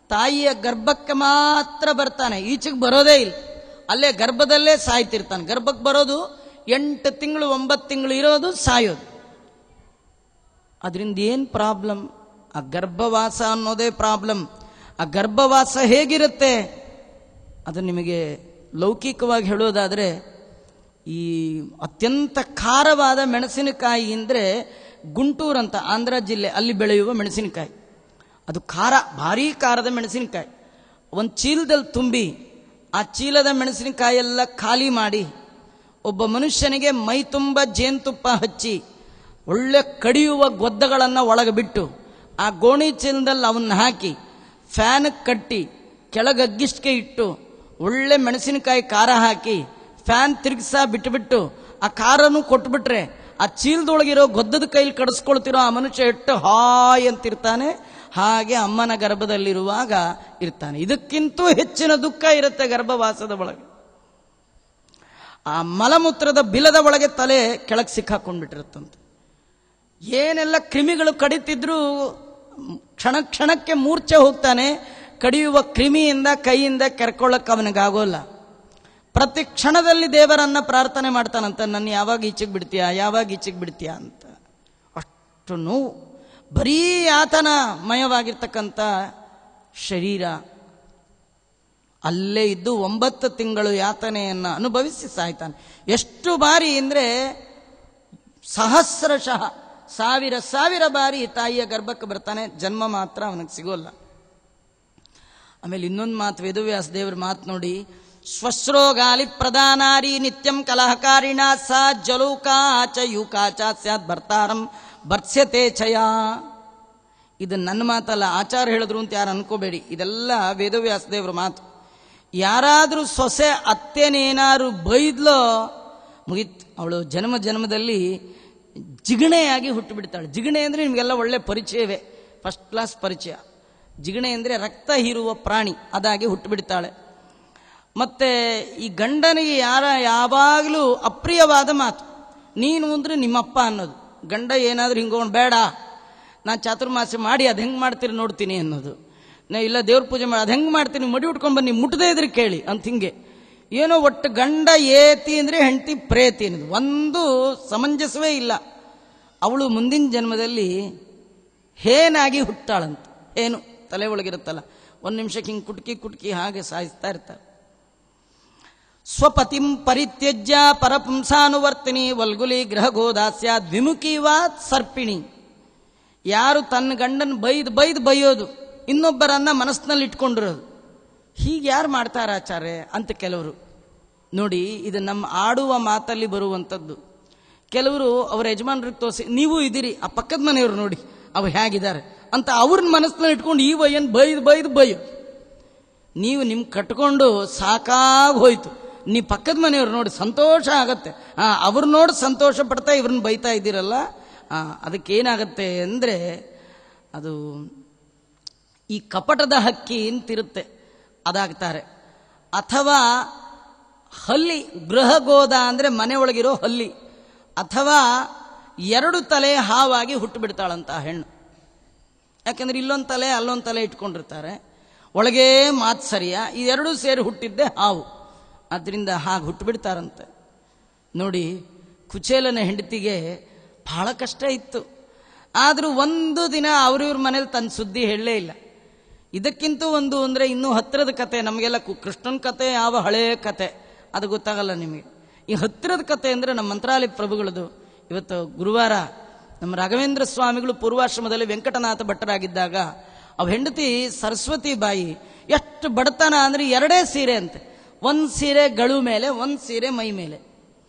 ತಾಯಿಯ ಗರ್ಭಕ್ಕೆ ಮಾತ್ರ ಬರ್ತಾನೆ, ಈಚೆಗೆ ಬರೋದೇ ಇಲ್ಲ, ಅಲ್ಲೇ ಗರ್ಭದಲ್ಲೇ ಸಾಯ್ತಿರ್ತಾನೆ. ಗರ್ಭಕ್ಕೆ ಬರೋದು 8 ತಿಂಗಳು 9 ತಿಂಗಳು ಇರೋದು, ಸಾಯೋದು. ಅದರಿಂದ ಏನು ಪ್ರಾಬ್ಲಮ್? ಆ ಗರ್ಭವಾಸ ಅನ್ನೋದೇ ಪ್ರಾಬ್ಲಮ್. ಆ ಗರ್ಭವಾಸ ಹೇಗಿರುತ್ತೆ ಅದು ನಿಮಗೆ ಲೌಕಿಕವಾಗಿ ಹೇಳೋದಾದರೆ, ಈ ಅತ್ಯಂತ ಖಾರವಾದ ಮೆಣಸಿನಕಾಯಿ ಅಂದರೆ ಗುಂಟೂರು ಅಂತ ಆಂಧ್ರ ಜಿಲ್ಲೆ, ಅಲ್ಲಿ ಬೆಳೆಯುವ ಮೆಣಸಿನಕಾಯಿ, ಅದು ಖಾರ, ಭಾರೀ ಖಾರದ ಮೆಣಸಿನಕಾಯಿ. ಒಂದು ಚೀಲದಲ್ಲಿ ತುಂಬಿ ಆ ಚೀಲದ ಮೆಣಸಿನಕಾಯೆಲ್ಲ ಖಾಲಿ ಮಾಡಿ ಒಬ್ಬ ಮನುಷ್ಯನಿಗೆ ಮೈ ತುಂಬ ಜೇನುತುಪ್ಪ ಹಚ್ಚಿ ಒಳ್ಳೆ ಕಡಿಯುವ ಗೊದ್ದಗಳನ್ನು ಒಳಗೆ ಬಿಟ್ಟು ಆ ಗೋಣಿ ಚೀಲದಲ್ಲಿ ಅವನ್ನ ಹಾಕಿ ಫ್ಯಾನ್ಗೆ ಕಟ್ಟಿ ಕೆಳಗಗ್ಗಿಸ್ಕೆ ಇಟ್ಟು ಒಳ್ಳೆ ಮೆಣಸಿನಕಾಯಿ ಖಾರ ಹಾಕಿ ಫ್ಯಾನ್ ತಿರುಗಿಸ ಬಿಟ್ಟುಬಿಟ್ಟು ಆ ಖಾರನೂ ಕೊಟ್ಬಿಟ್ರೆ ಆ ಚೀಲದೊಳಗಿರೋ ಗೊದ್ದದ ಕೈಲಿ ಕಡಿಸ್ಕೊಳ್ತಿರೋ ಆ ಮನುಷ್ಯ ಎಷ್ಟು ಹಾಯ್ ಅಂತಿರ್ತಾನೆ. ಹಾಗೆ ಅಮ್ಮನ ಗರ್ಭದಲ್ಲಿರುವಾಗ ಇರ್ತಾನೆ. ಇದಕ್ಕಿಂತೂ ಹೆಚ್ಚಿನ ದುಃಖ ಇರುತ್ತೆ ಗರ್ಭವಾಸದ ಒಳಗೆ. ಆ ಮಲಮೂತ್ರದ ಬಿಲದ ಒಳಗೆ ತಲೆ ಕೆಳಗೆ ಸಿಕ್ಕಾಕೊಂಡ್ಬಿಟ್ಟಿರುತ್ತಂತೆ. ಏನೆಲ್ಲ ಕ್ರಿಮಿಗಳು ಕಡಿತಿದ್ರು ಕ್ಷಣ ಕ್ಷಣಕ್ಕೆ ಮೂರ್ಛೆ ಹೋಗ್ತಾನೆ. ಕಡಿಯುವ ಕ್ರಿಮಿಯಿಂದ ಕೈಯಿಂದ ಕೆರ್ಕೊಳ್ಳಕ್ಕೆ ಅವನಿಗಾಗೋಲ್ಲ. ಪ್ರತಿ ಕ್ಷಣದಲ್ಲಿ ದೇವರನ್ನ ಪ್ರಾರ್ಥನೆ ಮಾಡ್ತಾನಂತ, ನನ್ನ ಯಾವಾಗ ಈಚೆಗೆ ಬಿಡ್ತೀಯಾ, ಯಾವಾಗ ಈಚೆಗೆ ಬಿಡ್ತೀಯಾ ಅಂತ. ಅಷ್ಟು ನೋವು, ಬರೀ ಆತನ ಮಯವಾಗಿರ್ತಕ್ಕಂಥ ಶರೀರ. ಅಲ್ಲೇ ಇದ್ದು 9 ತಿಂಗಳು ಯಾತನೆಯನ್ನು ಅನುಭವಿಸಿ ಸಾಯ್ತಾನೆ. ಎಷ್ಟು ಬಾರಿ ಅಂದರೆ ಸಹಸ್ರಶಃ, 1000 ಬಾರಿ ತಾಯಿಯ ಗರ್ಭಕ್ಕೆ ಬರ್ತಾನೆ, ಜನ್ಮ ಮಾತ್ರ ಅವನಿಗೆ ಸಿಗೋಲ್ಲ. ಆಮೇಲೆ ಇನ್ನೊಂದು ಮಾತು, ವೇದವ್ಯಾಸ ದೇವ್ರ ಮಾತು ನೋಡಿ, ಸ್ವಶ್ರೋಗಾಲಿ ಪ್ರಧಾನಾರಿ ನಿತ್ಯಂ ಕಲಹಕಾರಿಣ ಸ ಜಲೂಕಾಚ ಯೂಕಾಚ ಸ್ಯಾತ್ ಭರ್ತಾರಂ ಭರ್ಸ್ಯತೆ ಛಯ. ಇದು ನನ್ನ ಮಾತಲ್ಲ, ಆಚಾರ ಹೇಳಿದ್ರು ಅಂತ ಯಾರು ಅನ್ಕೋಬೇಡಿ, ಇದೆಲ್ಲ ವೇದವ್ಯಾಸ ದೇವ್ರ ಮಾತು. ಯಾರಾದರೂ ಸೊಸೆ ಅತ್ತೆನೇನಾದ್ರು ಬೈದ್ಲೋ ಮುಗಿತ್, ಅವಳು ಜನ್ಮದಲ್ಲಿ ಜಿಗಣೆಯಾಗಿ ಹುಟ್ಟು ಬಿಡ್ತಾಳೆ. ಜಿಗಣೆ ಅಂದರೆ ನಿಮಗೆಲ್ಲ ಒಳ್ಳೆ ಪರಿಚಯವೇ, ಫಸ್ಟ್ ಕ್ಲಾಸ್ ಪರಿಚಯ. ಜಿಗಣೆ ಅಂದರೆ ರಕ್ತ ಹೀರುವ ಪ್ರಾಣಿ, ಅದಾಗಿ ಹುಟ್ಟು ಬಿಡ್ತಾಳೆ. ಮತ್ತೆ ಈ ಗಂಡನಿಗೆ ಯಾವಾಗಲೂ ಅಪ್ರಿಯವಾದ ಮಾತು, ನೀನು ಅಂದರೆ ನಿಮ್ಮಪ್ಪ ಅನ್ನೋದು. ಗಂಡ ಏನಾದರೂ ಹಿಂಗೋಣ, ಬೇಡ ನಾನು ಚಾತುರ್ಮಾಸ ಮಾಡಿ ಅದು ಹೆಂಗೆ ಮಾಡ್ತೀರಿ ನೋಡ್ತೀನಿ ಅನ್ನೋದು. ನಾ ಇಲ್ಲ ದೇವ್ರ ಪೂಜೆ ಮಾಡಿ ಅದು ಹೆಂಗೆ ಮಾಡ್ತೀನಿ, ಮಡಿ ಉಟ್ಕೊಂಡು ಬನ್ನಿ, ಮುಟ್ಟದೇ ಇದ್ರೆ ಕೇಳಿ ಅಂತ. ಹಿಂಗೆ ಏನೋ ಒಟ್ಟು ಗಂಡ ಏತಿ ಅಂದರೆ ಹೆಂಡತಿ ಪ್ರೇತಿ ಅನ್ನೋದು ಒಂದು ಸಮಂಜಸವೇ ಇಲ್ಲ. ಅವಳು ಮುಂದಿನ ಜನ್ಮದಲ್ಲಿ ಹೇನಾಗಿ ಹುಟ್ಟಾಳಂತ. ಏನು ತಲೆ ಒಳಗಿರುತ್ತಲ್ಲ, ಒಂದು ನಿಮಿಷಕ್ಕೆ ಹಿಂಗೆ ಕುಟ್ಕಿ ಹಾಗೆ ಸಾಯಿಸ್ತಾ ಇರ್ತಾರೆ. ಸ್ವಪತಿಂ ಪರಿತ್ಯಜ್ಯ ಪರಪುಂಸಾನುವರ್ತಿನಿ ವಲ್ಗುಲಿ ಗ್ರಹಗೋದಾಸ್ಯ ದ್ವಿಮುಖೀವಾತ್ ಸರ್ಪಿಣಿ. ಯಾರು ತನ್ನ ಗಂಡನ ಬೈದು ಬೈಯೋದು, ಇನ್ನೊಬ್ಬರನ್ನ ಮನಸ್ಸಿನಲ್ಲಿ ಇಟ್ಕೊಂಡಿರೋದು, ಹೀಗೆ ಯಾರು ಮಾಡ್ತಾರ ಆಚಾರ್ಯ ಅಂತ ಕೆಲವರು. ನೋಡಿ, ಇದು ನಮ್ಮ ಆಡುವ ಮಾತಲ್ಲಿ ಬರುವಂಥದ್ದು. ಕೆಲವರು ಅವರ ಯಜಮಾನ್ರಿಗೆ ತೋರಿಸಿ, ನೀವು ಇದ್ದೀರಿ, ಆ ಪಕ್ಕದ ಮನೆಯವರು ನೋಡಿ ಅವು ಹೇಗಿದ್ದಾರೆ ಅಂತ ಅವ್ರನ್ನ ಮನಸ್ಸಿನಲ್ಲಿ ಇಟ್ಕೊಂಡು ಈ ವಯ್ಯನ್ ಬೈದು ನೀವು ನಿಮ್ಗೆ ಕಟ್ಕೊಂಡು ಸಾಕಾಗಿ ಹೋಯ್ತು. ನೀ ಪಕ್ಕದ ಮನೆಯವ್ರು ನೋಡಿ ಸಂತೋಷ ಆಗತ್ತೆ, ಅವ್ರು ನೋಡಿ ಸಂತೋಷ ಪಡ್ತಾ ಇವ್ರನ್ನ ಬೈತಾ ಇದ್ದೀರಲ್ಲ, ಅದಕ್ಕೇನಾಗತ್ತೆ ಅಂದರೆ ಅದು ಈ ಕಪಟದ ಹಕ್ಕಿ ಅಂತಿರುತ್ತೆ, ಅದಾಗ್ತಾರೆ. ಅಥವಾ ಹಲ್ಲಿ, ಗೃಹಗೋದ ಅಂದರೆ ಮನೆಯೊಳಗಿರೋ ಹಲ್ಲಿ, ಅಥವಾ 2 ತಲೆ ಹಾವಾಗಿ ಹುಟ್ಟು ಬಿಡ್ತಾಳಂತ ಹೆಣ್ಣು. ಯಾಕೆಂದ್ರೆ ಇಲ್ಲೊಂದು ತಲೆ ಅಲ್ಲೊಂದು ತಲೆ ಇಟ್ಕೊಂಡಿರ್ತಾರೆ, ಒಳಗೇ ಮಾತ್ಸರ್ಯ, ಇದೆರಡೂ ಸೇರಿ ಹುಟ್ಟಿದ್ದೆ ಹಾವು. ಆದ್ದರಿಂದ ಹಾಗೆ ಹುಟ್ಟು ಬಿಡ್ತಾರಂತೆ. ನೋಡಿ, ಕುಚೇಲನ ಹೆಂಡತಿಗೆ ಬಹಳ ಕಷ್ಟ ಇತ್ತು. ಆದರೂ ಒಂದು ದಿನ ಅವ್ರಿವ್ರ ಮನೇಲಿ ತನ್ನ ಸುದ್ದಿ ಹೇಳಲೇ ಇಲ್ಲ. ಇದಕ್ಕಿಂತ ಒಂದು ಅಂದರೆ ಇನ್ನೂ ಹತ್ತಿರದ ಕತೆ, ನಮಗೆಲ್ಲ ಕೃಷ್ಣನ ಕತೆ ಯಾವ ಹಳೆಯ ಕತೆ ಅದು ಗೊತ್ತಾಗಲ್ಲ ನಿಮಗೆ. ಈ ಹತ್ತಿರದ ಕತೆ ಅಂದರೆ ನಮ್ಮ ಮಂತ್ರಾಲಯ ಪ್ರಭುಗಳದು. ಇವತ್ತು ಗುರುವಾರ ನಮ್ಮ ರಾಘವೇಂದ್ರ ಸ್ವಾಮಿಗಳು ಪೂರ್ವಾಶ್ರಮದಲ್ಲಿ ವೆಂಕಟನಾಥ ಭಟ್ಟರಾಗಿದ್ದಾಗ ಅವ ಹೆಂಡತಿ ಸರಸ್ವತಿ ಬಾಯಿ ಎಷ್ಟು ಬಡತನ ಅಂದರೆ 2 ಸೀರೆ ಅಂತೆ. 1 ಸೀರೆ ಗಳು ಮೇಲೆ, 1 ಸೀರೆ ಮೈ ಮೇಲೆ.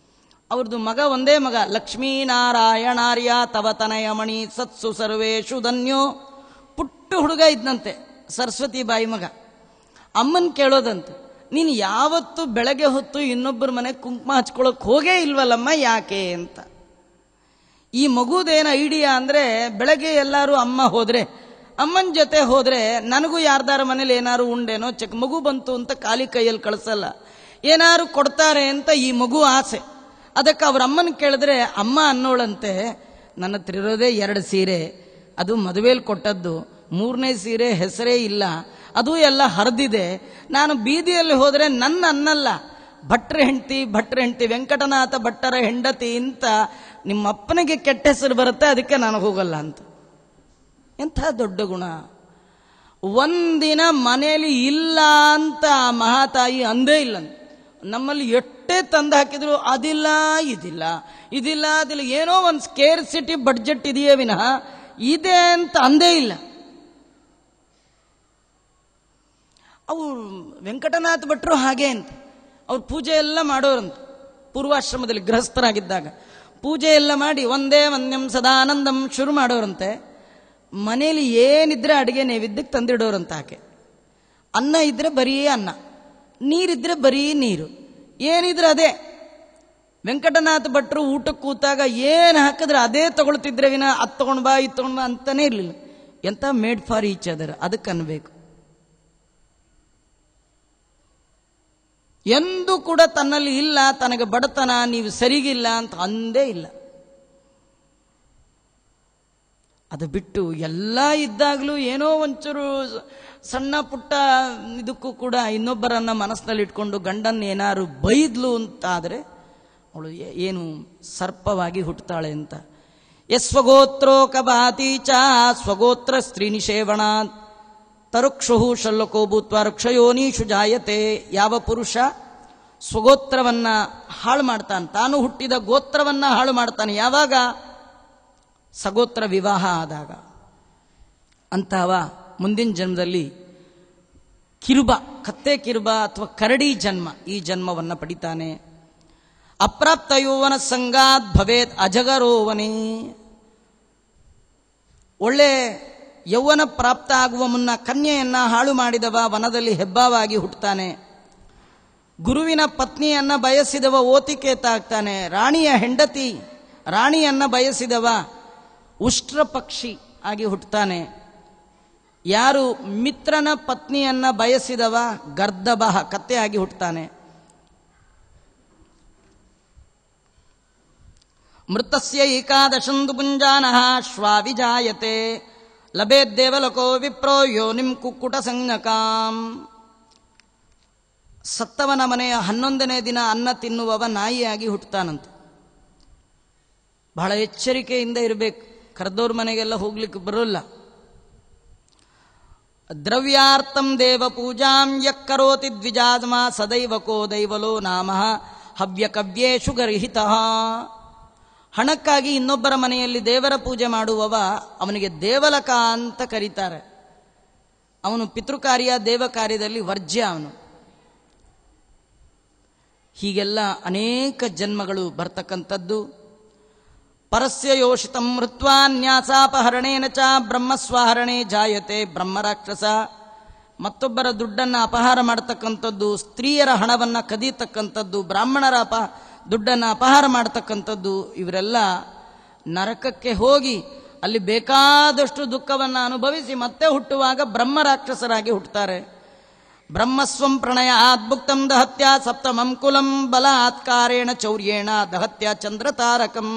ಅವ್ರದ್ದು ಮಗ ಒಂದೇ ಮಗ, ಲಕ್ಷ್ಮೀನಾರಾಯಣಾರ್ಯ ತವ ತನಯಮಣಿ ಸತ್ಸು ಸರ್ವೇಶು ಧನ್ಯೋ. ಪುಟ್ಟ ಹುಡುಗ ಇದ್ದಂತೆ ಸರಸ್ವತಿ ಬಾಯಿ ಮಗ. ಅಮ್ಮನ್ ಕೇಳೋದಂತೆ, ನೀನು ಯಾವತ್ತು ಬೆಳಗ್ಗೆ ಹೊತ್ತು ಇನ್ನೊಬ್ಬರ ಮನೆ ಕುಂಕುಮ ಹಚ್ಕೊಳ್ಳೋಕೆ ಹೋಗೇ ಇಲ್ವಲ್ಲಮ್ಮ, ಯಾಕೆ ಅಂತ. ಈ ಮಗುದೇನು ಐಡಿಯಾ ಅಂದರೆ, ಬೆಳಗ್ಗೆ ಎಲ್ಲರೂ ಅಮ್ಮ ಹೋದರೆ, ಅಮ್ಮನ ಜೊತೆ ಹೋದರೆ ನನಗೂ ಯಾರ್ದಾರ ಮನೇಲಿ ಏನಾರು ಉಂಡೇನೋ ಮಗು ಬಂತು ಅಂತ ಖಾಲಿ ಕೈಯಲ್ಲಿ ಕಳಿಸಲ್ಲ, ಏನಾರು ಕೊಡ್ತಾರೆ ಅಂತ ಈ ಮಗು ಆಸೆ. ಅದಕ್ಕೆ ಅವ್ರ ಅಮ್ಮನ ಕೇಳಿದ್ರೆ ಅಮ್ಮ ಅನ್ನೋಳಂತೆ, ನನ್ನ ಹತ್ರ ಇರೋದೇ 2 ಸೀರೆ, ಅದು ಮದುವೆಯಲ್ಲಿ ಕೊಟ್ಟದ್ದು, 3ನೇ ಸೀರೆ ಹೆಸರೇ ಇಲ್ಲ, ಅದು ಎಲ್ಲ ಹರಿದಿದೆ. ನಾನು ಬೀದಿಯಲ್ಲಿ ಹೋದರೆ ನನ್ನ ಅನ್ನಲ್ಲ, ಭಟ್ರ ಹೆಂಡತಿ ವೆಂಕಟನಾಥ ಭಟ್ಟರ ಹೆಂಡತಿ ಅಂತ ನಿಮ್ಮ ಅಪ್ಪನಿಗೆ ಕೆಟ್ಟ ಹೆಸರು ಬರುತ್ತೆ, ಅದಕ್ಕೆ ನಾನು ಹೋಗಲ್ಲ ಅಂತ. ಎಂಥ ದೊಡ್ಡ ಗುಣ. ಒಂದಿನ ಮನೆಯಲ್ಲಿ ಇಲ್ಲ ಅಂತ ಆ ಮಹಾತಾಯಿ ಅಂದೇ ಇಲ್ಲ. ನಮ್ಮಲ್ಲಿ ಎಷ್ಟೇ ತಂದು ಹಾಕಿದ್ರು ಅದಿಲ್ಲ ಇದಿಲ್ಲ, ಇದಿಲ್ಲ ಅದಿಲ್ಲ, ಏನೋ ಒಂದು ಸ್ಕೇರ್ಸಿಟಿ ಬಡ್ಜೆಟ್ ಇದೆಯೇ ವಿನಃ ಇದೆ ಅಂತ ಅಂದೇ ಇಲ್ಲ. ಅವು ವೆಂಕಟನಾಥ ಭಟ್ರು ಹಾಗೆ ಅಂತ ಅವ್ರು ಪೂಜೆ ಎಲ್ಲ ಮಾಡೋರಂತ. ಪೂರ್ವಾಶ್ರಮದಲ್ಲಿ ಗೃಹಸ್ಥರಾಗಿದ್ದಾಗ ಪೂಜೆ ಎಲ್ಲ ಮಾಡಿ ಒಂದೇ ವಂದ್ಯಂ ಸದಾನಂದಂ ಶುರು ಮಾಡೋರಂತೆ. ಮನೇಲಿ ಏನಿದ್ರೆ ಅಡುಗೆ ನೈವೇದ್ಯಕ್ಕೆ ತಂದಿಡೋರಂತ ಆಕೆ. ಅನ್ನ ಇದ್ರೆ ಬರೀ ಅನ್ನ, ನೀರಿದ್ರೆ ಬರೀ ನೀರು, ಏನಿದ್ರೆ ಅದೇ. ವೆಂಕಟನಾಥ ಭಟ್ರು ಊಟಕ್ಕೆ ಕೂತಾಗ ಏನು ಹಾಕಿದ್ರೆ ಅದೇ ತಗೊಳ್ತಿದ್ರೆ ವಿನ ಅದು ತಗೊಂಡು ಬಾ ಇದು ತಗೊಂಡು ಬಾ ಅಂತಾನೆ ಇರಲಿಲ್ಲ. ಎಂಥ ಮೇಡ್ ಫಾರ್ ಈಚ್ ಅದರ್, ಅದಕ್ಕೆ ಅನ್ಬೇಕು. ಎಂದೂ ಕೂಡ ತನ್ನಲ್ಲಿ ಇಲ್ಲ, ತನಗೆ ಬಡತನ, ನೀವು ಸರಿಗಿಲ್ಲ ಅಂತ ಅಂದೇ ಇಲ್ಲ. ಅದು ಬಿಟ್ಟು ಎಲ್ಲ ಇದ್ದಾಗಲೂ ಏನೋ ಒಂಚೂರು ಸಣ್ಣ ಪುಟ್ಟ ಇದಕ್ಕೂ ಕೂಡ ಇನ್ನೊಬ್ಬರನ್ನ ಮನಸ್ಸಿನಲ್ಲಿ ಇಟ್ಕೊಂಡು ಗಂಡನ್ನ ಏನಾರು ಬೈದ್ಲು ಅಂತಾದರೆ ಅವಳು ಏನು ಸರ್ಪವಾಗಿ ಹುಟ್ಟುತ್ತಾಳೆ ಅಂತ. ಯಸ್ವಗೋತ್ರೋಕ ಭಾತೀಚ ಸ್ವಗೋತ್ರ ಸ್ತ್ರೀ ನಿಷೇವಣ ತರುಕ್ಷು ಶಲ್ಲಕೋ ಭೂತ್ವ ವೃಕ್ಷಯೋನೀಷು ಜಾಯತೆ. ಯಾವ ಪುರುಷ ಸ್ವಗೋತ್ರವನ್ನ ಹಾಳು ಮಾಡ್ತಾನೆ, ತಾನು ಹುಟ್ಟಿದ ಗೋತ್ರವನ್ನ ಹಾಳು ಮಾಡ್ತಾನೆ, ಯಾವಾಗ? ಸಗೋತ್ರ ವಿವಾಹ ಆದಾಗ. ಅಂತಹವ ಮುಂದಿನ ಜನ್ಮದಲ್ಲಿ ಕಿರುಬ, ಕತ್ತೆ ಕಿರುಬ ಅಥವಾ ಕರಡಿ ಜನ್ಮ, ಈ ಜನ್ಮವನ್ನು ಪಡಿತಾನೆ. ಅಪ್ರಾಪ್ತ ಯೌವನ ಸಂಗಾತ್ ಭವೇತ್ ಅಜಗರೋವನೇ. ಒಳ್ಳೆ ಯೌವನ ಪ್ರಾಪ್ತ ಆಗುವ ಮುನ್ನ ಕನ್ಯೆಯನ್ನ ಹಾಳು ಮಾಡಿದವ ವನದಲ್ಲಿ ಹೆಬ್ಬಾವಾಗಿ ಹುಟ್ಟುತ್ತಾನೆ. ಗುರುವಿನ ಪತ್ನಿಯನ್ನ ಬಯಸಿದವ ಓತಿಕೇತ ಆಗ್ತಾನೆ. ರಾಣಿಯ ಹೆಂಡತಿ, ರಾಣಿಯನ್ನ ಬಯಸಿದವ ಉಷ್ಟ್ರ ಪಕ್ಷಿ ಆಗಿ ಹುಟ್ಟುತ್ತಾನೆ. ಯಾರು ಮಿತ್ರನ ಪತ್ನಿಯನ್ನ ಬಯಸಿದವ ಗರ್ದಭ, ಕತ್ತೆ ಆಗಿ ಹುಟ್ಟುತ್ತಾನೆ. ಮೃತಸ್ಯ ಏಕಾದಶಂದು ಪುಂಜಾನಃ ಶ್ವಾವಿಜಾಯತೆ ಲಭೇದ್ದೇವಲಕೋ ವಿಪ್ರೋ ಯೋನಿಂ ಕುಕ್ಕುಟ ಸಂಜ್ಞಕಾಂ. ಸತ್ತವನ ಮನೆಯ 11ನೇ ದಿನ ಅನ್ನ ತಿನ್ನುವವ ನಾಯಿಯಾಗಿ ಹುಟ್ಟುತ್ತಾನಂತೆ. ಬಹಳ ಎಚ್ಚರಿಕೆಯಿಂದ ಇರಬೇಕು, ಕರೆದವ್ರ ಮನೆಗೆಲ್ಲ ಹೋಗ್ಲಿಕ್ಕೆ ಬರೋಲ್ಲ. ದ್ರವ್ಯಾರ್ಥಂ ದೇವ ಪೂಜಾಂ ಯಕ್ಕರೋತಿ ದ್ವಿಜಾತ್ಮ ಸದೈವಕೋ ದೈವಲೋ ನಾಮ ಹವ್ಯಕವ್ಯೇಷು ಗರ್ಹಿತಃ. ಹಣಕ್ಕಾಗಿ ಇನ್ನೊಬ್ಬರ ಮನೆಯಲ್ಲಿ ದೇವರ ಪೂಜೆ ಮಾಡುವವ ಅವನಿಗೆ ದೇವಲಕ ಅಂತ ಕರೀತಾರೆ. ಅವನು ಪಿತೃಕಾರ್ಯ ದೇವ ಕಾರ್ಯದಲ್ಲಿ ವರ್ಜ್ಯ ಅವನು. ಹೀಗೆಲ್ಲ ಅನೇಕ ಜನ್ಮಗಳು ಬರ್ತಕ್ಕಂಥದ್ದು. ಪರಸ್ಯ ಯೋಷಿತಂ ಹೃತ್ವಾ ನ್ಯಾಸಾಪಹರಣೇನ ಚ ಬ್ರಹ್ಮಸ್ವಹರಣೆ ಜಾಯತೆ ಬ್ರಹ್ಮರಾಕ್ಷಸ. ಮತ್ತೊಬ್ಬರ ದುಡ್ಡನ್ನು ಅಪಹಾರ ಮಾಡತಕ್ಕಂಥದ್ದು, ಸ್ತ್ರೀಯರ ಹಣವನ್ನು ಕದೀತಕ್ಕಂಥದ್ದು, ಬ್ರಾಹ್ಮಣರ ದುಡ್ಡನ್ನು ಅಪಹಾರ ಮಾಡತಕ್ಕಂಥದ್ದು, ಇವರೆಲ್ಲ ನರಕಕ್ಕೆ ಹೋಗಿ ಅಲ್ಲಿ ಬೇಕಾದಷ್ಟು ದುಃಖವನ್ನು ಅನುಭವಿಸಿ ಮತ್ತೆ ಹುಟ್ಟುವಾಗ ಬ್ರಹ್ಮ ರಾಕ್ಷಸರಾಗಿ ಹುಟ್ಟುತ್ತಾರೆ. ಬ್ರಹ್ಮಸ್ವಂ ಪ್ರಣಯಾತ್ ಭುಕ್ತಂ ದಹತ್ಯ ಸಪ್ತಮಂ ಕುಲಂ ಬಲಾತ್ಕಾರೇಣ ಚೌರ್ಯೇಣ ದಹತ್ಯ ಚಂದ್ರತಾರಕಂ.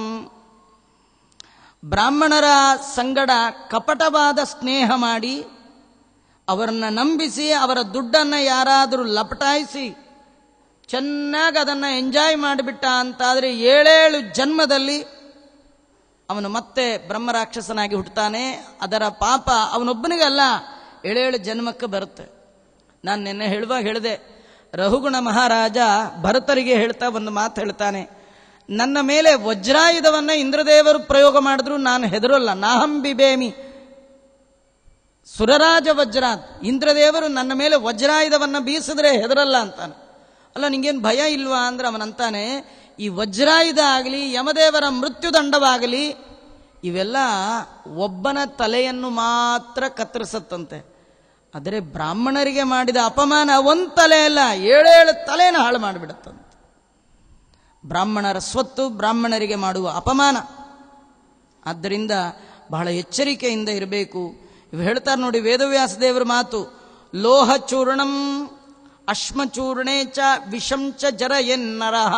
ಬ್ರಾಹ್ಮಣರ ಸಂಗಡ ಕಪಟವಾದ ಸ್ನೇಹ ಮಾಡಿ ಅವರನ್ನು ನಂಬಿಸಿ ಅವರ ದುಡ್ಡನ್ನು ಯಾರಾದರೂ ಲಪಟಾಯಿಸಿ ಚೆನ್ನಾಗಿ ಅದನ್ನು ಎಂಜಾಯ್ ಮಾಡಿಬಿಟ್ಟ ಅಂತಾದರೆ 7 ಜನ್ಮದಲ್ಲಿ ಅವನು ಮತ್ತೆ ಬ್ರಹ್ಮರಾಕ್ಷಸನಾಗಿ ಹುಟ್ಟುತ್ತಾನೆ. ಅದರ ಪಾಪ ಅವನೊಬ್ಬನಿಗಲ್ಲ, 7 ಜನ್ಮಕ್ಕೆ ಬರುತ್ತೆ. ನಾನು ನಿನ್ನೆ ಹೇಳುವಾಗ ಹೇಳಿದೆ, ರಘುಗುಣ ಮಹಾರಾಜ ಭರತರಿಗೆ ಹೇಳ್ತಾ ಒಂದು ಮಾತು ಹೇಳ್ತಾನೆ, ನನ್ನ ಮೇಲೆ ವಜ್ರಾಯುಧವನ್ನು ಇಂದ್ರದೇವರು ಪ್ರಯೋಗ ಮಾಡಿದ್ರು ನಾನು ಹೆದರೋಲ್ಲ. ನಾಹಂ ಬಿಬೇಮಿ ಸುರರಾಜ ವಜ್ರಾತ್. ಇಂದ್ರದೇವರು ನನ್ನ ಮೇಲೆ ವಜ್ರಾಯುಧವನ್ನು ಬೀಸಿದ್ರೆ ಹೆದರಲ್ಲ ಅಂತಾನೆ. ಅಲ್ಲ, ನಿಂಗೇನು ಭಯ ಇಲ್ವಾ ಅಂದ್ರೆ ಅವನಂತಾನೆ, ಈ ವಜ್ರಾಯುಧ ಆಗಲಿ ಯಮದೇವರ ಮೃತ್ಯುದಂಡವಾಗಲಿ ಇವೆಲ್ಲ ಒಬ್ಬನ ತಲೆಯನ್ನು ಮಾತ್ರ ಕತ್ತರಿಸತ್ತಂತೆ. ಆದರೆ ಬ್ರಾಹ್ಮಣರಿಗೆ ಮಾಡಿದ ಅಪಮಾನ ಒಂದು ತಲೆ ಅಲ್ಲ, 7 ತಲೆಯನ್ನು ಹಾಳು ಮಾಡಿಬಿಡುತ್ತಂತೆ. ಬ್ರಾಹ್ಮಣರ ಸ್ವತ್ತು ಬ್ರಾಹ್ಮಣರಿಗೆ ಮಾಡುವ ಅಪಮಾನ. ಆದ್ದರಿಂದ ಬಹಳ ಎಚ್ಚರಿಕೆಯಿಂದ ಇರಬೇಕು. ಇವು ಹೇಳ್ತಾರೆ ನೋಡಿ ವೇದವ್ಯಾಸ ದೇವರ ಮಾತು, ಲೋಹ ಚೂರ್ಣಂ ಅಶ್ಮಚೂರ್ಣೇ ಚ ವಿಷಂಚ ಜರ ಎನ್ನರಹ.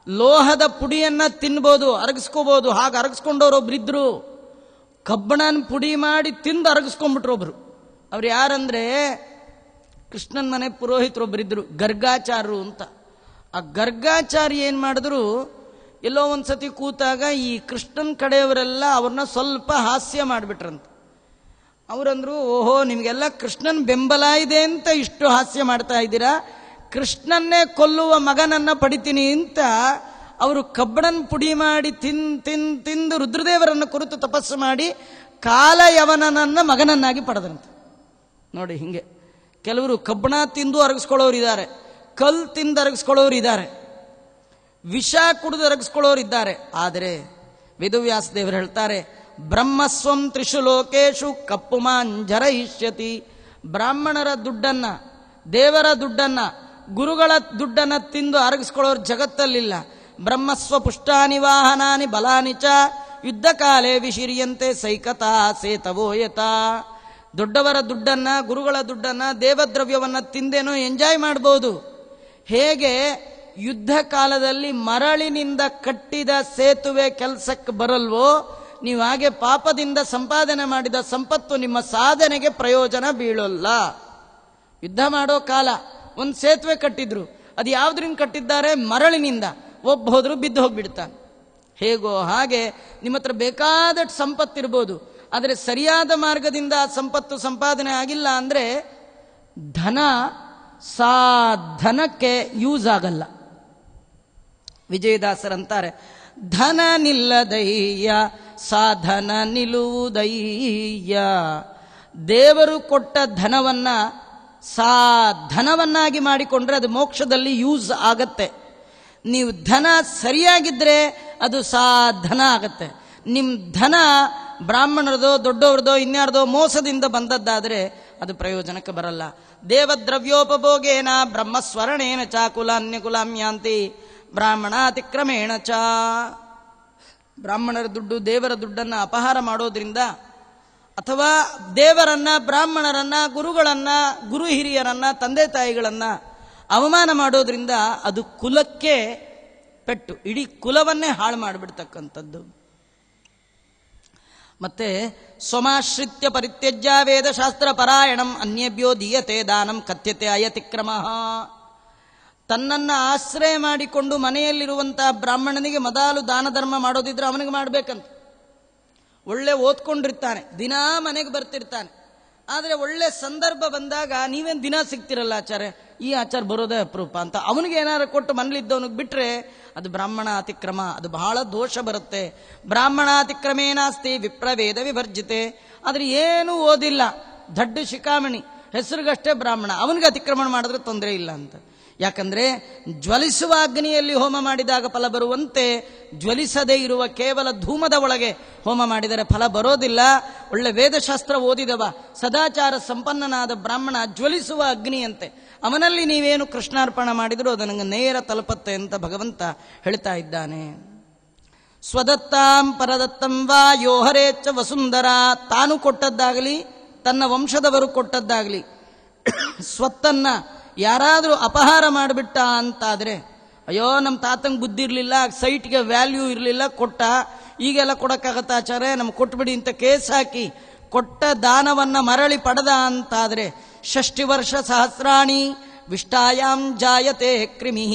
ಲೋಹದ ಪುಡಿಯನ್ನ ತಿನ್ಬೋದು, ಅರಗಿಸ್ಕೋಬಹುದು. ಹಾಗೆ ಅರಗಿಸ್ಕೊಂಡವ್ರೊಬ್ರಿದ್ರು. ಕಬ್ಬಣನ ಪುಡಿ ಮಾಡಿ ತಿಂದು ಅರಗಿಸ್ಕೊಂಡ್ಬಿಟ್ರು ಒಬ್ರು. ಅವ್ರು ಯಾರಂದ್ರೆ ಕೃಷ್ಣನ ಮನೆ ಪುರೋಹಿತರೊಬ್ಬರಿದ್ರು, ಗರ್ಗಾಚಾರ್ಯರು ಅಂತ. ಆ ಗರ್ಗಾಚಾರ್ಯ ಏನು ಮಾಡಿದ್ರು, ಎಲ್ಲೋ ಒಂದ್ಸತಿ ಕೂತಾಗ ಈ ಕೃಷ್ಣನ್ ಕಡೆಯವರೆಲ್ಲ ಅವ್ರನ್ನ ಸ್ವಲ್ಪ ಹಾಸ್ಯ ಮಾಡಿಬಿಟ್ರಂತ. ಅವರಂದ್ರು, ಓಹೋ, ನಿಮಗೆಲ್ಲ ಕೃಷ್ಣನ್ ಬೆಂಬಲ ಇದೆ ಅಂತ ಇಷ್ಟು ಹಾಸ್ಯ ಮಾಡ್ತಾ ಇದ್ದೀರಾ, ಕೃಷ್ಣನ್ನೇ ಕೊಲ್ಲುವ ಮಗನನ್ನ ಪಡಿತೀನಿ ಅಂತ ಅವರು ಕಬ್ಬಣನ್ ಪುಡಿ ಮಾಡಿ ತಿಂದು ರುದ್ರದೇವರನ್ನು ಕುರಿತು ತಪಸ್ಸು ಮಾಡಿ ಕಾಲಯವನನ್ನ ಮಗನನ್ನಾಗಿ ಪಡೆದಂತೆ. ನೋಡಿ, ಹಿಂಗೆ ಕೆಲವರು ಕಬ್ಬಣ ತಿಂದು ಅರಗಿಸ್ಕೊಳ್ಳೋರು ಇದ್ದಾರೆ, ಕಲ್ ತಿಂದು ಅರಗಿಸ್ಕೊಳ್ಳೋರು ಇದ್ದಾರೆ, ವಿಷ ಕುಡಿದು ಅರಗಿಸ್ಕೊಳ್ಳೋರು ಇದ್ದಾರೆ. ಆದರೆ ವೇದವ್ಯಾಸ ದೇವರು ಹೇಳ್ತಾರೆ, ಬ್ರಹ್ಮಸ್ವಂ ತ್ರಿಷು ಲೋಕೇಶು ಕಪ್ಪುಮಾಂಜರಯಿಷ್ಯತಿ. ಬ್ರಾಹ್ಮಣರ ದುಡ್ಡನ್ನ, ದೇವರ ದುಡ್ಡನ್ನ, ಗುರುಗಳ ದುಡ್ಡನ್ನ ತಿಂದು ಅರಗಿಸ್ಕೊಳ್ಳೋರು ಜಗತ್ತಲ್ಲಿಲ್ಲ. ಬ್ರಹ್ಮಸ್ವ ಪುಷ್ಟಾನಿ ವಾಹನಾನಿ ಬಲಾನಿ ಚ ಯುದ್ಧ ಕಾಲೇ ವಿಶಿರಿಯಂತೆ ಸೈಕತಾ ಸೇತವೋಯತ. ದೊಡ್ಡವರ ದುಡ್ಡನ್ನ, ಗುರುಗಳ ದುಡ್ಡನ್ನ, ದೇವದ್ರವ್ಯವನ್ನ ತಿಂದೇನೋ ಎಂಜಾಯ್ ಮಾಡ್ಬೋದು. ಹೇಗೆ ಯುದ್ಧ ಕಾಲದಲ್ಲಿ ಮರಳಿನಿಂದ ಕಟ್ಟಿದ ಸೇತುವೆ ಕೆಲಸಕ್ಕೆ ಬರಲ್ವೋ, ನೀವು ಹಾಗೆ ಪಾಪದಿಂದ ಸಂಪಾದನೆ ಮಾಡಿದ ಸಂಪತ್ತು ನಿಮ್ಮ ಸಾಧನೆಗೆ ಪ್ರಯೋಜನ ಬೀಳೋಲ್ಲ. ಯುದ್ಧ ಮಾಡೋ ಕಾಲ ಒಂದು ಸೇತುವೆ ಕಟ್ಟಿದ್ರು, ಅದು ಯಾವುದರಿಂದ ಕಟ್ಟಿದ್ದಾರೆ? ಮರಳಿನಿಂದ. ಒಬ್ಬ ಹೋದ್ರು ಬಿದ್ದು ಹೋಗ್ಬಿಡ್ತಾನೆ. ಹೇಗೋ ಹಾಗೆ ನಿಮ್ಮ ಹತ್ರ ಬೇಕಾದಷ್ಟು ಸಂಪತ್ತಿರ್ಬೋದು, ಆದರೆ ಸರಿಯಾದ ಮಾರ್ಗದಿಂದ ಆ ಸಂಪತ್ತು ಸಂಪಾದನೆ ಆಗಿಲ್ಲ ಅಂದರೆ ಧನ ಧನಕ್ಕೆ ಯೂಸ್ ಆಗಲ್ಲ. ವಿಜಯದಾಸರಂತಾರೆ, ಧನ ನಿಲ್ಲದಯ್ಯ ಸಾಧನ ನಿಲ್ಲುವುದಯ್ಯ. ದೇವರು ಕೊಟ್ಟ ಧನವನ್ನ ಧನವನ್ನಾಗಿ ಮಾಡಿಕೊಂಡ್ರೆ ಅದು ಮೋಕ್ಷದಲ್ಲಿ ಯೂಸ್ ಆಗತ್ತೆ. ನೀವು ಧನ ಸರಿಯಾಗಿದ್ರೆ ಅದು ಧನ ಆಗತ್ತೆ. ನಿಮ್ಮ ಧನ ಬ್ರಾಹ್ಮಣರದೋ ದೊಡ್ಡವ್ರದೋ ಇನ್ಯಾರ್ದೋ ಮೋಸದಿಂದ ಬಂದದ್ದಾದರೆ ಅದು ಪ್ರಯೋಜನಕ್ಕೆ ಬರಲ್ಲ. ದೇವದ್ರವ್ಯೋಪಭೋಗೇನ ಬ್ರಹ್ಮಸ್ವರ್ಣೇನ ಚ ಕುಲಾನ್ಯಕುಲಾಮ್ಯಾಂತಿ ಬ್ರಾಹ್ಮಣಾತಿಕ್ರಮೇಣ ಚ. ಬ್ರಾಹ್ಮಣರ ದುಡ್ಡು, ದೇವರ ದುಡ್ಡನ್ನು ಅಪಹಾರ ಮಾಡೋದ್ರಿಂದ, ಅಥವಾ ದೇವರನ್ನ, ಬ್ರಾಹ್ಮಣರನ್ನ, ಗುರುಗಳನ್ನ, ಗುರು ಹಿರಿಯರನ್ನ, ತಂದೆ ತಾಯಿಗಳನ್ನ ಅವಮಾನ ಮಾಡೋದ್ರಿಂದ ಅದು ಕುಲಕ್ಕೆ ಪೆಟ್ಟು, ಇಡೀ ಕುಲವನ್ನೇ ಹಾಳು ಮಾಡಿಬಿಡ್ತಕ್ಕಂಥದ್ದು. ಮತ್ತೆ ಸ್ವಮಾಶ್ರಿತ್ಯ ಪರಿತ್ಯಜ್ಯ ವೇದಶಾಸ್ತ್ರ ಪರಾಯಣಂ ಅನ್ಯೇಭ್ಯೋ ದೀಯತೆ ದಾನಂ ಕಥ್ಯತೆ ಅಯತಿಕ್ರಮ. ತನ್ನನ್ನು ಆಶ್ರಯ ಮಾಡಿಕೊಂಡು ಮನೆಯಲ್ಲಿರುವಂತಹ ಬ್ರಾಹ್ಮಣನಿಗೆ ಮೊದಲು ದಾನ ಧರ್ಮ ಮಾಡೋದಿದ್ರೆ ಅವನಿಗೆ ಮಾಡಬೇಕಂತ. ಒಳ್ಳೆ ಓದ್ಕೊಂಡಿರ್ತಾನೆ, ದಿನಾ ಮನೆಗೆ ಬರ್ತಿರ್ತಾನೆ, ಆದರೆ ಒಳ್ಳೆ ಸಂದರ್ಭ ಬಂದಾಗ ನೀವೇನು ದಿನ ಸಿಗ್ತಿರಲ್ಲ ಆಚಾರ್ಯ, ಈ ಆಚಾರ ಬರೋದೇ ಅಪರೂಪ ಅಂತ ಅವನಿಗೆ ಏನಾರು ಕೊಟ್ಟು ಮನೇಲಿದ್ದವನಿಗೆ ಬಿಟ್ರೆ ಅದು ಬ್ರಾಹ್ಮಣ ಅತಿಕ್ರಮ, ಅದು ಬಹಳ ದೋಷ ಬರುತ್ತೆ. ಬ್ರಾಹ್ಮಣಾತಿಕ್ರಮೇನಾಸ್ತಿ ವಿಪ್ರವೇದ ವಿಭರ್ಜಿತೆ. ಆದರೆ ಏನೂ ಓದಿಲ್ಲ, ದಡ್ಡ ಶಿಖಾಮಣಿ, ಹೆಸರಿಗಷ್ಟೇ ಬ್ರಾಹ್ಮಣ, ಅವನಿಗೆ ಅತಿಕ್ರಮಣ ಮಾಡಿದ್ರೆ ತೊಂದರೆ ಇಲ್ಲ ಅಂತ. ಯಾಕಂದ್ರೆ ಜ್ವಲಿಸುವ ಅಗ್ನಿಯಲ್ಲಿ ಹೋಮ ಮಾಡಿದಾಗ ಫಲ ಬರುವಂತೆ ಜ್ವಲಿಸದೇ ಇರುವ ಕೇವಲ ಧೂಮದ ಒಳಗೆ ಹೋಮ ಮಾಡಿದರೆ ಫಲ ಬರೋದಿಲ್ಲ. ಒಳ್ಳೆ ವೇದಶಾಸ್ತ್ರ ಓದಿದವ, ಸದಾಚಾರ ಸಂಪನ್ನನಾದ ಬ್ರಾಹ್ಮಣ ಜ್ವಲಿಸುವ ಅಗ್ನಿಯಂತೆ, ಅವನಲ್ಲಿ ನೀವೇನು ಕೃಷ್ಣಾರ್ಪಣ ಮಾಡಿದರೂ ಅದು ನನಗೆ ನೇರ ತಲುಪತ್ತೆ ಅಂತ ಭಗವಂತ ಹೇಳ್ತಾ ಇದ್ದಾನೆ. ಸ್ವದತ್ತಾಂ ಪರದತ್ತಂ ವಾ ಯೋಹರೇಚ್ಛ ವಸುಂಧರ, ತಾನು ಕೊಟ್ಟದ್ದಾಗಲಿ ತನ್ನ ವಂಶದವರು ಕೊಟ್ಟದ್ದಾಗಲಿ ಸ್ವತ್ತನ್ನ ಯಾರಾದರೂ ಅಪಹಾರ ಮಾಡಿಬಿಟ್ಟ ಅಂತಾದರೆ, ಅಯ್ಯೋ ನಮ್ಮ ತಾತಂಗೆ ಬುದ್ಧಿ ಇರಲಿಲ್ಲ, ಸೈಟ್ಗೆ ವ್ಯಾಲ್ಯೂ ಇರಲಿಲ್ಲ, ಕೊಟ್ಟ, ಈಗೆಲ್ಲ ಕೊಡೋಕ್ಕಾಗತ್ತ ಆಚಾರ್ಯ, ನಮ್ಗೆ ಕೊಟ್ಬಿಡಿ ಅಂತ ಕೇಸ್ ಹಾಕಿ ಕೊಟ್ಟ ದಾನವನ್ನ ಮರಳಿ ಪಡೆದ ಅಂತಾದರೆ 60 ವರ್ಷ ಸಹಸ್ರಾಣಿ ವಿಷ್ಟಾಯಾಂ ಜಾಯತೆ ಕ್ರಿಮಿ,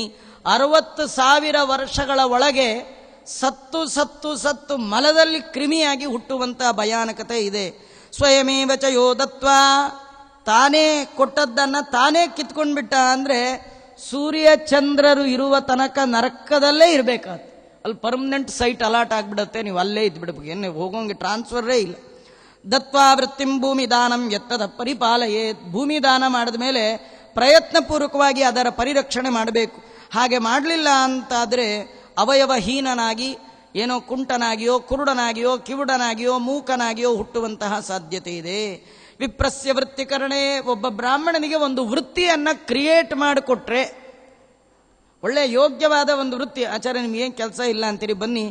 60,000 ವರ್ಷಗಳ ಒಳಗೆ ಸತ್ತು ಮಲದಲ್ಲಿ ಕ್ರಿಮಿಯಾಗಿ ಹುಟ್ಟುವಂತ ಭಯಾನಕತೆ ಇದೆ. ಸ್ವಯಮೇವ ಚ ಯೋ ದತ್ವಾ, ತಾನೇ ಕೊಟ್ಟದ್ದನ್ನ ತಾನೇ ಕಿತ್ಕೊಂಡ್ಬಿಟ್ಟ ಅಂದ್ರೆ ಸೂರ್ಯ ಚಂದ್ರರು ಇರುವ ತನಕ ನರಕದಲ್ಲೇ ಇರಬೇಕಾದ, ಅಲ್ಲಿ ಪರ್ಮನೆಂಟ್ ಸೈಟ್ ಅಲಾಟ್ ಆಗಿಬಿಡುತ್ತೆ, ನೀವು ಅಲ್ಲೇ ಇದ್ಬಿಡ್ಬೇಕು, ಏನು ಹೋಗೋಂಗೆ ಟ್ರಾನ್ಸ್ಫರೇ ಇಲ್ಲ. ದತ್ವಾ ವೃತ್ತಿಂ ಭೂಮಿ ದಾನಂ ಯತ್ತದ ಪರಿಪಾಲಯೇ, ಭೂಮಿ ದಾನ ಮಾಡಿದ ಮೇಲೆ ಪ್ರಯತ್ನಪೂರ್ವಕವಾಗಿ ಅದರ ಪರಿರಕ್ಷಣೆ ಮಾಡಬೇಕು. ಹಾಗೆ ಮಾಡಲಿಲ್ಲ ಅಂತಾದರೆ ಅವಯವಹೀನನಾಗಿ, ಏನೋ ಕುಂಟನಾಗಿಯೋ ಕುರುಡನಾಗಿಯೋ ಕಿವುಡನಾಗಿಯೋ ಮೂಕನಾಗಿಯೋ ಹುಟ್ಟುವಂತಹ ಸಾಧ್ಯತೆ ಇದೆ. ವಿಪ್ರಸ್ಯ ವೃತ್ತಿಕರಣೆ, ಒಬ್ಬ ಬ್ರಾಹ್ಮಣನಿಗೆ ಒಂದು ವೃತ್ತಿಯನ್ನ ಕ್ರಿಯೇಟ್ ಮಾಡಿಕೊಟ್ರೆ, ಒಳ್ಳೆ ಯೋಗ್ಯವಾದ ಒಂದು ವೃತ್ತಿ, ಆಚಾರ್ಯ ನಿಮ್ಗೇನು ಕೆಲಸ ಇಲ್ಲ ಅಂತೀರಿ, ಬನ್ನಿ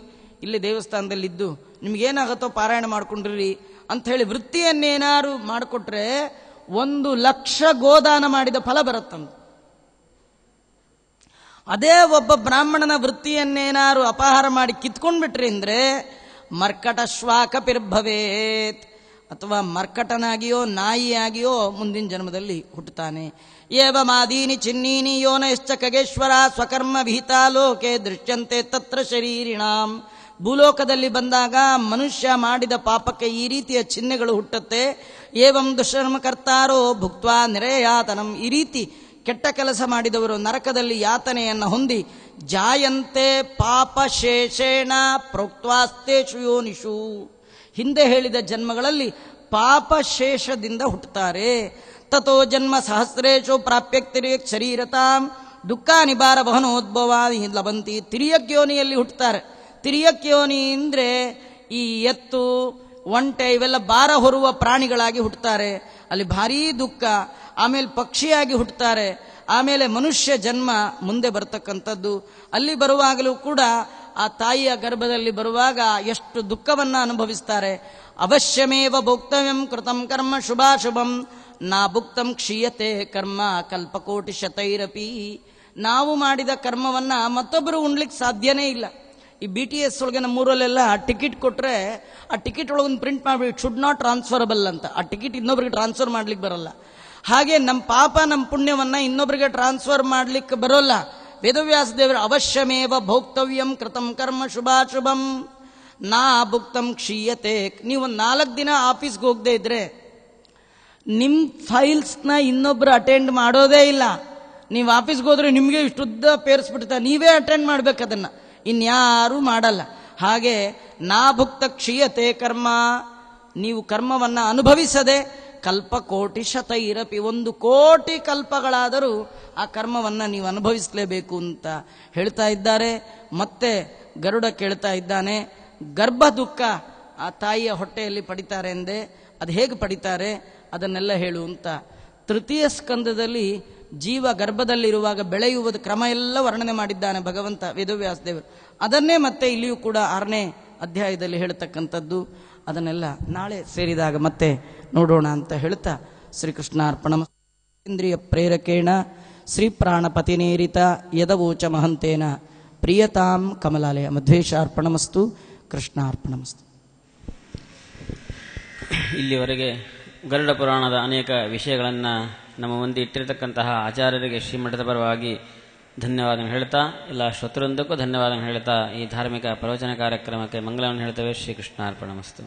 ಇಲ್ಲಿ ದೇವಸ್ಥಾನದಲ್ಲಿದ್ದು ನಿಮ್ಗೇನಾಗತ್ತೋ ಪಾರಾಯಣ ಮಾಡ್ಕೊಂಡ್ರಿ ಅಂತ ಹೇಳಿ ವೃತ್ತಿಯನ್ನೇನಾರು ಮಾಡಿಕೊಟ್ರೆ 1,00,000 ಗೋದಾನ ಮಾಡಿದ ಫಲ ಬರುತ್ತಂತ. ಅದೇ ಒಬ್ಬ ಬ್ರಾಹ್ಮಣನ ವೃತ್ತಿಯನ್ನೇನಾರು ಅಪಹಾರ ಮಾಡಿ ಕಿತ್ಕೊಂಡ್ಬಿಟ್ರಿ ಅಂದ್ರೆ ಮರ್ಕಟ ಶ್ವಾಕಪಿರ್ಭವೇತ್, ಅಥವಾ ಮರ್ಕಟನಾಗಿಯೋ ನಾಯಿಯಾಗಿಯೋ ಮುಂದಿನ ಜನ್ಮದಲ್ಲಿ ಹುಟ್ಟುತ್ತಾನೆ. ಏವ ಮಾದೀನಿ ಚಿನ್ನೀನಿ ಯೋನಶ್ಚ ಖಗೇಶ್ವರ ಸ್ವಕರ್ಮ ವಿಹಿತಾ ಲೋಕೆ ದೃಶ್ಯಂತೆ ತತ್ರ ಶರೀರಿಣಾಂ. ಭೂಲೋಕದಲ್ಲಿ ಬಂದಾಗ ಮನುಷ್ಯ ಮಾಡಿದ ಪಾಪಕ್ಕೆ ಈ ರೀತಿಯ ಚಿಹ್ನೆಗಳು ಹುಟ್ಟುತ್ತೆ. ಏವಂ ದುಷ್ಕರ್ಮ ಕರ್ತಾರೋ ಭುಕ್ತ್ವಾ ನಿರಯಾತನಂ, ಈ ರೀತಿ ಕೆಟ್ಟ ಕೆಲಸ ಮಾಡಿದವರು ನರಕದಲ್ಲಿ ಯಾತನೆಯನ್ನು ಹೊಂದಿ ಜಾಯಂತೆ ಪಾಪಶೇಷೇಣ ಪ್ರೋಕ್ತ್ವಾಸ್ತೇಷು ಯೋನಿಷು, ಹಿಂದೆ ಹೇಳಿದ ಜನ್ಮಗಳಲ್ಲಿ ಪಾಪಶೇಷದಿಂದ ಹುಟ್ಟುತ್ತಾರೆ. ತಥೋ ಜನ್ಮ ಸಹಸ್ರೇಶು ಪ್ರಾಪ್ಯಕ್ತಿರಿಯಕ್ ಶರೀರತಾಂ ದುಃಖ ನಿವಾರ ವಹನೋದ್ಭವಾನಿ ಲಭಂತಿ. ತಿರಿಯಕ್ಯೋನಿಯಲ್ಲಿ ಹುಟ್ಟುತ್ತಾರೆ. ತಿರಿಯಕ್ಯೋನಿ ಅಂದರೆ ಈ ಎತ್ತು ಒಂಟೆ ಇವೆಲ್ಲ ಭಾರ ಹೊರುವ ಪ್ರಾಣಿಗಳಾಗಿ ಹುಟ್ಟುತ್ತಾರೆ, ಅಲ್ಲಿ ಭಾರೀ ದುಃಖ. ಆಮೇಲೆ ಪಕ್ಷಿಯಾಗಿ ಹುಟ್ಟುತ್ತಾರೆ, ಆಮೇಲೆ ಮನುಷ್ಯ ಜನ್ಮ ಮುಂದೆ ಬರ್ತಕ್ಕಂಥದ್ದು. ಅಲ್ಲಿ ಬರುವಾಗಲೂ ಕೂಡ ಆ ತಾಯಿಯ ಗರ್ಭದಲ್ಲಿ ಬರುವಾಗ ಎಷ್ಟು ದುಃಖವನ್ನ ಅನುಭವಿಸ್ತಾರೆ. ಅವಶ್ಯಮೇವ ಭೋಕ್ತವ್ಯಂ ಕೃತಂ ಕರ್ಮ ಶುಭಾಶುಭಂ ನಾ ಭುಕ್ತಂ ಕ್ಷೀಯತೆ ಕರ್ಮ ಕಲ್ಪಕೋಟಿ ಶತೈರಪಿ. ನಾವು ಮಾಡಿದ ಕರ್ಮವನ್ನ ಮತ್ತೊಬ್ಬರು ಉಣ್ಲಿಕ್ಕೆ ಸಾಧ್ಯನೇ ಇಲ್ಲ. ಈ BTS ಒಳಗೆ ನಮ್ಮೂರಲ್ಲೆಲ್ಲ ಟಿಕೆಟ್ ಕೊಟ್ರೆ ಆ ಟಿಕೆಟ್ ಒಳಗೊಂದು ಪ್ರಿಂಟ್ ಮಾಡಿ ಇಟ್ ಶುಡ್ ನಾಟ್ ಟ್ರಾನ್ಸ್ಫರಬಲ್ ಅಂತ, ಆ ಟಿಕೆಟ್ ಇನ್ನೊಬ್ರಿಗೆ ಟ್ರಾನ್ಸ್ಫರ್ ಮಾಡ್ಲಿಕ್ಕೆ ಬರಲ್ಲ. ಹಾಗೆ ನಮ್ಮ ಪಾಪ ನಮ್ಮ ಪುಣ್ಯವನ್ನ ಇನ್ನೊಬ್ಬರಿಗೆ ಟ್ರಾನ್ಸ್ಫರ್ ಮಾಡ್ಲಿಕ್ಕೆ ಬರೋಲ್ಲ. ವೇದವ್ಯಾಸ ದೇವರ ಅವಶ್ಯಮೇವ ಭೋಕ್ತವ್ಯಂ ಕೃತಂ ಕರ್ಮ ಶುಭಾಶುಭಂ ನಾ ಭುಕ್ತಂ ಕ್ಷೀಯತೆ. ನೀವು 4 ದಿನ ಆಫೀಸ್ಗೆ ಹೋಗದೆ ಇದ್ರೆ ನಿಮ್ಮ ಫೈಲ್ಸ್ನ ಇನ್ನೊಬ್ರು ಅಟೆಂಡ್ ಮಾಡೋದೇ ಇಲ್ಲ. ನೀವು ಆಫೀಸ್ಗೆ ಹೋದ್ರೆ ನಿಮಗೆ ಇಷ್ಟುದ್ದ ಪೇರಿಸ್ಬಿಡ್ತಾರೆ, ನೀವೇ ಅಟೆಂಡ್ ಮಾಡ್ಬೇಕು, ಅದನ್ನ ಇನ್ಯಾರೂ ಮಾಡಲ್ಲ. ಹಾಗೆ ನಾ ಭುಕ್ತ ಕ್ಷೀಯತೆ ಕರ್ಮ, ನೀವು ಕರ್ಮವನ್ನ ಅನುಭವಿಸದೆ ಕಲ್ಪಕೋಟಿ ಶತೈರಪಿ, 1 ಕೋಟಿ ಕಲ್ಪಗಳಾದರೂ ಆ ಕರ್ಮವನ್ನ ನೀವು ಅನುಭವಿಸಲೇಬೇಕು ಅಂತ ಹೇಳ್ತಾ ಇದ್ದಾರೆ. ಮತ್ತೆ ಗರುಡ ಕೇಳ್ತಾ ಇದ್ದಾನೆ, ಗರ್ಭ ದುಃಖ ಆ ತಾಯಿಯ ಹೊಟ್ಟೆಯಲ್ಲಿ ಪಡಿತಾರೆ ಎಂದೇ, ಅದು ಹೇಗೆ ಪಡಿತಾರೆ ಅದನ್ನೆಲ್ಲ ಹೇಳು ಅಂತ. ತೃತೀಯ ಸ್ಕಂದದಲ್ಲಿ ಜೀವ ಗರ್ಭದಲ್ಲಿರುವಾಗ ಬೆಳೆಯುವುದು ಕ್ರಮ ಎಲ್ಲ ವರ್ಣನೆ ಮಾಡಿದ್ದಾನೆ ಭಗವಂತ ವೇದವ್ಯಾಸ ದೇವರು. ಅದನ್ನೇ ಮತ್ತೆ ಇಲ್ಲಿಯೂ ಕೂಡ 6ನೇ ಅಧ್ಯಾಯದಲ್ಲಿ ಹೇಳ್ತಕ್ಕಂಥದ್ದು. ಅದನ್ನೆಲ್ಲ ನಾಳೆ ಸೇರಿದಾಗ ಮತ್ತೆ ನೋಡೋಣ ಅಂತ ಹೇಳ್ತಾ ಶ್ರೀಕೃಷ್ಣಾರ್ಪಣಮಸ್ತು. ಇಂದ್ರಿಯ ಪ್ರೇರಕೇಣ ಶ್ರೀ ಪ್ರಾಣಪತಿನೇರಿತ ಯದವೋಚ ಮಹಂತೇನ ಪ್ರಿಯತಾಂ ಕಮಲಾಲಯ ಮಧ್ವೇಶಾರ್ಪಣಮಸ್ತು. ಕೃಷ್ಣಾರ್ಪಣಮಸ್ತು. ಇಲ್ಲಿವರೆಗೆ ಗರುಡ ಪುರಾಣದ ಅನೇಕ ವಿಷಯಗಳನ್ನು ನಮ್ಮ ಮುಂದೆ ಇಟ್ಟಿರತಕ್ಕಂತಹ ಆಚಾರ್ಯರಿಗೆ ಶ್ರೀಮಠದ ಪರವಾಗಿ ಧನ್ಯವಾದ ಹೇಳ್ತಾ, ಎಲ್ಲ ಶ್ರೋತೃಂದಕ್ಕೂ ಧನ್ಯವಾದ ಹೇಳ್ತಾ ಈ ಧಾರ್ಮಿಕ ಪ್ರವಚನ ಕಾರ್ಯಕ್ರಮಕ್ಕೆ ಮಂಗಳವನ್ನು ಹೇಳ್ತೇವೆ. ಶ್ರೀಕೃಷ್ಣಾರ್ಪಣಮಸ್ತು.